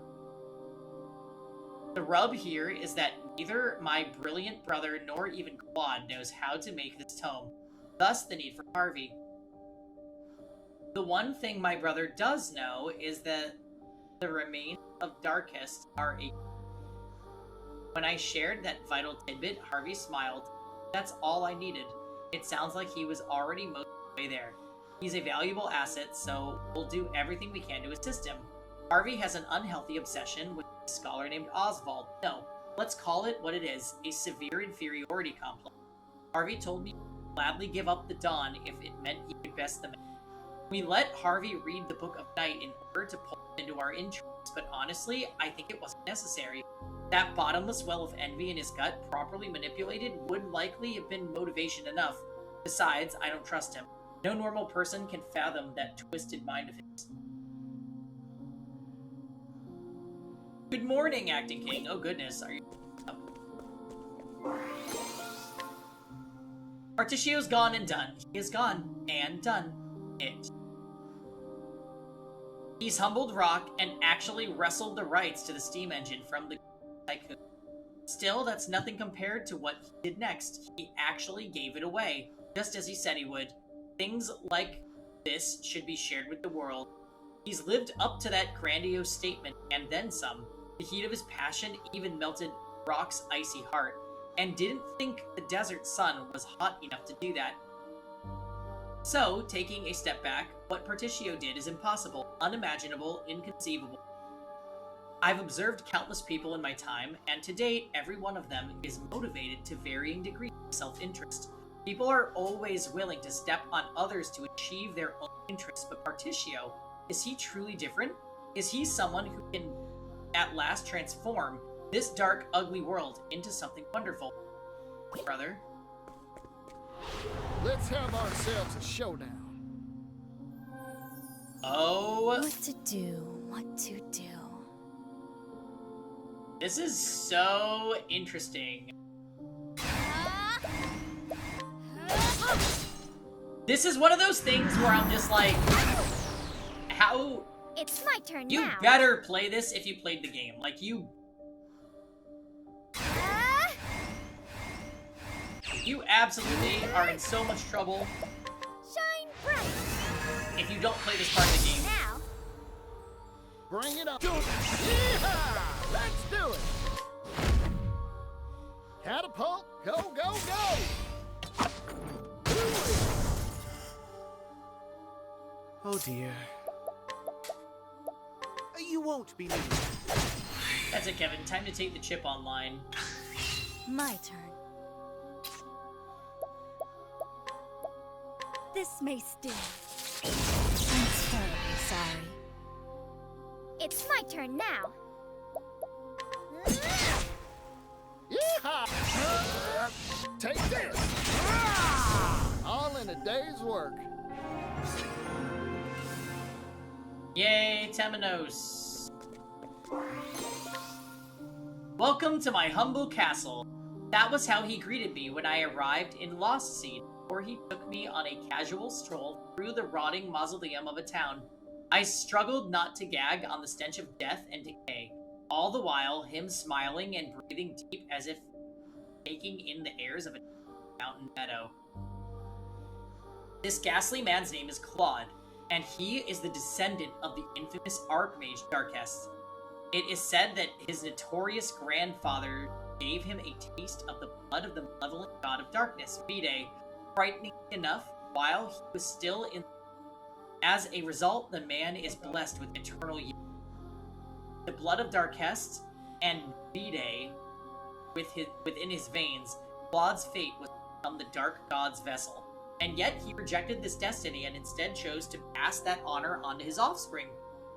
The rub here is that neither my brilliant brother nor even Claude knows how to make this tome, thus the need for Harvey. The one thing my brother does know is that the remains of Darkest are a... When I shared that vital tidbit, Harvey smiled. That's all I needed. It sounds like he was already most of the way there. He's a valuable asset, so we'll do everything we can to assist him. Harvey has an unhealthy obsession with a scholar named Oswald. No, let's call it what it is, a severe inferiority complex. Harvey told me he'd gladly give up the Dawn if it meant he could best the man. We let Harvey read the Book of Night in order to pull him into our interests, but honestly, I think it wasn't necessary. That bottomless well of envy in his gut, properly manipulated, would likely have been motivation enough. Besides, I don't trust him. No normal person can fathom that twisted mind of his. Good morning, Acting King. Oh goodness, are you up? Bertuccio's gone and done. He is gone and done it. He's humbled Rock and actually wrestled the rights to the steam engine from the tycoon. Still, that's nothing compared to what he did next. He actually gave it away, just as he said he would. Things like this should be shared with the world. He's lived up to that grandiose statement, and then some. The heat of his passion even melted Rock's icy heart, and didn't think the desert sun was hot enough to do that. So, taking a step back, what Bertuccio did is impossible, unimaginable, inconceivable. I've observed countless people in my time, and to date, every one of them is motivated to varying degrees of self-interest. People are always willing to step on others to achieve their own interests, but Bertuccio, is he truly different? Is he someone who can at last transform this dark, ugly world into something wonderful? Brother? Let's have ourselves a showdown. Oh. What to do, what to do. This is so interesting. This is one of those things where I'm just like, how... It's my turn You now. better play this if you played the game. Like, you... You absolutely are in so much trouble Shine bright. if you don't play this part of the game. Now. Bring it up. Yeehaw! Let's do it. Catapult, go, go, go! Oh dear. You won't be needed. That's it, Kevin. Time to take the chip online. My turn. This may sting. I'm terribly sorry. It's my turn now. Yeehaw! Take this! All in a day's work. Yay, Temenos. Welcome to my humble castle. That was how he greeted me when I arrived in Lost Seed, before he took me on a casual stroll through the rotting mausoleum of a town. I struggled not to gag on the stench of death and decay, all the while him smiling and breathing deep as if taking in the airs of a mountain meadow. This ghastly man's name is Claude, and he is the descendant of the infamous Archmage Darkest. It is said that his notorious grandfather gave him a taste of the blood of the malevolent god of darkness, Vide, frightening enough while he was still in. As a result, the man is blessed with eternal youth. The blood of Darkest and Vide within his veins, Claude's fate was to become the Dark God's vessel. And yet he rejected this destiny and instead chose to pass that honor on to his offspring.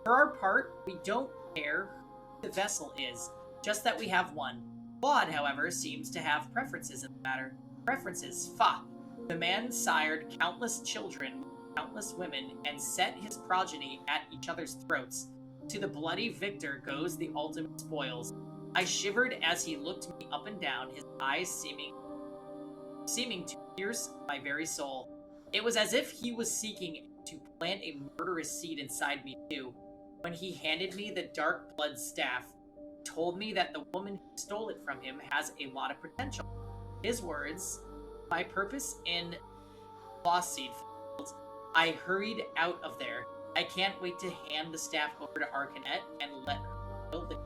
For our part, we don't care who the vessel is, just that we have one. Claude, however, seems to have preferences in the matter. Preferences, fa! The man sired countless children, countless women, and set his progeny at each other's throats. To the bloody victor goes the ultimate spoils. I shivered as he looked me up and down, his eyes seeming to pierce my very soul. It was as if he was seeking to plant a murderous seed inside me too. When he handed me the dark blood staff, he told me that the woman who stole it from him has a lot of potential. His words, my purpose in Lost Seed fields, I hurried out of there. I can't wait to hand the staff over to Arcanet and let her build it.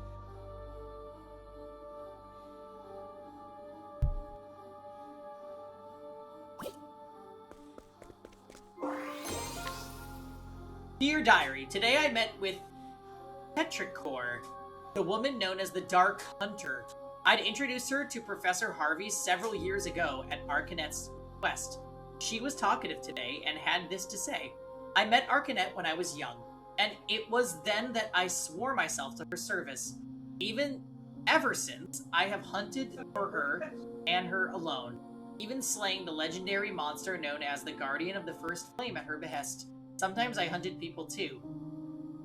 Dear Diary, today I met with Petrichor, the woman known as the Dark Hunter. I'd introduced her to Professor Harvey several years ago at Arcanet's request. She was talkative today and had this to say. I met Arcanet when I was young, and it was then that I swore myself to her service. Ever since, I have hunted for her and her alone, even slaying the legendary monster known as the Guardian of the First Flame at her behest. Sometimes I hunted people too,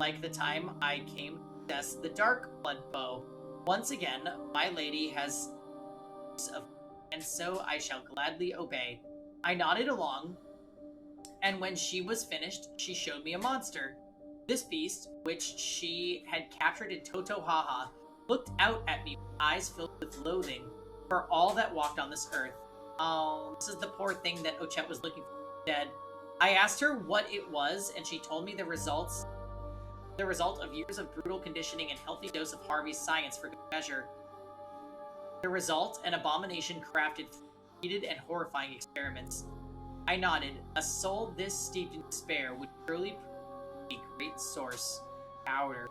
like the time I came to possess the Dark Blood Bow. Once again, my lady has and so I shall gladly obey. I nodded along, and when she was finished, she showed me a monster. This beast, which she had captured in Totohaha, looked out at me with eyes filled with loathing for all that walked on this earth. Oh, this is the poor thing that Ochette was looking for dead. I asked her what it was, and she told me the result of years of brutal conditioning and healthy dose of Harvey's science for good measure. The result, an abomination crafted through repeated and horrifying experiments. I nodded. A soul this steeped in despair would surely be a great source of power.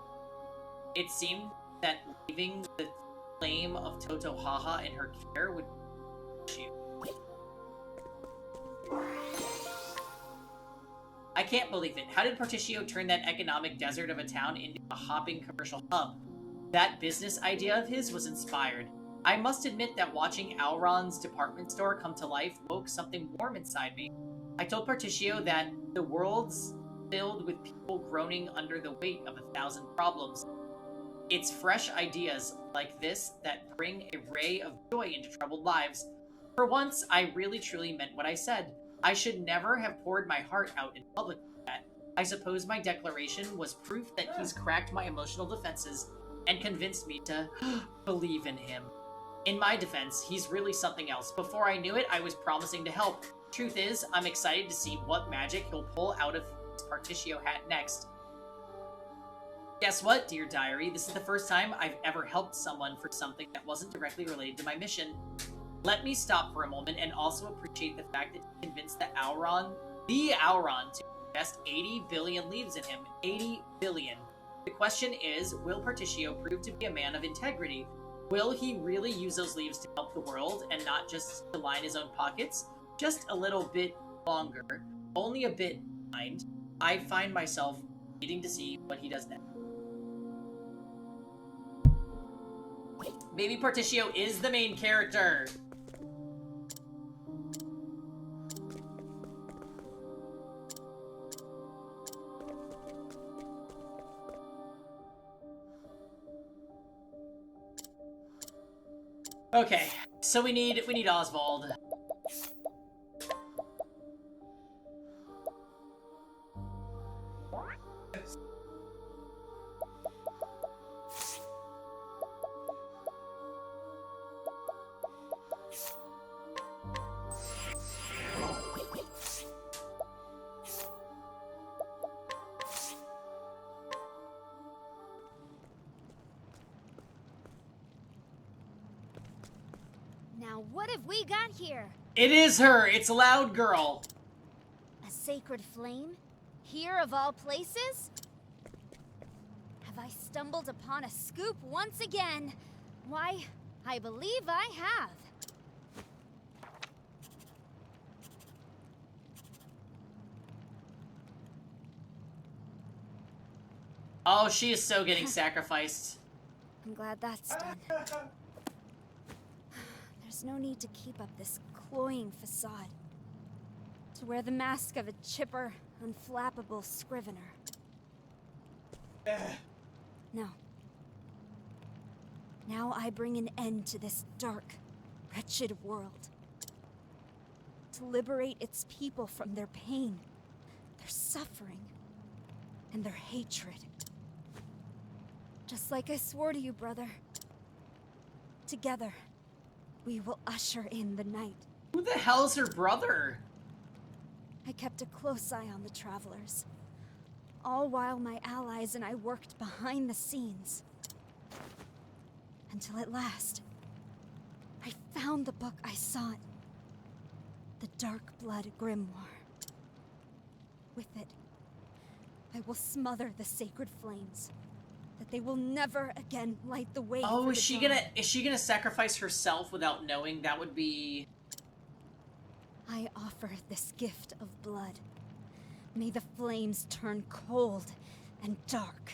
It seemed that leaving the flame of Totohaha in her care would be an issue. I can't believe it. How did Particio turn that economic desert of a town into a hopping commercial hub? That business idea of his was inspired. I must admit that watching Alron's department store come to life woke something warm inside me. I told Particio that the world's filled with people groaning under the weight of 1,000 problems. It's fresh ideas like this that bring a ray of joy into troubled lives. For once, I really truly meant what I said. I should never have poured my heart out in public like that. I suppose my declaration was proof that he's cracked my emotional defenses and convinced me to believe in him. In my defense, he's really something else. Before I knew it, I was promising to help. Truth is, I'm excited to see what magic he'll pull out of his Partitio hat next. Guess what, dear diary? This is the first time I've ever helped someone for something that wasn't directly related to my mission. Let me stop for a moment and also appreciate the fact that he convinced the Auron, to invest 80 billion leaves in him. 80 billion. The question is, will Partitio prove to be a man of integrity? Will he really use those leaves to help the world and not just to line his own pockets? Just a little bit longer, only a bit behind. I find myself needing to see what he does next. Maybe Partitio is the main character. Okay, so we need Oswald. Now what have we got here? It is her! It's Loud Girl! A sacred flame? Here of all places? Have I stumbled upon a scoop once again? Why, I believe I have. Oh, she is so getting sacrificed. I'm glad that's done. There's no need to keep up this cloying facade. To wear the mask of a chipper, unflappable scrivener. No. Now I bring an end to this dark, wretched world. To liberate its people from their pain, their suffering, and their hatred. Just like I swore to you, brother. Together, we will usher in the night. Who the hell's her brother? I kept a close eye on the travelers. All while my allies and I worked behind the scenes. Until at last, I found the book I sought. The Dark Blood Grimoire. With it, I will smother the sacred flames. That they will never again light the way. Oh, is she gonna sacrifice herself without knowing? That would be... I offer this gift of blood. May the flames turn cold and dark.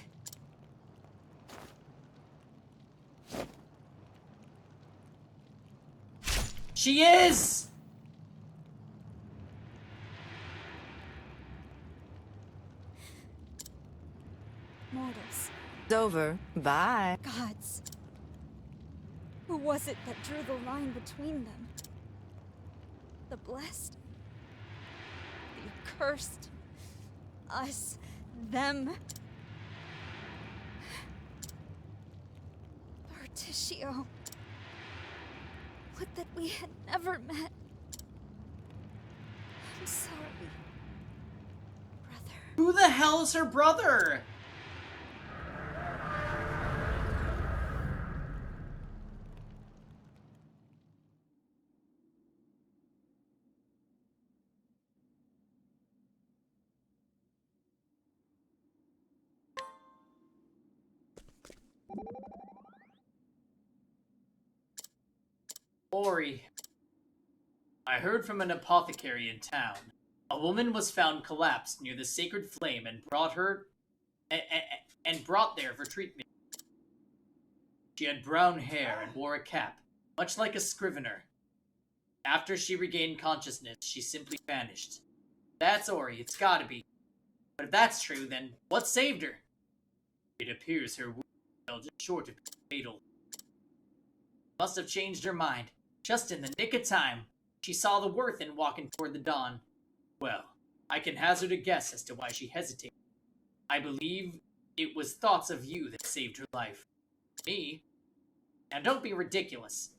She is! Mortals. It's over. Bye. Gods. Who was it that drew the line between them? The blessed? The accursed? Us? Them? Partitio. Would that we had never met. I'm sorry, brother. Who the hell is her brother? Ori. I heard from an apothecary in town. A woman was found collapsed near the sacred flame and brought there for treatment. She had brown hair and wore a cap, much like a scrivener. After she regained consciousness, she simply vanished. That's Ori, it's gotta be. But if that's true, then what saved her? It appears her wound fell just short of being fatal. Must have changed her mind. Just in the nick of time, she saw the worth in walking toward the dawn. Well, I can hazard a guess as to why she hesitated. I believe it was thoughts of you that saved her life. Me? Now don't be ridiculous.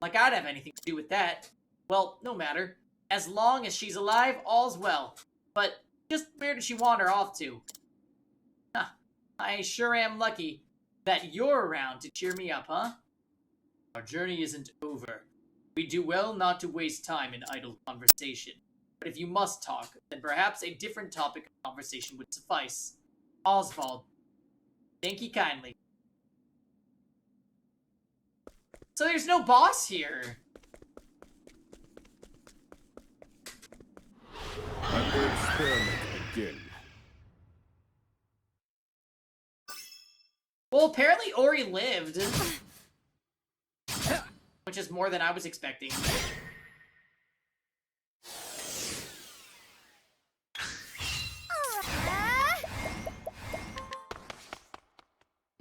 Like I'd have anything to do with that. Well, no matter. As long as she's alive, all's well. But just where did she wander off to? Huh. I sure am lucky that you're around to cheer me up, huh? Our journey isn't over. We do well not to waste time in idle conversation. But if you must talk, then perhaps a different topic of conversation would suffice. Oswald, thank you kindly. So there's no boss here. Let the experiment begin. Well, apparently Ori lived. Which is more than I was expecting.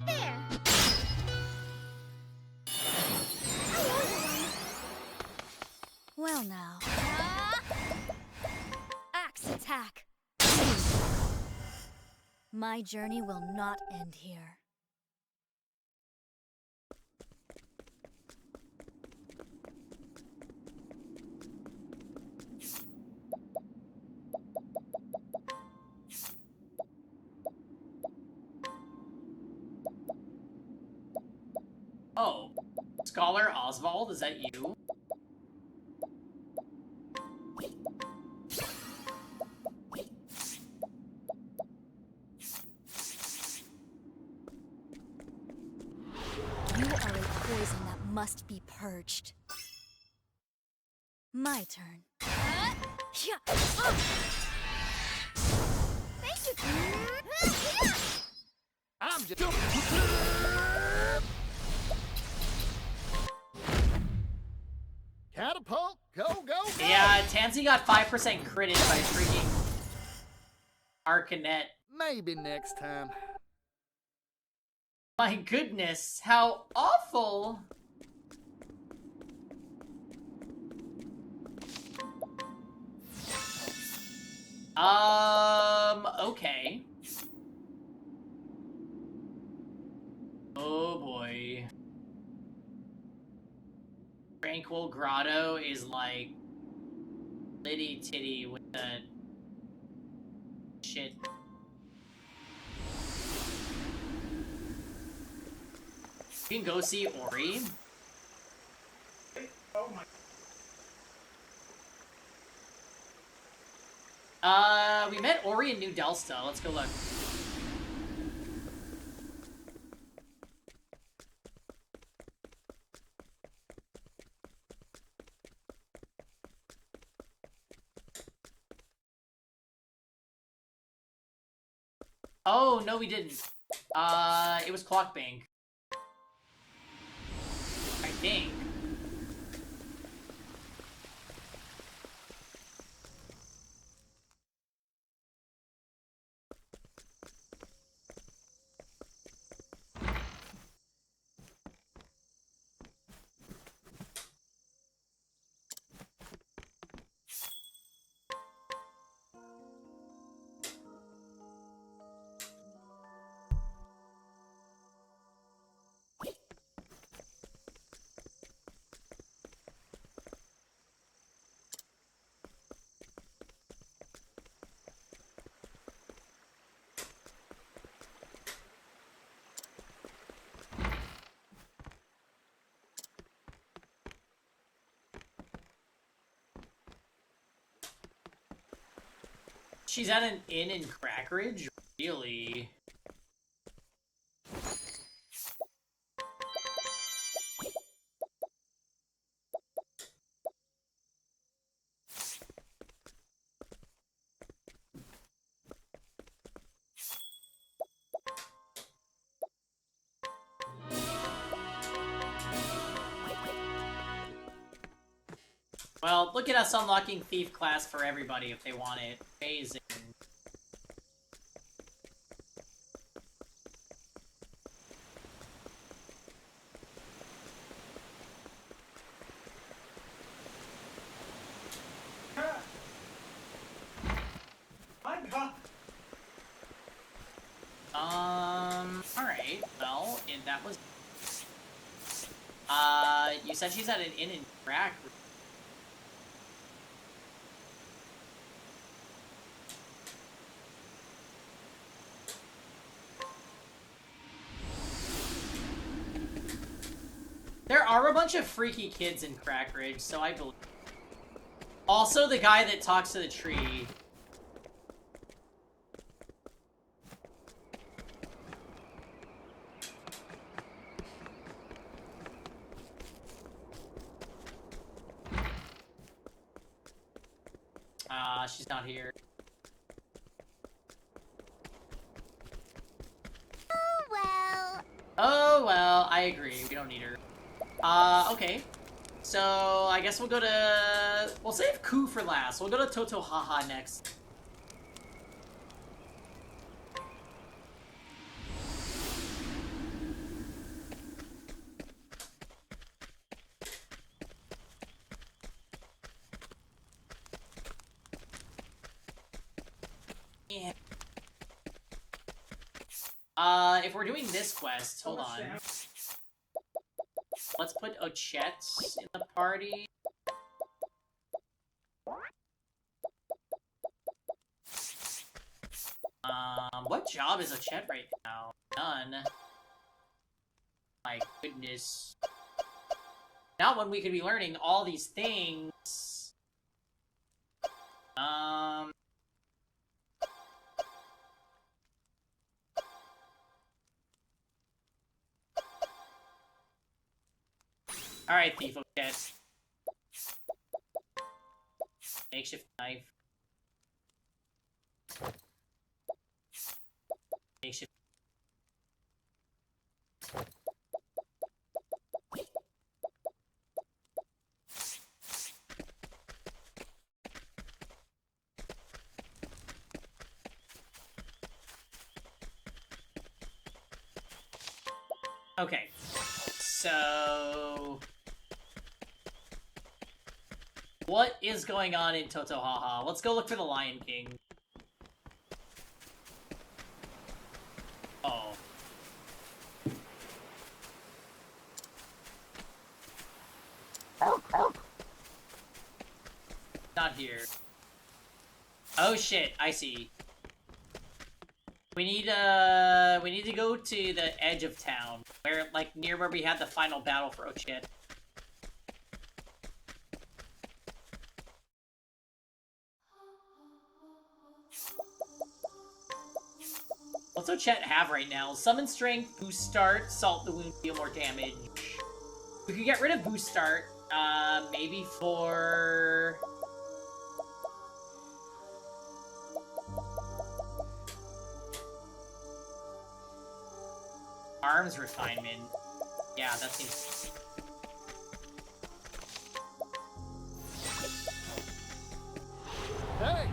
There. Well now. Axe attack. My journey will not end here. Oh, Scholar Oswald, is that you? You are a poison that must be purged. My turn. Thank you. I'm just... Catapult, go, go, go! Yeah, Tansy got 5% critted by freaking Arcanet. Maybe next time. My goodness, how awful! Okay. Oh boy. Tranquil Grotto is like litty titty with the shit. You can go see Ori. Oh my. We met Ori in New Delsta. Let's go look. Oh, no we didn't. It was Clockbank. I think. She's at an inn in Crackridge? Really? Well, look at us unlocking Thief class for everybody if they want it. Amazing. You said she's at an inn in Crack. There are a bunch of freaky kids in Crack Ridge, so I believe. Also, the guy that talks to the tree. She's not here. Oh well. Oh well, I agree. We don't need her. Okay. So, I guess we'll go to... We'll save Ku for last. We'll go to Totohaha next. Yeah. If we're doing this quest, hold on. Let's put Ochette in the party. What job is Ochette right now? None. My goodness. Not when we could be learning all these things. Alright, Thief Ochette. Makeshift knife. Makeshift. Okay. So... what is going on in Totohaha? Let's go look for the Lion King. Oh. Not here. Oh shit, I see. We need to go to the edge of town, where, like, near where we had the final battle for Ochette. What's Ochette have right now? Summon Strength, Boost Start, Salt the Wound, deal more damage. We could get rid of Boost Start, maybe for... Arms Refinement. Yeah, that seems... Hey,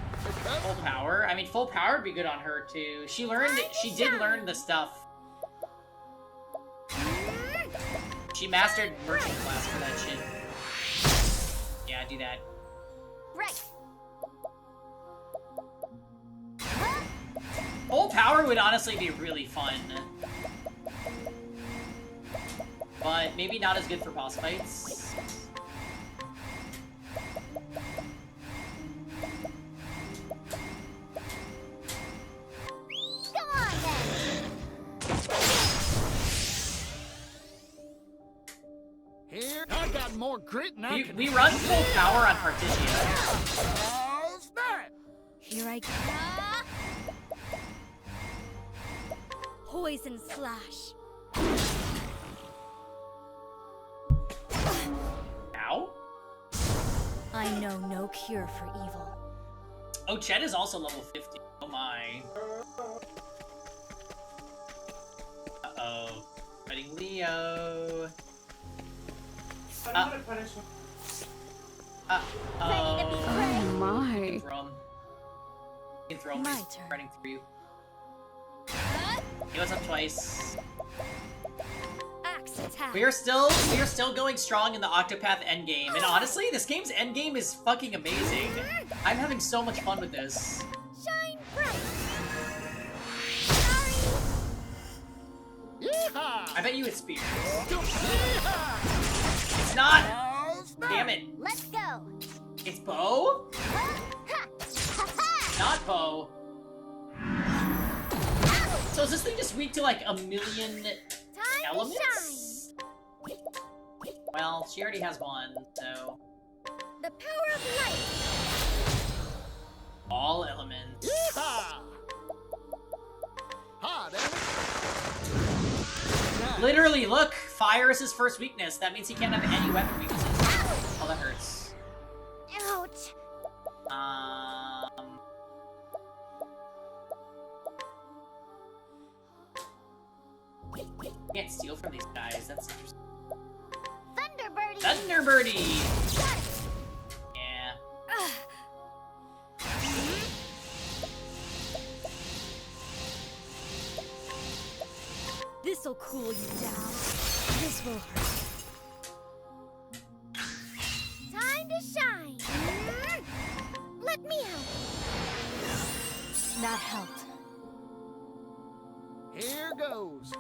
full power? I mean, full power would be good on her, too. She did learn the stuff. She mastered Merchant class for that shit. Yeah, do that. Right. Full power would honestly be really fun. But maybe not as good for boss fights. Come on then. Here, I got more grit than I can... We run full power on Partitia. How's that? Here I go. Poison slash. Ow? I know no cure for evil. Ochette is also level 50. Oh my. Uh-oh. Fighting Leo. I'm gonna punish him. Uh-oh. My. You can throw him. My He's turn. running through you. He goes up twice. Axe attack. We are still going strong in the Octopath endgame, and honestly, this game's endgame is fucking amazing. I'm having so much fun with this. Shine bright. Yeehaw! I bet you it's spears. Yeehaw! It's It's not! Oh, snap. Damn it. Let's go. It's Bo? Ha! Not Bo. So is this thing just weak to like a million elements? Well, she already has one, so... The power of light. All elements. Yeehaw! Ha, damn it. Literally, look! Fire is his first weakness. That means he can't have any weapon weaknesses. Oh, that hurts. Ouch. Can't steal from these guys. That's interesting. Thunderbirdie. Thunderbirdie! Yeah. This'll cool you down. This will hurt. Time to shine. Let me help. That helped. Here goes.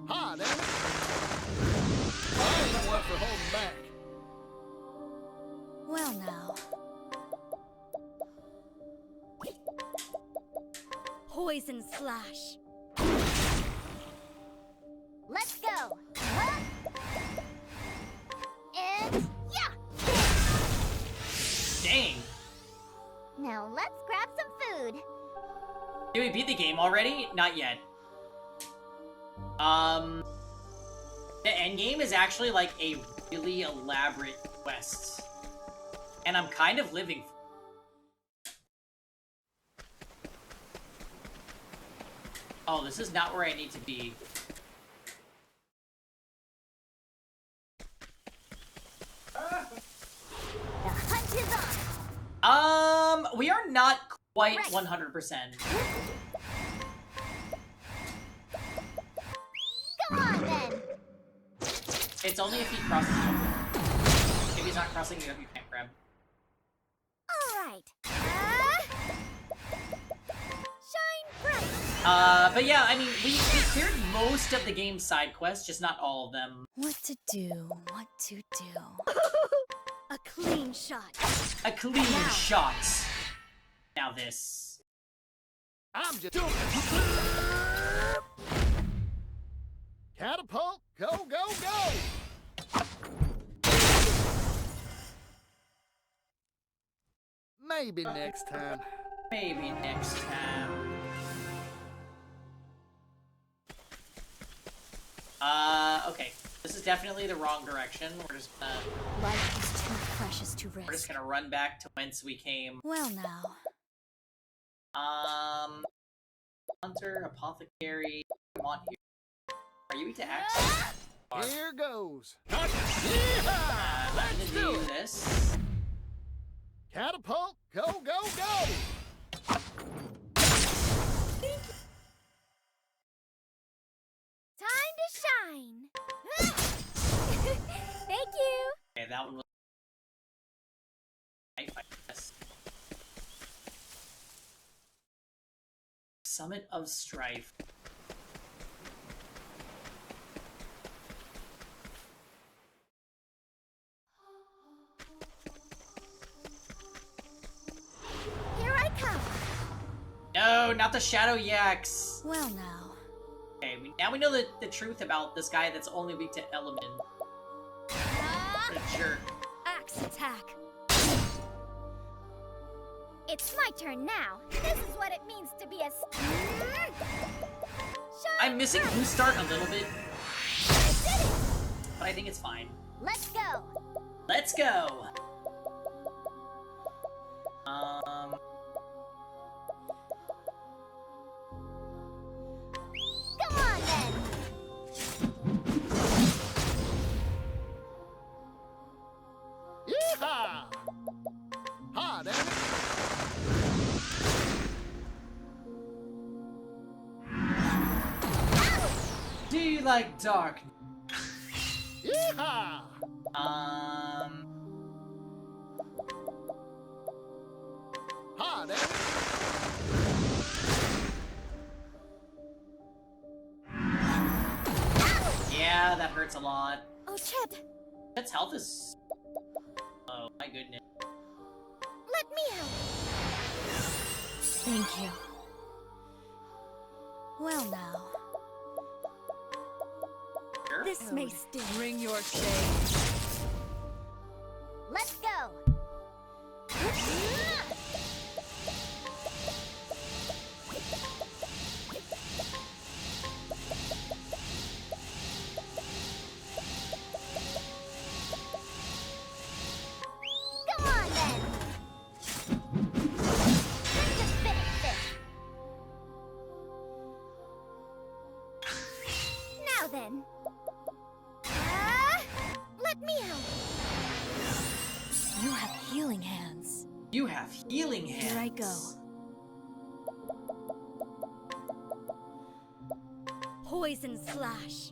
Ha, damn it. I ain't one for holding back. Well now. Poison slash. Let's go. And yeah. Dang. Now let's grab some food. Did we beat the game already? Not yet. The endgame is actually like a really elaborate quest. And I'm kind of living for it. Oh, this is not where I need to be. The hunt is on. We are not quite 100%. Come on then. It's only if he crosses you. If he's not crossing you up, you can't grab. All right. Shine bright. But yeah, I mean, we cleared most of the game's side quests, just not all of them. What to do, what to do. A clean shot. A clean shot. Now this. I'm just doing catapult, go, go, go! Maybe next time. Maybe next time. Okay. This is definitely the wrong direction. We're just gonna... Life is too precious to risk. We're just gonna run back to whence we came. Well now. Hunter, apothecary, what do I want here? Are you weak to axe? Here goes. I'm Let's gonna do it. this. Catapult, go, go, go! Time to shine. Thank you. Okay, that one was... I guess. Summit of Strife. Here I come. No, not the Shadow Yaks. Well now. Okay, now we know the truth about this guy that's only weak to element. What a jerk. Axe attack. It's my turn now. This is what it means to be a... I'm missing Boost Start a little bit, I did it. but I think it's fine. Let's go. Let's go! Come on then. Yeehaw! Ha, damn it! Do you like dark? Yeehaw! Ha, damn it! Yeah, that hurts a lot. Oh, Chet, Chet's health is... Oh, my goodness. let me help. Thank you. Well now. Sure. This may sting. Bring your shade. Let's go. Come on then. Let's just finish this. Now then. Let me help. You have healing hands. You have healing hands. Here I go. Poison slash.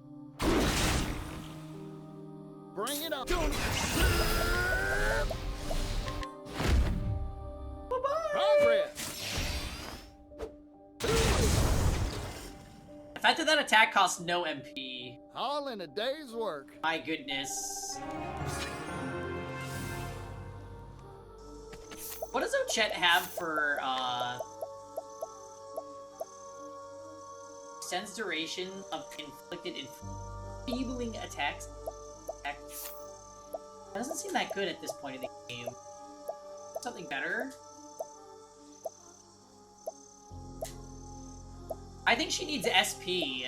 Bring it on. Progress. The fact that that attack costs no MP. All in a day's work. My goodness. What does Ochette have for, extends duration of inflicted enfeebling attacks? That doesn't seem that good at this point in the game. Something better? I think she needs SP.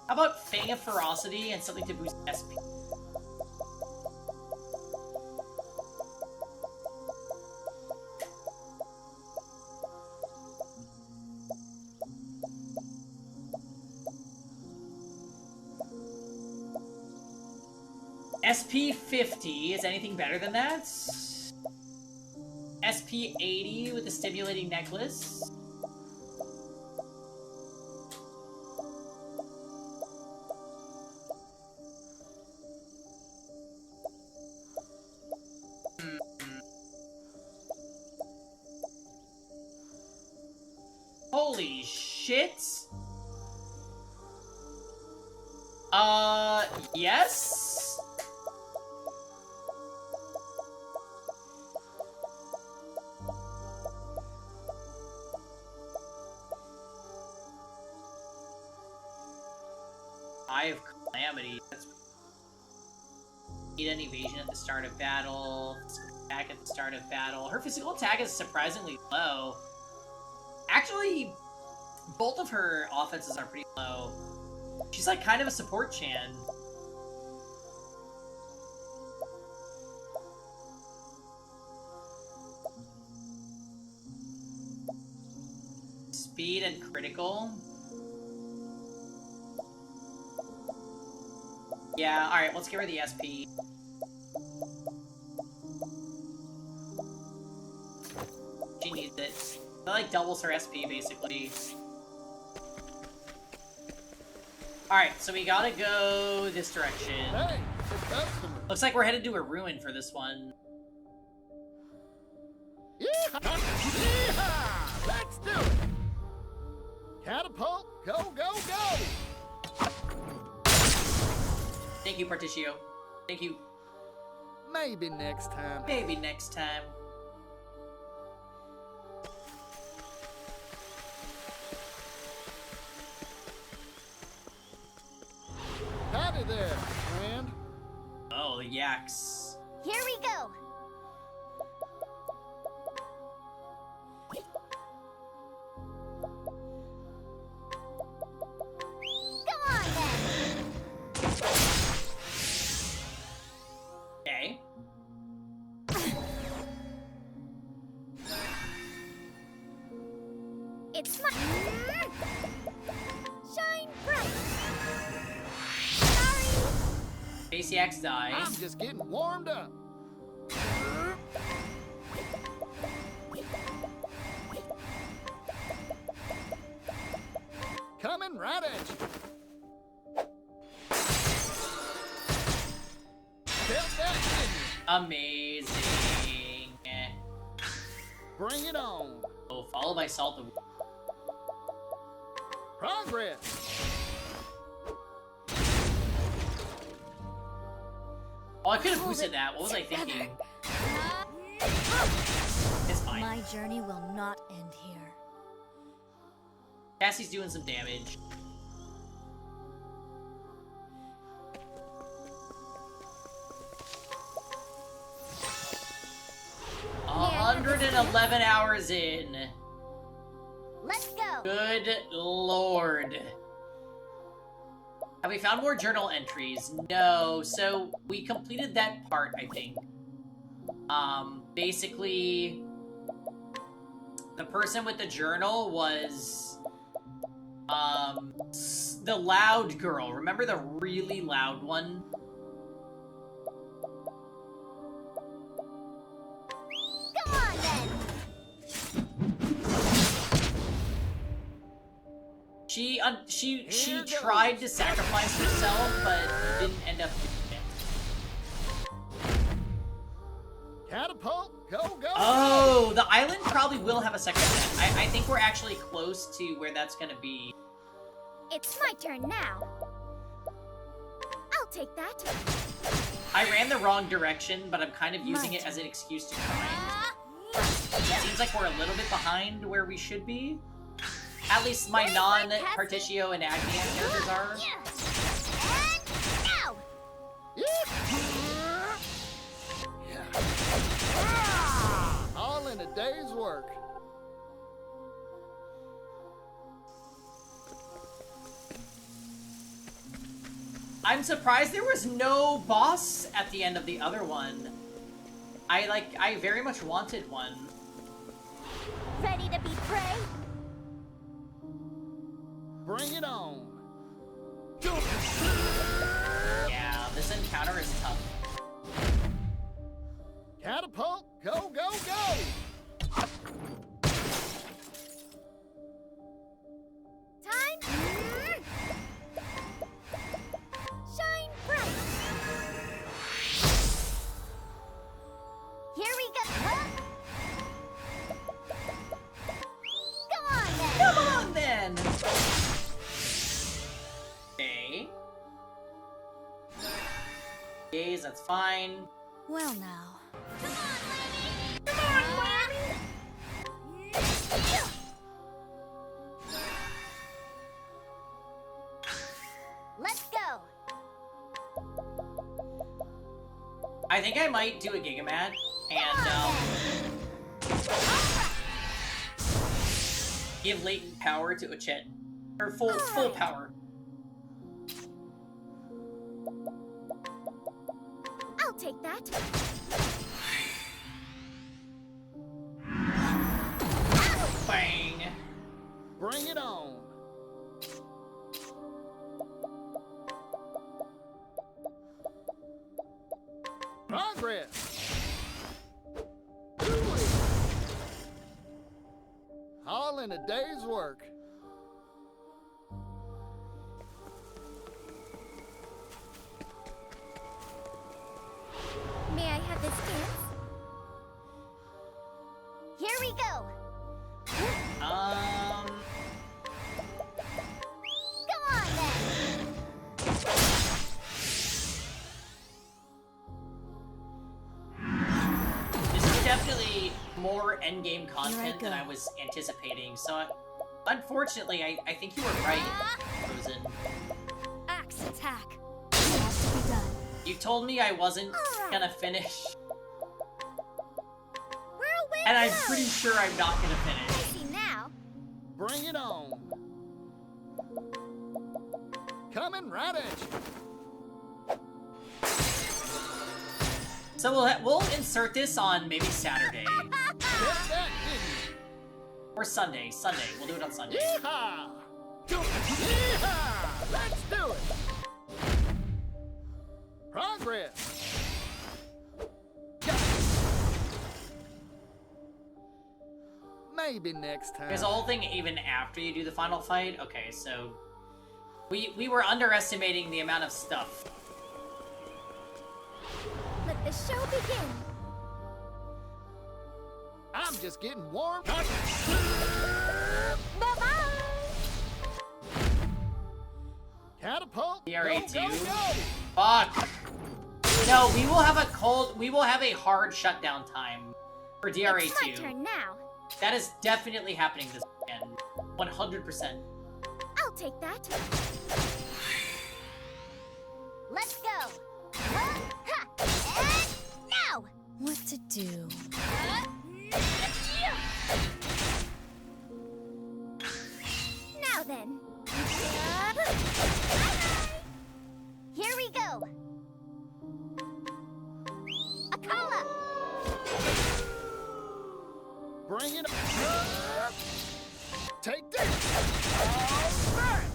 How about Fang of Ferocity and something to boost SP? SP 50 is anything better than that? SP 80 with the stimulating necklace. Holy shit. Yes? Eye of Calamity. That's... Need an evasion at the start of battle. Attack at the start of battle. Her physical attack is surprisingly low. Actually, both of her offenses are pretty low. She's like kind of a support Chan. Speed and critical. Yeah, alright, let's give her the SP. She needs it. That like doubles her SP basically. Alright, so we gotta go this direction. Hey, the customer. Looks like we're headed to a ruin for this one. Yeehaw! Let's do it. Catapult, go, go, go. Thank you, Particio. Thank you. Maybe next time. Maybe next time. Howdy there, friend. Oh, the yaks. Here we go. Come on then. Okay. It's my shine bright. Sorry. Base yaks die. I'm just getting warmed up. Coming right at you. Felt that, didn't you? Amazing. Bring it on. Oh, followed by Salt of... Progress. Oh, I could have boosted that. What was I thinking? It's fine. My journey will not end here. Cassie's doing some damage. Yeah, 111 hours in. Let's go. Good lord. Have we found more journal entries? No, so we completed that part, I think. Basically, the person with the journal was, the loud girl. Remember the really loud one? Come on then. She tried to sacrifice herself, but didn't end up doing it. Catapult, go, go. Oh, the island probably will have a second event. I think we're actually close to where that's gonna be. It's my turn now. I'll take that. I ran the wrong direction, but I'm kind of using it as an excuse to grind. It seems like we're a little bit behind where we should be. At least my non-Particio and Agnia characters are. And now. All in a day's work. I'm surprised there was no boss at the end of the other one. I very much wanted one. Ready to be prey? Bring it on. Yeah, this encounter is tough. Catapult, go, go, go. Time. Shine bright. Here we go. Come on then. Come on then. Okay. Gaze, that's fine. Well now. Come on, Lammy. Come on, Lammy. Let's go. I think I might do a Gigamat and give latent power to Uchet. Or full power. I'll take that. Bang. Bring it on. Progress. All in a day's work. May I have this dance? Here we go. Come on then. This is definitely more endgame content than I was anticipating, so unfortunately, I think you were right, Frozen. Axe attack. Has to be done. You told me I wasn't gonna finish, We're away and I'm now. pretty sure I'm not gonna finish. See now. Bring it on. Coming right at you. So we'll insert this on maybe Saturday Get that, didn't or Sunday. Sunday, we'll do it on Sunday. you? Yeehaw! Yeehaw! Let's do it. Progress. Got it. Maybe next time. There's a whole thing even after you do the final fight. Okay, so we were underestimating the amount of stuff. Let the show begin. I'm just getting warm. Bye-bye. Catapult. DRA Go, 2. go, go. Fuck. No, we will have a hard shutdown time for DRA 2. It's my turn now. That is definitely happening this weekend. 100%. I'll take that. Let's go. And now. What to do? Now then. Here we go. Akala. Bring it up. Take this.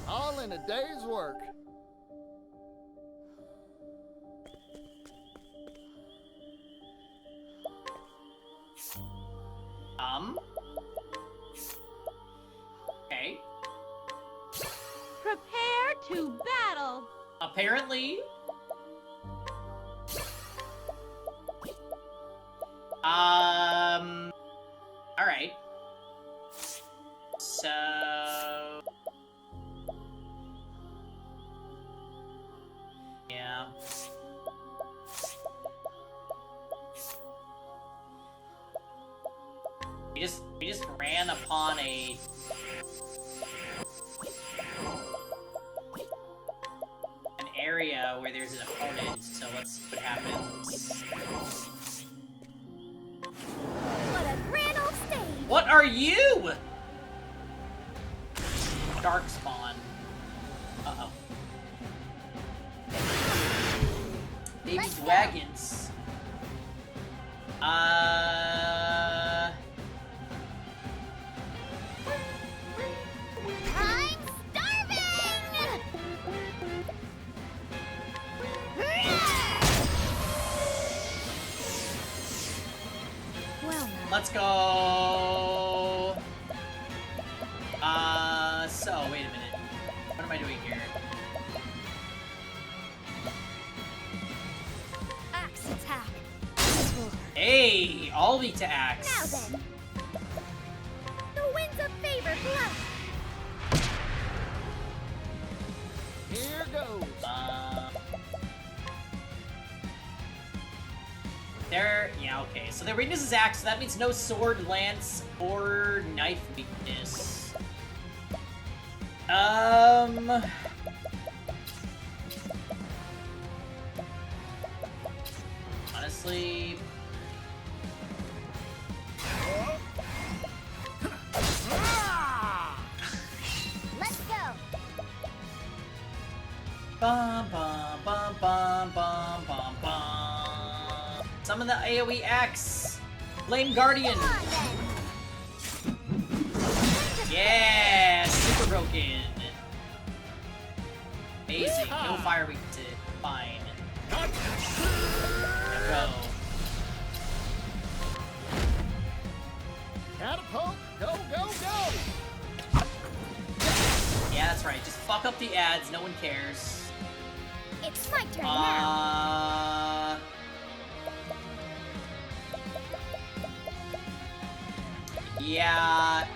All in a day's work. Okay. Prepare to battle. Apparently. Alright. So... yeah. We just ran upon an area where there's an opponent, so let's see what happens. What a grand old stage. What are you? Dark spawn. Uh-oh. Baby wagons. I'm starving. Well, now. Let's go. So wait a minute. What am I doing here? Axe attack. Hey, all beat to Now axe. then. The winds of favor blow. Here goes. Yeah, okay. So their weakness is axe, so that means no sword, lance, or knife weakness. Honestly... Let's go. Bum bum bum bum bum bum bum. Summon the AoE axe. Flame Guardian. Yeah, super broken. Amazing. No fire weak to fine. Go. Catapult. Go, go, go. Yeah, that's right. Just fuck up the ads. No one cares. It's my turn now. Yeah.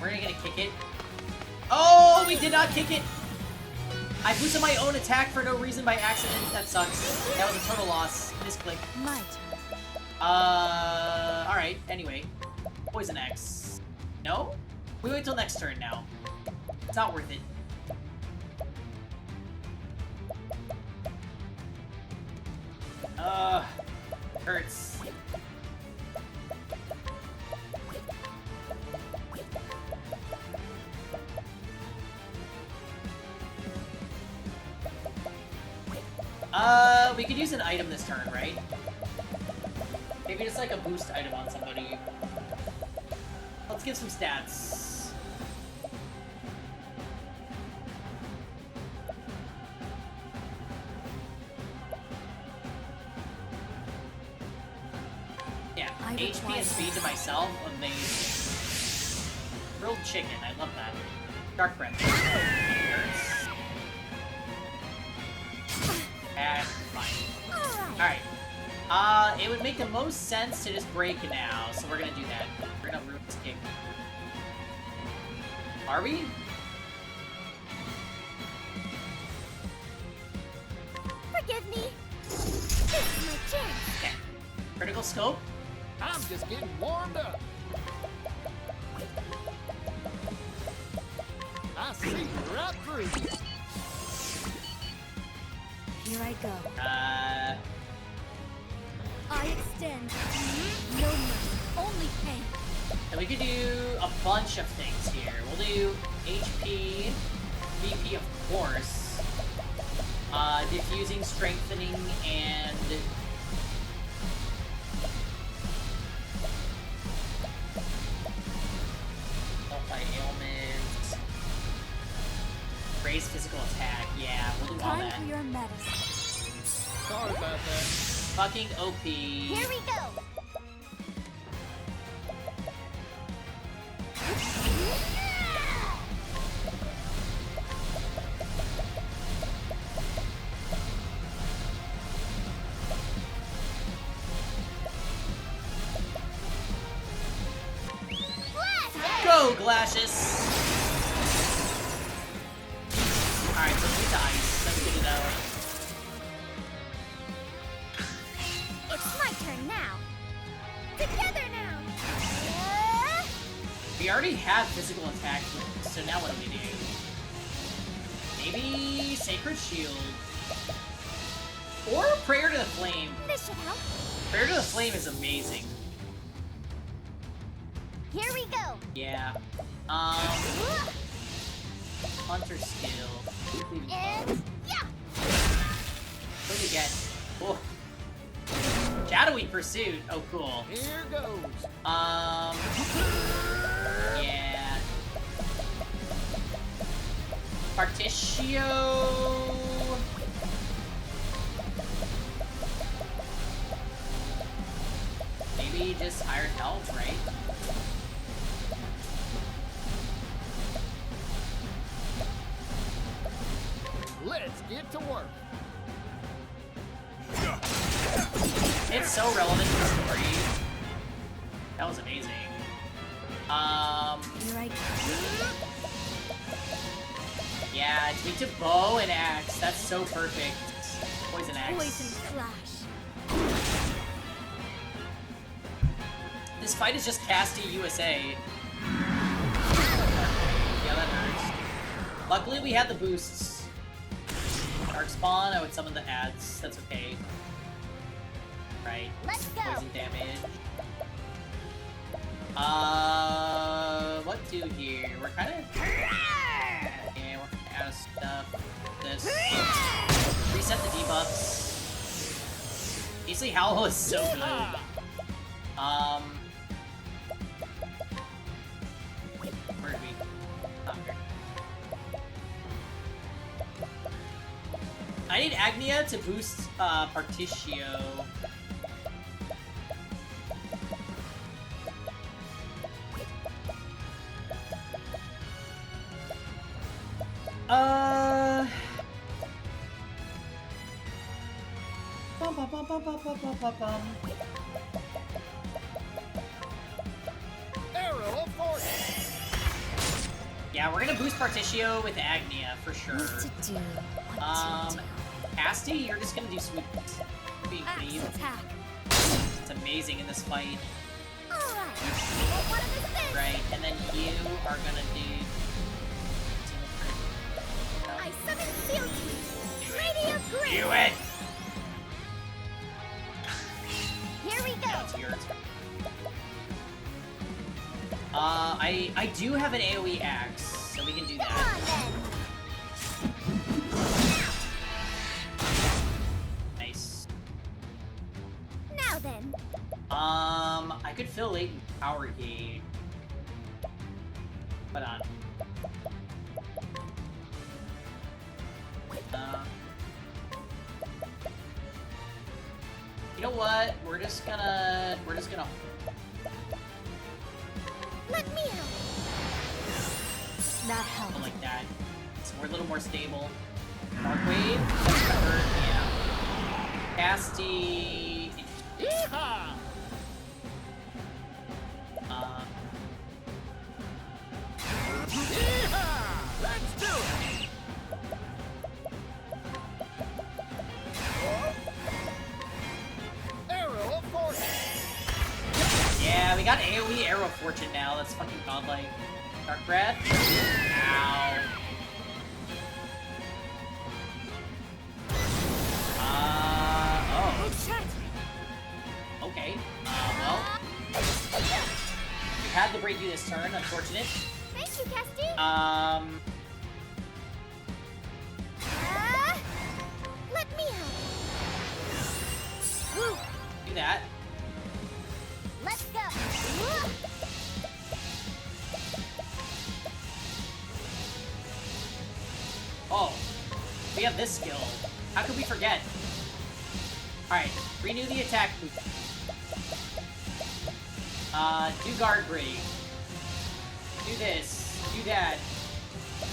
We're gonna kick it. Oh, we did not kick it. I boosted my own attack for no reason by accident. That sucks. That was a total loss. Misclick. My turn. Alright. Anyway. Poison X. No? We wait till next turn now. It's not worth it. Hurts. We could use an item this turn, right? Maybe just like a boost item on somebody. Let's give some stats. Yeah, HP and speed to myself, amazing. Grilled chicken, I love that. Dark breath. Hurts. Fine. Alright. It would make the most sense to just break now, so we're gonna do that. We're gonna root this kick. Are we? forgive me? This is my chance. Okay. Critical scope. I'm just getting warmed up. I see right through you. Here I go. I extend. No mercy, only pain. And we could do a bunch of things here. We'll do HP, VP of course, diffusing, strengthening, and multi-ailment. Raise physical attack. Yeah, we'll do all that. Time for your medicine. Sorry about that. Fucking OP. Here we go. Go, Glacius! Alright, so we dice. That's good to know. It's my turn now. Together now. We already have physical attack, so now what do we do? Maybe Sacred Shield. Or Prayer to the Flame. This should help. Prayer to the Flame is amazing. Here we go. Yeah. Hunter skill. And yeah. What do we get? Oh. Shadowy Pursuit. Oh, cool. Here goes. Yeah. Partitio. Maybe just Iron Health, right? Let's get to work. It's so relevant to the story. That was amazing. Here I Yeah, it's weak to bow and axe. That's so perfect. Poison axe. Poison flash. This fight is just Casty USA. Yeah, that hurts. Luckily, we had the boosts. Dark Spawn, I would summon the ads. That's okay. Right. Let's go. Poison damage. What do here? We're kind of... Yeah, we're out of stuff. This. Reset the debuffs. Basically, Howl is so good. Where did we... Oh, here. I need Agnia to boost, Partitio. Arrow of force. Yeah, we're gonna boost Partitio with Agnia for sure. What to do? Asti, you're just gonna do sweep cleave. Attack. It's amazing in this fight. Alright. What is this? Right, and then you are gonna do... I summon Seal Team. Lady of Grace. Do it! Here we go. Yeah, it's yours. I do have an AoE axe, so we can do Come that. on then. Nice. Now then. I could fill latent power gauge. Hold on. You know what? We're just gonna Let me help. That helped. go like that. So we're a little more stable. Dark Wave, that's covered, yeah. Casty. Yeehaw! Yeehaw! Let's do it! we got AoE Arrow Fortune now. That's fucking godlike. Dark Breath. Ow. Oh. Okay. Well. We had the breakthrough this turn, unfortunate. Thank you, Casty. Let me help. Woo. Do that. Let's go. Oh. We have this skill. How could we forget? Alright, renew the attack. Do guard break. Do this. Do that.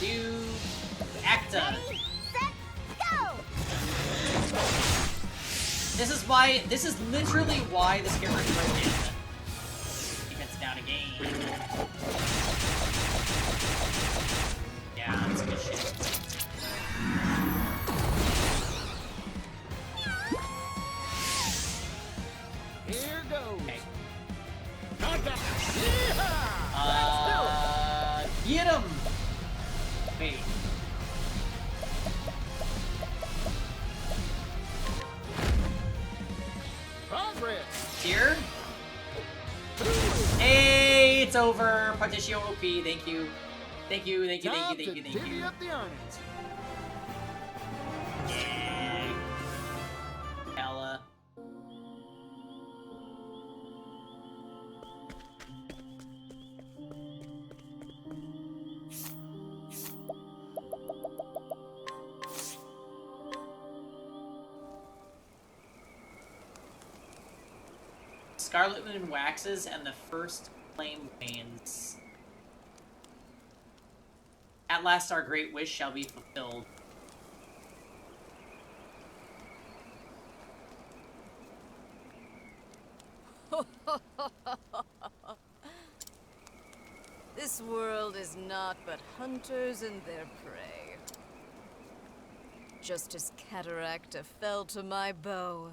Do Acta. Ready, set, go. This is literally why this character is broken. Defense down again. Yeah, that's good shit. Here goes. Okay. Get him! Wait. Progress. Here? Hey, it's over. Partitio OP, thank you. Thank you, thank you, thank you, thank you, thank Divvy you. up the earnings. Yay. Ella. Scarlet Moon waxes and the first flame wanes. At last our great wish shall be fulfilled. This world is not but hunters and their prey. Just as Cataracta fell to my bow,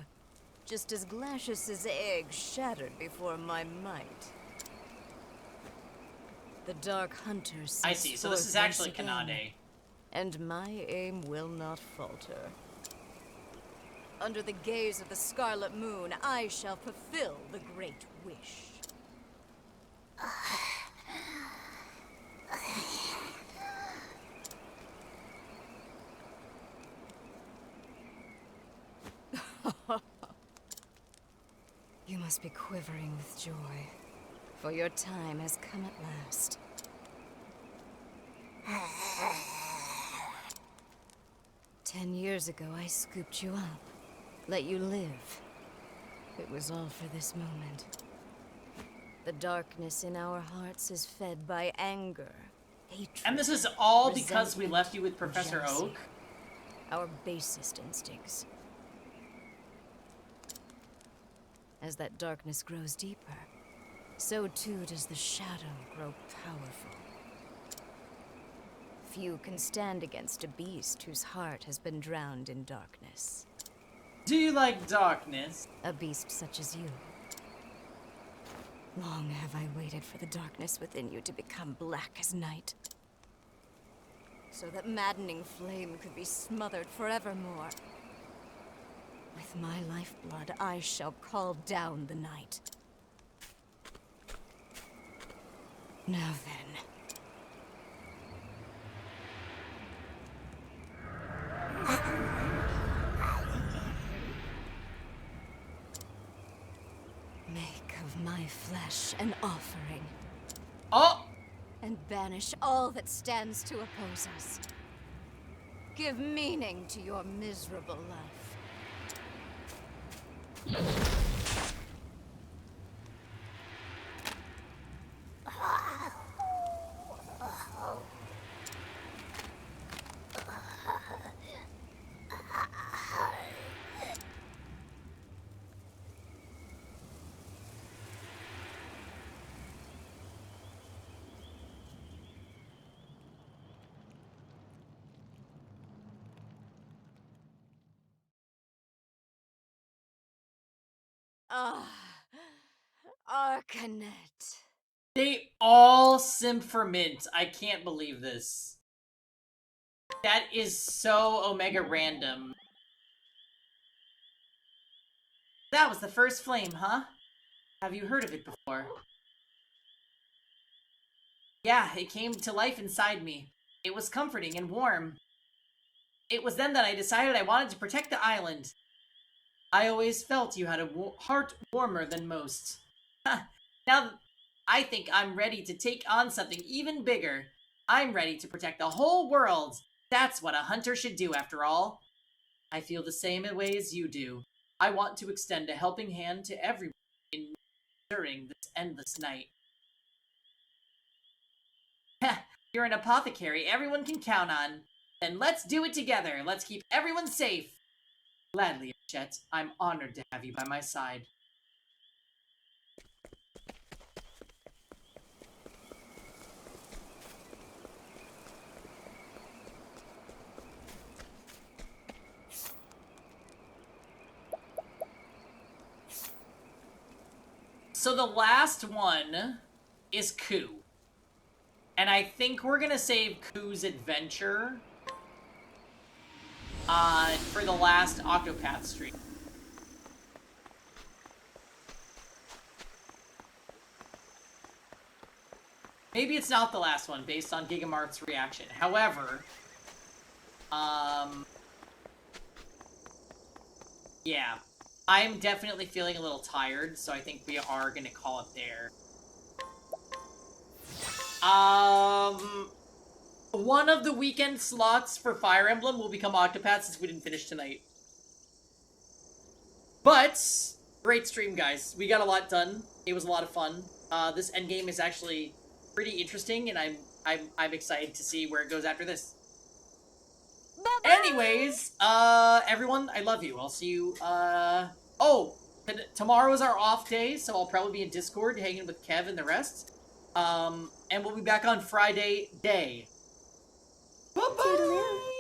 just as Glacius's egg shattered before my might. The Dark Hunter I see, so this is actually Kanade. And my aim will not falter. Under the gaze of the Scarlet Moon, I shall fulfill the Great Wish. You must be quivering with joy, for your time has come at last. 10 years ago, I scooped you up, let you live. It was all for this moment. The darkness in our hearts is fed by anger, hatred. And this is all because we left you with Professor jealousy. Oak? Our basest instincts. As that darkness grows deeper, so too does the shadow grow powerful. Few can stand against a beast whose heart has been drowned in darkness. Do you like darkness? A beast such as you. Long have I waited for the darkness within you to become black as night. So that maddening flame could be smothered forevermore. With my lifeblood, I shall call down the night. Now then. Make of my flesh an offering. Oh! And banish all that stands to oppose us. Give meaning to your miserable life. Arcanet. They all simp for mint. I can't believe this. That is so Omega random. That was the first flame, huh? Have you heard of it before? Yeah, it came to life inside me. It was comforting and warm. It was then that I decided I wanted to protect the island. I always felt you had a heart warmer than most. Now, I think I'm ready to take on something even bigger. I'm ready to protect the whole world. That's what a hunter should do, after all. I feel the same way as you do. I want to extend a helping hand to everyone during this endless night. You're an apothecary everyone can count on. Then let's do it together. Let's keep everyone safe. Gladly, Chet. I'm honored to have you by my side. So the last one is Ku. And I think we're gonna save Ku's adventure for the last Octopath stream. Maybe it's not the last one, based on Gigamart's reaction. However, yeah. I'm definitely feeling a little tired, so I think we are gonna call it there. One of the weekend slots for Fire Emblem will become Octopath since we didn't finish tonight. But, great stream, guys. We got a lot done. It was a lot of fun. This endgame is actually pretty interesting, and I'm excited to see where it goes after this. Bye-bye. Anyways, everyone, I love you. I'll see you, tomorrow is our off day, so I'll probably be in Discord hanging with Kev and the rest. And we'll be back on Friday day. Bye-bye!